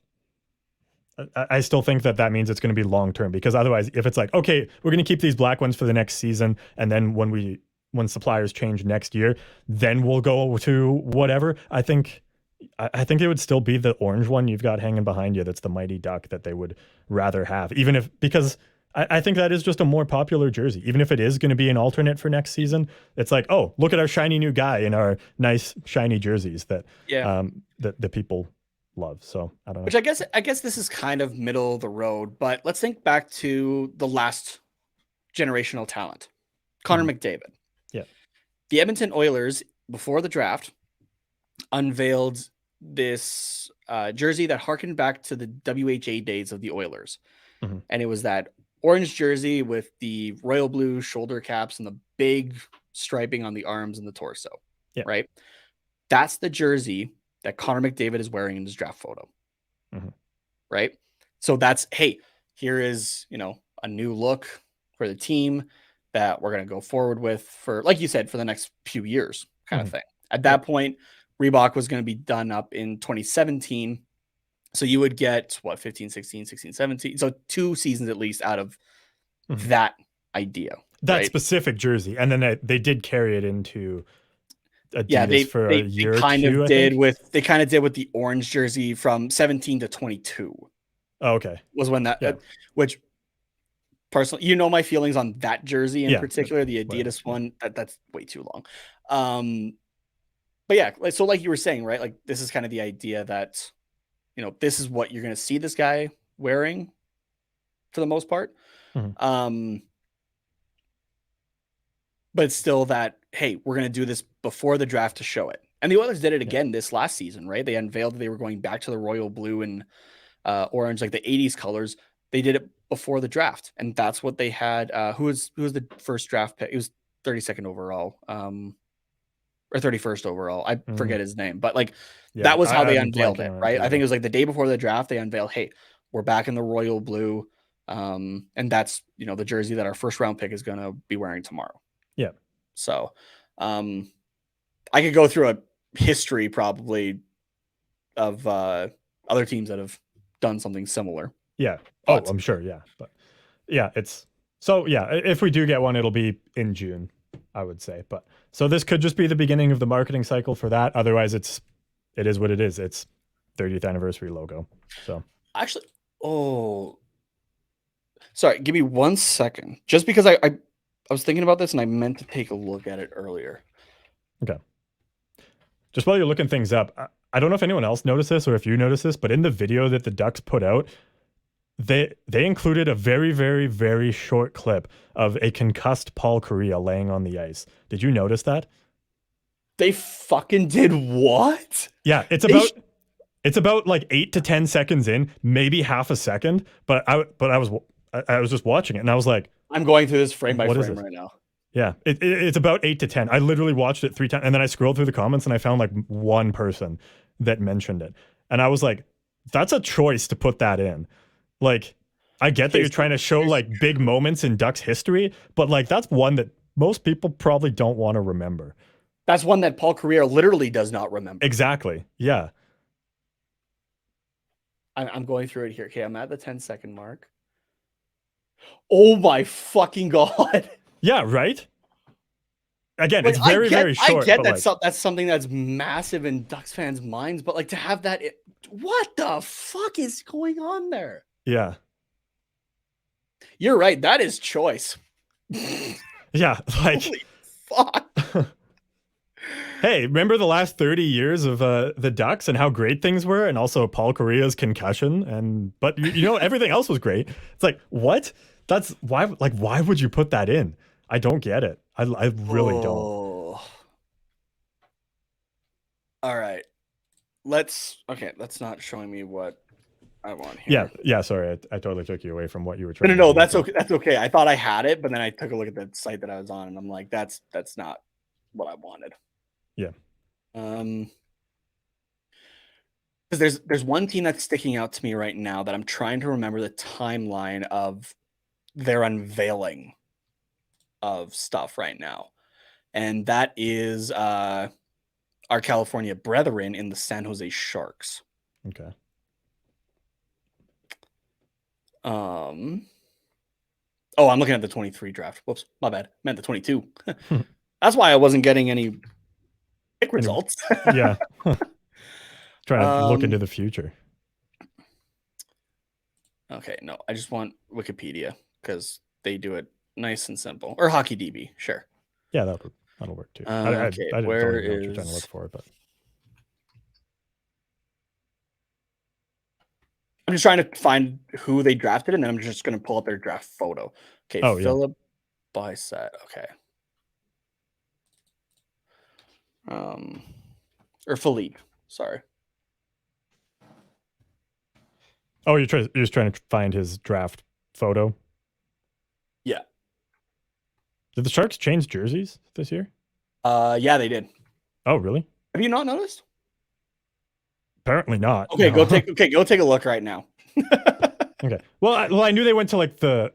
I still think that means it's going to be long term, because otherwise, if it's like, okay, we're going to keep these black ones for the next season, and then when suppliers change next year, then we'll go to whatever. I think it would still be the orange one you've got hanging behind you. That's the Mighty Duck that they would rather have, even if, because I think that is just a more popular jersey. Even if it is going to be an alternate for next season, it's like, oh, look at our shiny new guy in our nice shiny jerseys that that people love. So I don't know. Which I guess this is kind of middle of the road, but let's think back to the last generational talent, Connor McDavid. Yeah. The Edmonton Oilers, before the draft, unveiled this jersey that harkened back to the WHA days of the Oilers. And it was that orange jersey with the royal blue shoulder caps and the big striping on the arms and the torso. Yeah. Right. That's the jersey that Connor McDavid is wearing in his draft photo. Right. So that's, hey, here is, a new look for the team that we're going to go forward with for, like you said, for the next few years kind of thing. At that point, Reebok was going to be done up in 2017. So you would get 15, 16, 16, 17. So 2 seasons at least out of that idea. That specific jersey. And then they did carry it into Adidas for a year or two. They kind of did with the orange jersey from 17 to 22. Oh, okay. Was when that, which personally, my feelings on that jersey in particular, the Adidas one, that's way too long. But yeah, so like you were saying, right? Like this is kind of the idea that, this is what you're going to see this guy wearing for the most part. But it's still that, hey, we're going to do this before the draft to show it. And the Oilers did it again this last season, right? They unveiled that they were going back to the royal blue and orange, like the 80s colors. They did it before the draft. And that's what they had. Who was the first draft pick? It was 32nd overall. Or 31st overall. I forget his name, but that was how they unveiled it, right? I think it was like the day before the draft, they unveiled, hey, we're back in the royal blue. And that's, the jersey that our first round pick is going to be wearing tomorrow. Yeah. So I could go through a history probably of other teams that have done something similar. Yeah. But, I'm sure. Yeah. But yeah, if we do get one, it'll be in June, I would say. But so this could just be the beginning of the marketing cycle for that. Otherwise, it is what it is. It's 30th anniversary logo. So actually, sorry, give me 1 second. Just because I was thinking about this and I meant to take a look at it earlier. Okay. Just while you're looking things up, I don't know if anyone else noticed this or if you noticed this, but in the video that the Ducks put out, they included a very, very, very short clip of a concussed Paul Kariya laying on the ice. Did you notice that? They fucking did what? Yeah, it's about like 8 to 10 seconds in, maybe half a second. But I was just watching it and I was like, I'm going through this frame by frame right now. Yeah, it's about 8 to 10. I literally watched it 3 times and then I scrolled through the comments and I found like one person that mentioned it. And I was like, that's a choice to put that in. Like, I get that you're trying to show like big moments in Ducks history, but like that's one that most people probably don't want to remember. That's one that Paul Kariya literally does not remember. Exactly. Yeah. I'm going through it here. Okay, I'm at the 10-second mark. Oh my fucking God. Yeah, right? Again, it's very, very short. I get that that's something that's massive in Ducks fans' minds, but like to have that, what the fuck is going on there? Yeah. You're right. That is choice. Yeah. Like, holy fuck. Hey, remember the last 30 years of the Ducks and how great things were? And also Paul Kariya's concussion. But everything else was great. It's like, what? That's why, why would you put that in? I don't get it. I really don't. All right. That's not showing me what I want here. Yeah. Sorry, I totally took you away from what you were trying to do. No, that's okay. That's okay. I thought I had it, but then I took a look at the site that I was on and I'm like, that's not what I wanted. Yeah. Because there's one team that's sticking out to me right now that I'm trying to remember the timeline of their unveiling of stuff right now. And that is our California brethren in the San Jose Sharks. Okay. I'm looking at the 23 draft. Whoops, my bad. Meant the 22. That's why I wasn't getting any pick results. Yeah. Trying to look into the future. Okay, no, I just want Wikipedia because they do it nice and simple. Or Hockey DB, sure. Yeah, that'll work too. Okay, I don't where even know what you're trying to look is? for, but I'm just trying to find who they drafted, and then I'm just going to pull up their draft photo. Okay, Oh, yeah. Philip Byset. Okay. Or Philippe. Sorry. oh, you're just trying to find his draft photo. Yeah. Did the Sharks change jerseys this year? Yeah, they did. Oh, really? Have you not noticed? Apparently not. Okay, no. go take a look right now. Okay. Well, I knew they went to like the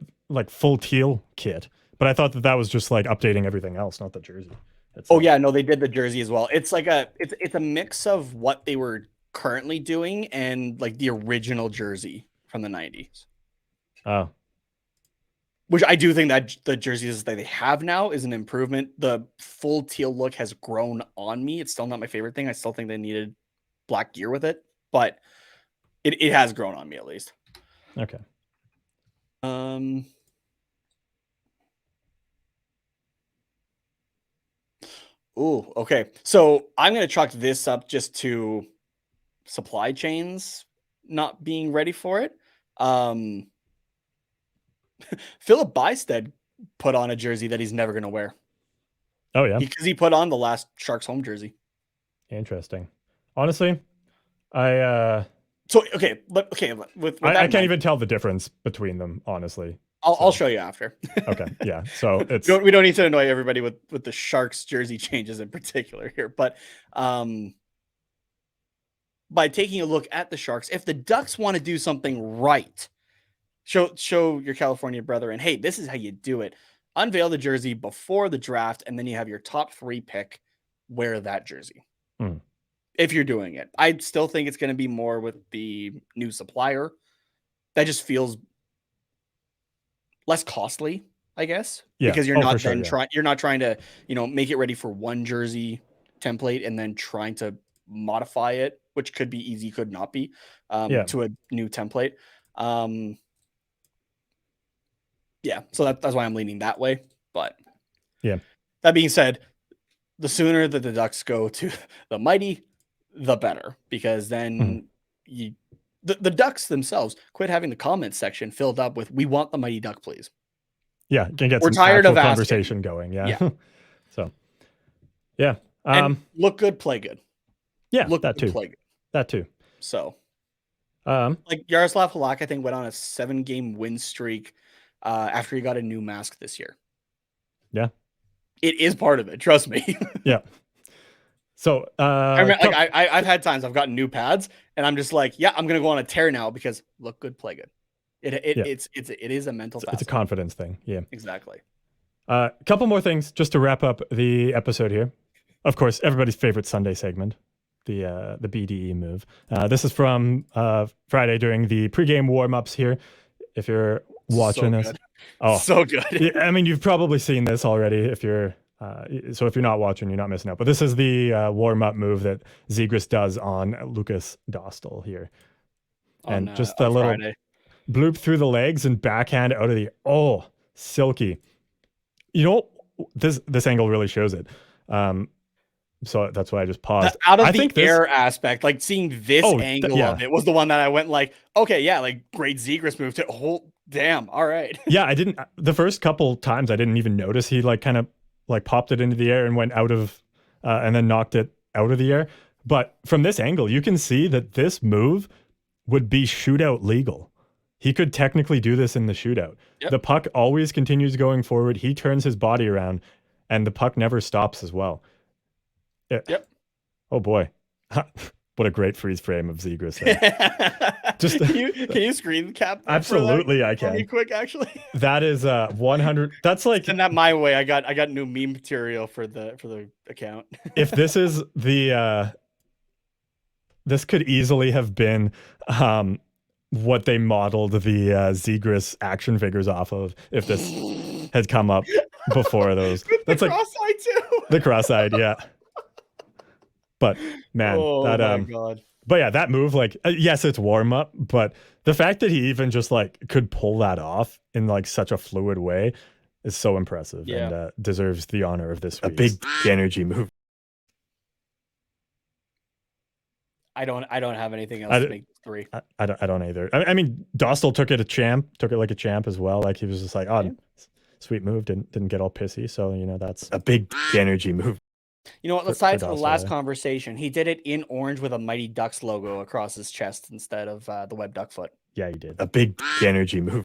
full teal kit, but I thought that was just like updating everything else, not the jersey. Oh yeah, no, they did the jersey as well. It's like it's a mix of what they were currently doing and like the original jersey from the 90s. Oh. Which I do think that the jerseys that they have now is an improvement. The full teal look has grown on me. It's still not my favorite thing. I still think they needed black gear with it, but it has grown on me at least. Okay. Ooh, okay. So I'm gonna chalk this up just to supply chains not being ready for it. Philip Bystead put on a jersey that he's never gonna wear. Oh yeah. Because he put on the last Sharks home jersey. Interesting. Honestly, I can't even tell the difference between them, honestly. I'll show you after. Okay, yeah. So it's we don't need to annoy everybody with the Sharks jersey changes in particular here, but by taking a look at the Sharks, if the Ducks want to do something right, show your California brethren, hey, this is how you do it. Unveil the jersey before the draft, and then you have your top 3 pick wear that jersey. If you're doing it, I still think it's going to be more with the new supplier. That just feels less costly, I guess, because you're not you're not trying to, make it ready for one jersey template and then trying to modify it, which could be easy, could not be, to a new template. Yeah, so that's why I'm leaning that way. But yeah, that being said, the sooner that the Ducks go to the Mighty, the better, because then the Ducks themselves quit having the comment section filled up with "We want the Mighty Duck, please." Yeah, can get We're some tired of conversation going. Yeah. So, yeah. And look good, play good. Yeah, look that good, too. play good. That too. So, like Yaroslav Halak, I think went on a 7-game win streak after he got a new mask this year. Yeah, it is part of it. Trust me. Yeah. So I remember, I've had times I've gotten new pads, and I'm just like, yeah, I'm gonna go on a tear now because look good, play good. It is a mental. It's a confidence thing. Yeah, exactly. A couple more things just to wrap up the episode here. Of course, everybody's favorite Sunday segment, the BDE move. This is from Friday during the pregame warm-ups here. If you're watching this, so good. Yeah, I mean, you've probably seen this already. If you're not watching, you're not missing out. But this is the warm-up move that Zegras does on Lucas Dostal here, and just a little bloop through the legs and backhand out of the silky. This angle really shows it. So that's why I just paused. The out of the air aspect, like seeing this angle of it was the one that I went like, okay, yeah, like great Zegras move to damn, all right. Yeah, the first couple times I didn't even notice he kind of popped it into the air and went out of, and then knocked it out of the air. But from this angle, you can see that this move would be shootout legal. He could technically do this in the shootout. Yep. The puck always continues going forward. He turns his body around, and the puck never stops as well. Yep. Oh boy, what a great freeze frame of Zegras. Just can you screen cap? Absolutely, I can. Quick, actually. That is 100. That's like send that my way. I got new meme material for the account. If this is the this could easily have been what they modeled the Zegras action figures off of if this had come up before those. That's like cross-eyed too. The cross-eyed, yeah. But man, God. But yeah, that move, like, yes, it's warm up, but the fact that he even just like could pull that off in like such a fluid way is so impressive and deserves the honor of this week. A big energy move. I don't have anything else to make 3. I don't either. I mean, Dostal took it like a champ as well. Like he was just like, oh, sweet move, didn't get all pissy. So that's a big energy move. You know what? Let's tie it to the last conversation. He did it in orange with a Mighty Ducks logo across his chest instead of the web duck foot. Yeah, he did. A big energy move.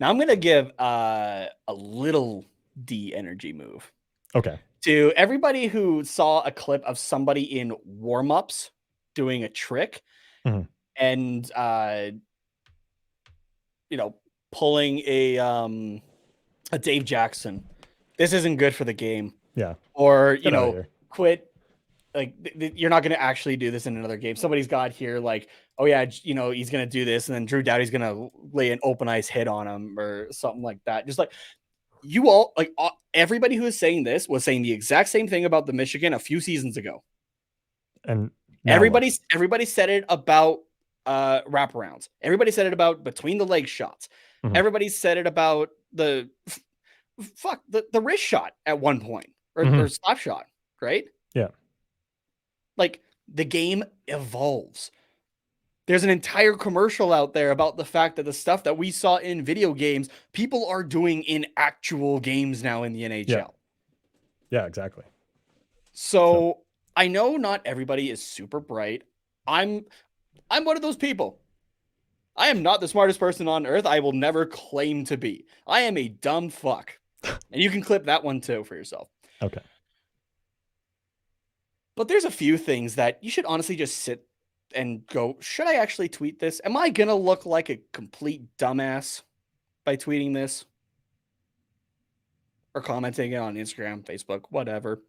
Now I'm gonna give a little D energy move. Okay. To everybody who saw a clip of somebody in warm-ups doing a trick and pulling a Dave Jackson. This isn't good for the game. Yeah. Or quit. Like you're not going to actually do this in another game. Somebody's got here like, oh yeah, he's going to do this, and then Drew Doughty's going to lay an open ice hit on him or something like that. Just like you all, like everybody who is saying this was saying the exact same thing about the Michigan a few seasons ago. And everybody said it about wraparounds. Everybody said it about between the leg shots. Everybody said it about the wrist shot at one point or slap shot, right? Yeah. Like the game evolves. There's an entire commercial out there about the fact that the stuff that we saw in video games, people are doing in actual games now in the NHL. Yeah, exactly. So I know not everybody is super bright. I'm one of those people. I am not the smartest person on earth. I will never claim to be. I am a dumb fuck. And you can clip that one too for yourself. Okay. But there's a few things that you should honestly just sit and go, should I actually tweet this? Am I going to look like a complete dumbass by tweeting this? Or commenting it on Instagram, Facebook, whatever.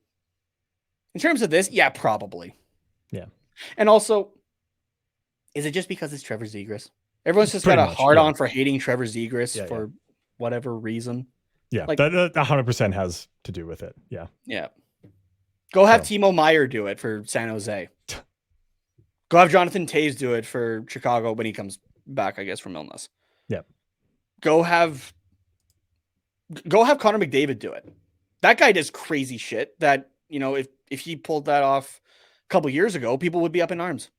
In terms of this, yeah, probably. Yeah. And also, is it just because it's Trevor Zegras? Everyone's just got a hard on for hating Trevor Zegras for whatever reason. Yeah, like, that 100% has to do with it. Yeah. Yeah. Go have Timo Meier do it for San Jose. Go have Jonathan Toews do it for Chicago when he comes back, I guess, from illness. Yeah. Go have Connor McDavid do it. That guy does crazy shit that, if he pulled that off a couple years ago, people would be up in arms.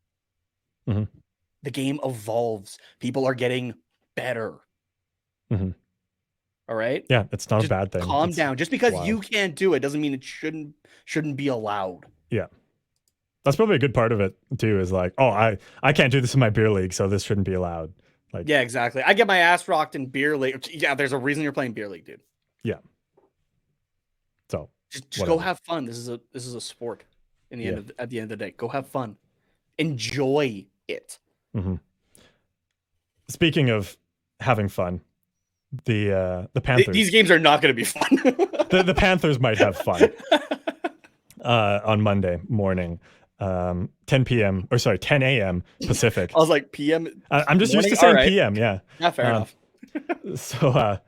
The game evolves. People are getting better. All right? Yeah, it's not a bad thing. Calm down. Just because you can't do it doesn't mean it shouldn't be allowed. Yeah. That's probably a good part of it too, is like, oh, I can't do this in my beer league, so this shouldn't be allowed. Like, yeah, exactly. I get my ass rocked in beer league. Yeah, there's a reason you're playing beer league, dude. Yeah. So just go have fun. This is a sport. At the end of the day, go have fun. Enjoy it. Speaking of having fun, the Panthers. These games are not going to be fun. the Panthers might have fun on Monday morning, 10 a.m. Pacific. I was like PM. I'm just used to saying PM. Yeah. Yeah, fair enough. So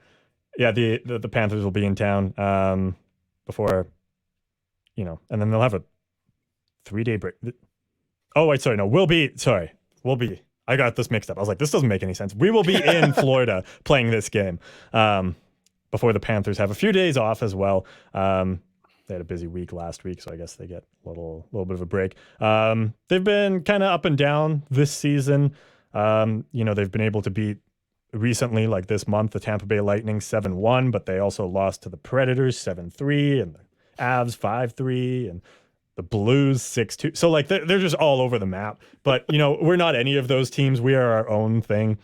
the Panthers will be in town before, and then they'll have a 3-day break. Oh wait, sorry, no, we'll be. I got this mixed up. I was like, this doesn't make any sense. We will be in Florida playing this game before the Panthers have a few days off as well. They had a busy week last week, so I guess they get a little bit of a break. They've been kind of up and down this season. They've been able to beat recently, like this month, the Tampa Bay Lightning 7-1, but they also lost to the Predators 7-3 and the Avs 5-3 and the Blues 6-2. So like they're just all over the map. But we're not any of those teams. We are our own thing.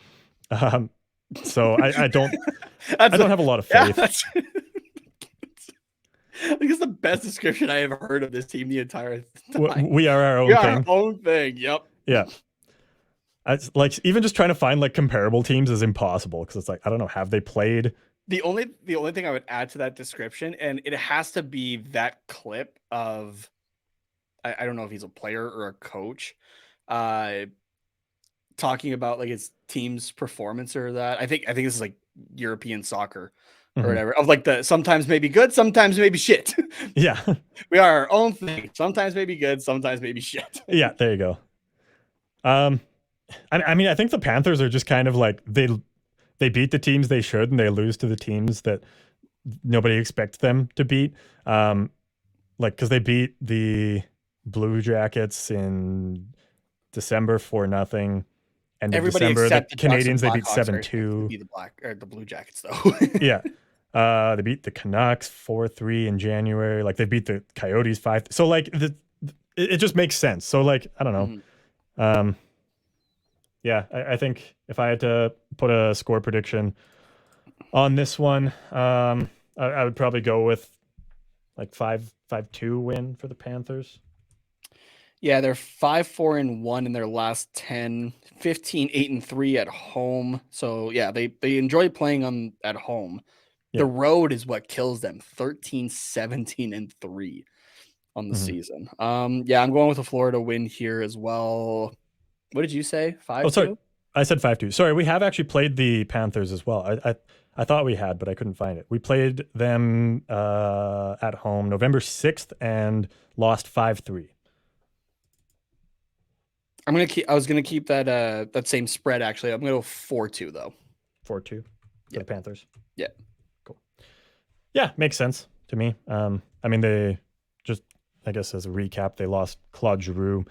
So I don't have a lot of faith. Yeah, I think it's the best description I ever heard of this team the entire time. We are our own thing. Our own thing. Yep. Yeah. It's like even just trying to find like comparable teams is impossible because it's like, I don't know, have they played? The only thing I would add to that description, and it has to be that clip of, I don't know if he's a player or a coach, talking about like his team's performance or that. I think this is like European soccer or whatever, of like the sometimes maybe good, sometimes maybe shit. Yeah. We are our own thing. Sometimes maybe good, sometimes maybe shit. Yeah, there you go. Um, I mean, I think the Panthers are just kind of like they beat the teams they should, and they lose to the teams that nobody expects them to beat. Like because they beat the Blue Jackets in December 4-0. End of Everybody December, the except the Ducks and Canadians they beat Blackhawks are expected to 7-2. be the the Blue Jackets though. Yeah. They beat the Canucks 4-3 in January. Like they beat the Coyotes 5. So like it just makes sense. So like I don't know. Mhm. Yeah, I think if I had to put a score prediction on this one, I would probably go with like 5-2 win for the Panthers. Yeah, they're 5-4-1 in their last 10, 15, 8-3 at home. So yeah, they enjoy playing on at home. Yeah. The road is what kills them. 13, 17-3 on the season. Yeah, I'm going with a Florida win here as well. What did you say? 5-2? Oh, sorry. I said 5-2. Sorry, we have actually played the Panthers as well. I thought we had, but I couldn't find it. We played them at home November 6th and lost 5-3. I was gonna keep that that same spread actually. I'm gonna go 4-2 though. 4-2 for the Panthers. Yeah. Cool. Yeah, makes sense to me. I mean, they just, I guess as a recap, they lost Claude Giroux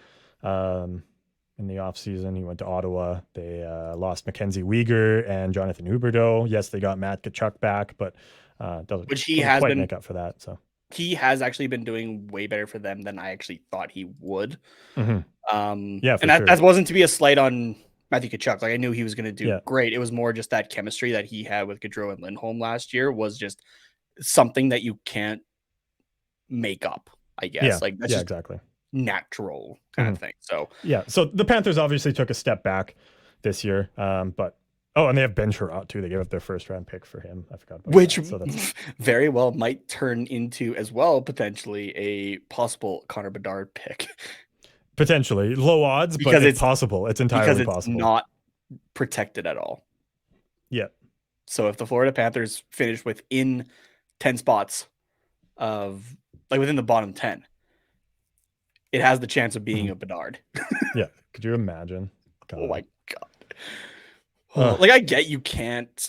in the offseason. He went to Ottawa. They lost Mackenzie Weegar and Jonathan Huberdeau. Yes, they got Matt Tkachuk back, but doesn't quite make up for that. So he has actually been doing way better for them than I actually thought he would. yeah, and that wasn't to be a slight on Matthew Tkachuk. Like I knew he was going to do great. It was more just that chemistry that he had with Gaudreau and Lindholm last year was just something that you can't make up, I guess. Yeah, like that's just exactly natural kind of thing. So yeah, so the Panthers obviously took a step back this year, but and they have Ben Sherratt too. They gave up their first round pick for him. I forgot about which that. So that's very well might turn into as well potentially a possible Connor Bedard pick. Potentially low odds, because but it's possible. It's entirely possible. Not protected at all. Yeah. So if the Florida Panthers finish within 10 spots of like within the bottom 10, it has the chance of being a Bedard. Yeah. Could you imagine? God. Oh my God. Like I get you can't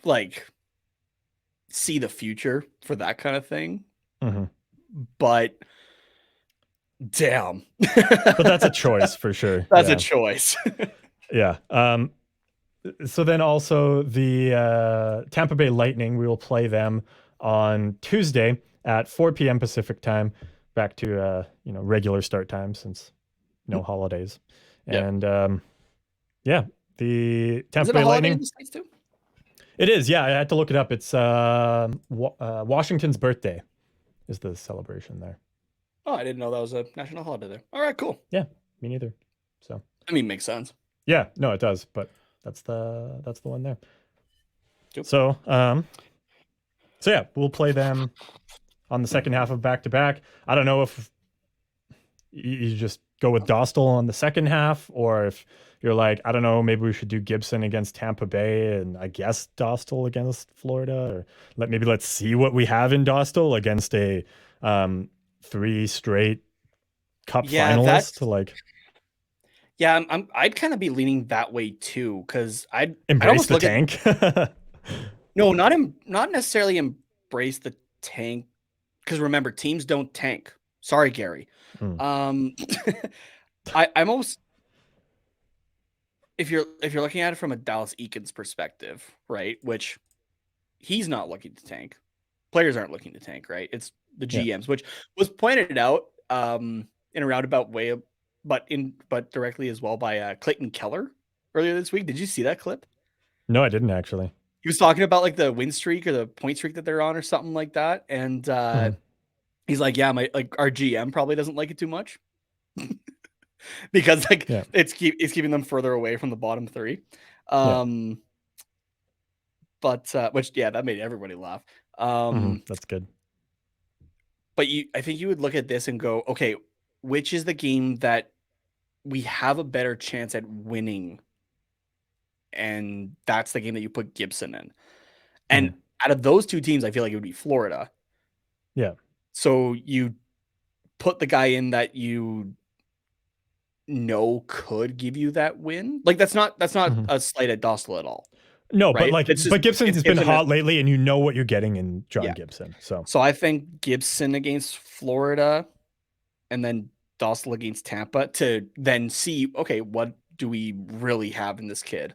like see the future for that kind of thing, but damn. But that's a choice for sure. That's a choice. Yeah. So then also the Tampa Bay Lightning, we will play them on Tuesday at 4 p.m. Pacific time, back to regular start time since no holidays. And yeah, the Tampa Bay Lightning. In the States too? It is, yeah. I had to look it up. It's Washington's birthday is the celebration there. Oh, I didn't know that was a national holiday there. All right, cool. Yeah, me neither. So I mean, makes sense. Yeah, no, it does, but that's the one there. Cool. So so yeah, we'll play them on the second half of back-to-back. I don't know if you just go with Dostal on the second half, or if you're like, I don't know, maybe we should do Gibson against Tampa Bay and I guess Dostal against Florida, or let's see what we have in Dostal against a 3 straight cup finalist. Yeah, I'd kind of be leaning that way too, because I'd embrace the tank. No, not necessarily embrace the tank, because remember, teams don't tank. Sorry, Gary. I'm almost, if you're looking at it from a Dallas Eakins perspective, right? Which he's not looking to tank. Players aren't looking to tank, right? It's the GMs, which was pointed out in a roundabout way, but directly as well by Clayton Keller earlier this week. Did you see that clip? No, I didn't actually. He was talking about like the win streak or the point streak that they're on or something like that, and he's like, "Yeah, our GM probably doesn't like it too much because it's keeping them further away from the bottom 3." But that made everybody laugh. That's good. But I think you would look at this and go, okay, which is the game that we have a better chance at winning? And that's the game that you put Gibson in. And out of those two teams, I feel like it would be Florida. Yeah. So you put the guy in that you know could give you that win. Like that's not Mhm. a slight at Dostal at all. No, but Right? like, It's just but Gibson it's has been Gibson hot lately, and you know what you're getting in John Yeah. Gibson. So So I think Gibson against Florida and then Dostal against Tampa to then see, okay, what do we really have in this kid?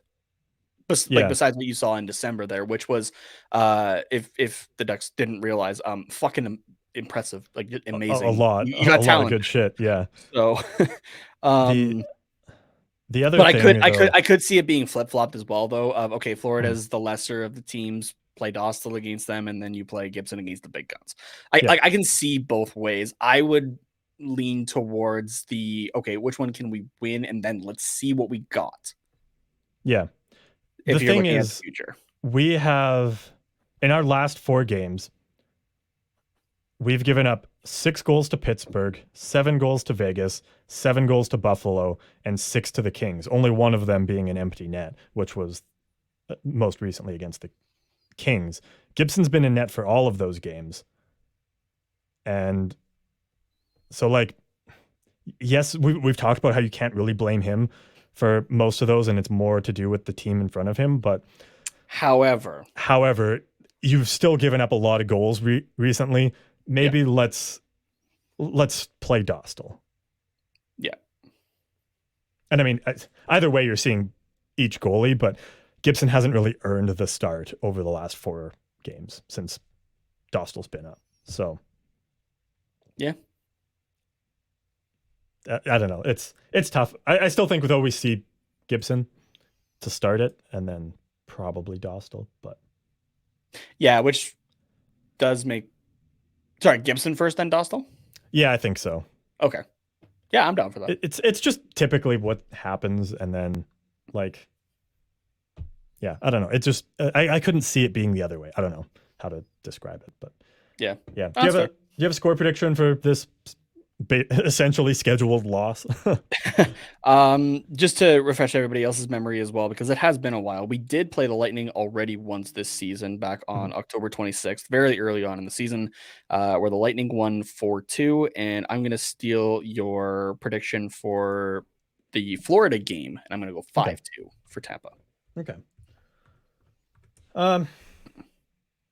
Like yeah, besides what you saw in December there, which was if the Ducks didn't realize, fucking impressive, like a amazing. lot, You got a lot of talent. good shit. Yeah. So The the other but thing, though, I could see it being flip flopped as well, though. Of okay, Mhm. Florida's the lesser of the teams. Play Dostal against them, and then you play Gibson against the big guns. Yeah. I can see both ways. I would lean towards the okay, which one can we win, and then let's see what we got. Yeah. If The you're thing looking at the is, future, we have in our last 4 games, we've given up 6 goals to Pittsburgh, 7 goals to Vegas, 7 goals to Buffalo, and 6 to the Kings. Only one of them being an empty net, which was most recently against the Kings. Gibson's been in net for all of those games. And so, like, yes, we've talked about how you can't really blame him for most of those, and it's more to do with the team in front of him. But however, you've still given up a lot of goals recently. Maybe let's play Dostal. Yeah. And I mean, either way, you're seeing each goalie, but Gibson hasn't really earned the start over the last 4 games since Dostal's been up. So, yeah. I don't know. It's tough. I still think though we see Gibson to start it, and then probably Dostal. But yeah, which does make Gibson first, then Dostal. Yeah, I think so. Okay. Yeah, I'm down for that. It's just typically what happens, and then like, yeah, I don't know. It just I couldn't see it being the other way. I don't know how to describe it, but yeah. Do you have a score prediction for this essentially scheduled loss? Just to refresh everybody else's memory as well, because it has been a while. We did play the Lightning already once this season, back on October 26th, very early on in the season, where the Lightning won 4-2. And I'm going to steal your prediction for the Florida game, and I'm going to go 5-2 for Tampa. Okay.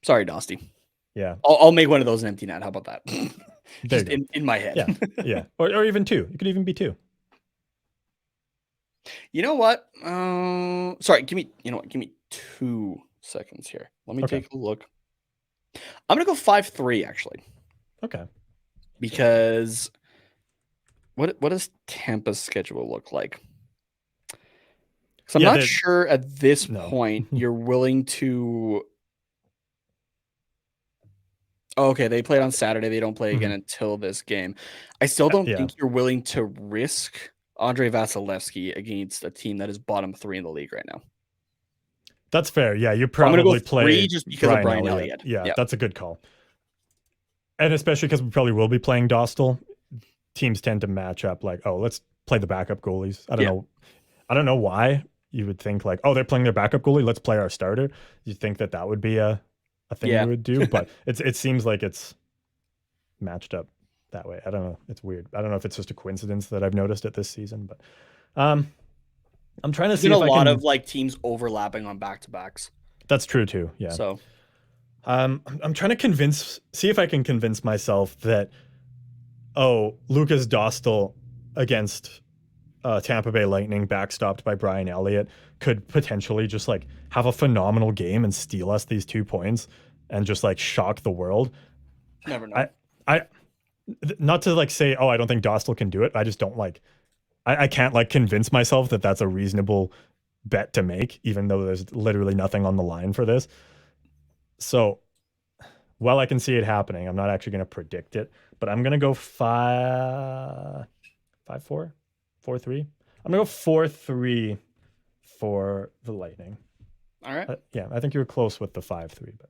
Sorry, Dosty. Yeah. I'll make one of those an empty net. How about that? Just in my head. Yeah. Yeah. Or even 2. It could even be 2. You know what? Sorry, give me 2 seconds here. Let me take a look. I'm gonna go 5-3 actually. Okay. Because what does Tampa's schedule look like? Because I'm not sure at this point you're willing to. Oh, okay, they played on Saturday. They don't play again until this game. I still don't think you're willing to risk Andrei Vasilevsky against a team that is bottom 3 in the league right now. That's fair. Yeah, you probably play just because of Brian Elliott. Yeah, that's a good call. And especially because we probably will be playing Dostal. Teams tend to match up like, oh, let's play the backup goalies. I don't know why you would think like, oh, they're playing their backup goalie, let's play our starter. You think that would be a thing we would do, but it seems like it's matched up that way. I don't know. It's weird. I don't know if it's just a coincidence that I've noticed it this season, but I'm trying to see if a lot of like teams overlapping on back-to-backs. That's true too. Yeah. So I'm trying to see if I can convince myself that, Lucas Dostal against Tampa Bay Lightning, backstopped by Brian Elliott, could potentially just like have a phenomenal game and steal us these 2 points and just like shock the world. Never know. I not to like say, I don't think Dostal can do it. I just don't like. I can't like convince myself that that's a reasonable bet to make, even though there's literally nothing on the line for this. So, while I can see it happening, I'm not actually going to predict it, but I'm going to go 5-4, 4-3. I'm going to go 4-3 for the Lightning. All right. Yeah, I think you were close with the 5-3, but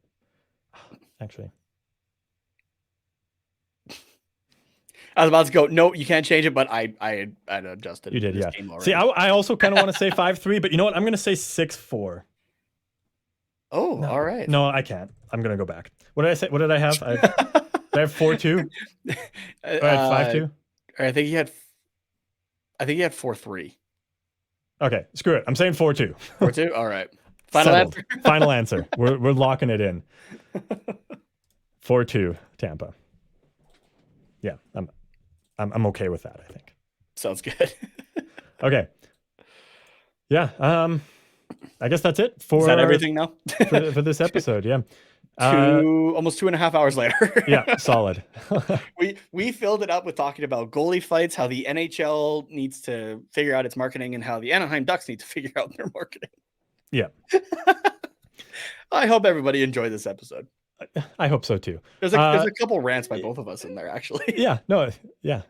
actually. I was about to go, no, you can't change it, but I adjusted. You did, yeah. See, I also kind of want to say 5-3, but you know what? I'm going to say 6-4. Oh, no. All right. No, I can't. I'm going to go back. What did I say? What did I have? Did I have 4-2? I had 5-2? I think you had. I think he had 4-3. Okay, screw it. I'm saying 4-2. 4-2? All right. Final Settled. answer. Final answer. We're locking it in. 4-2 Tampa. Yeah, I'm okay with that, I think. Sounds good. Okay. Yeah, I guess that's it for Is that everything now? for this episode, yeah. Almost 2.5 hours later. Yeah, solid. we filled it up with talking about goalie fights, how the NHL needs to figure out its marketing, and how the Anaheim Ducks need to figure out their marketing. Yeah. I hope everybody enjoyed this episode. I hope so too. There's a couple rants by both of us in there, actually. Yeah, no, yeah,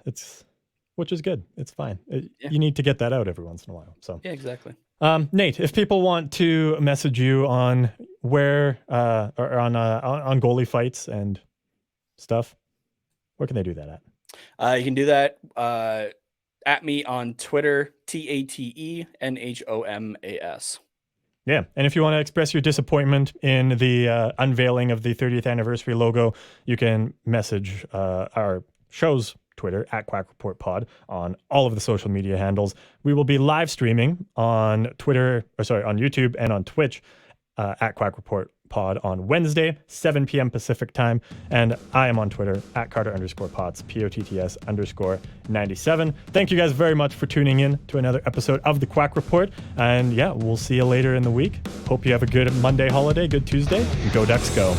which is good. It's fine. You need to get that out every once in a while. So yeah, exactly. Nate, if people want to message you on where or on goalie fights and stuff, where can they do that at? You can do that at me on Twitter, TATENHOMAS. Yeah, and if you want to express your disappointment in the unveiling of the 30th anniversary logo, you can message our show's Twitter at Quack Report Pod on all of the social media handles. We will be live streaming on on YouTube and on Twitch at Quack Report Pod on Wednesday, 7 p.m. Pacific time. And I am on Twitter at Carter_Potts, POTTS_97. Thank you guys very much for tuning in to another episode of the Quack Report. And yeah, we'll see you later in the week. Hope you have a good Monday holiday, good Tuesday, and go Ducks go.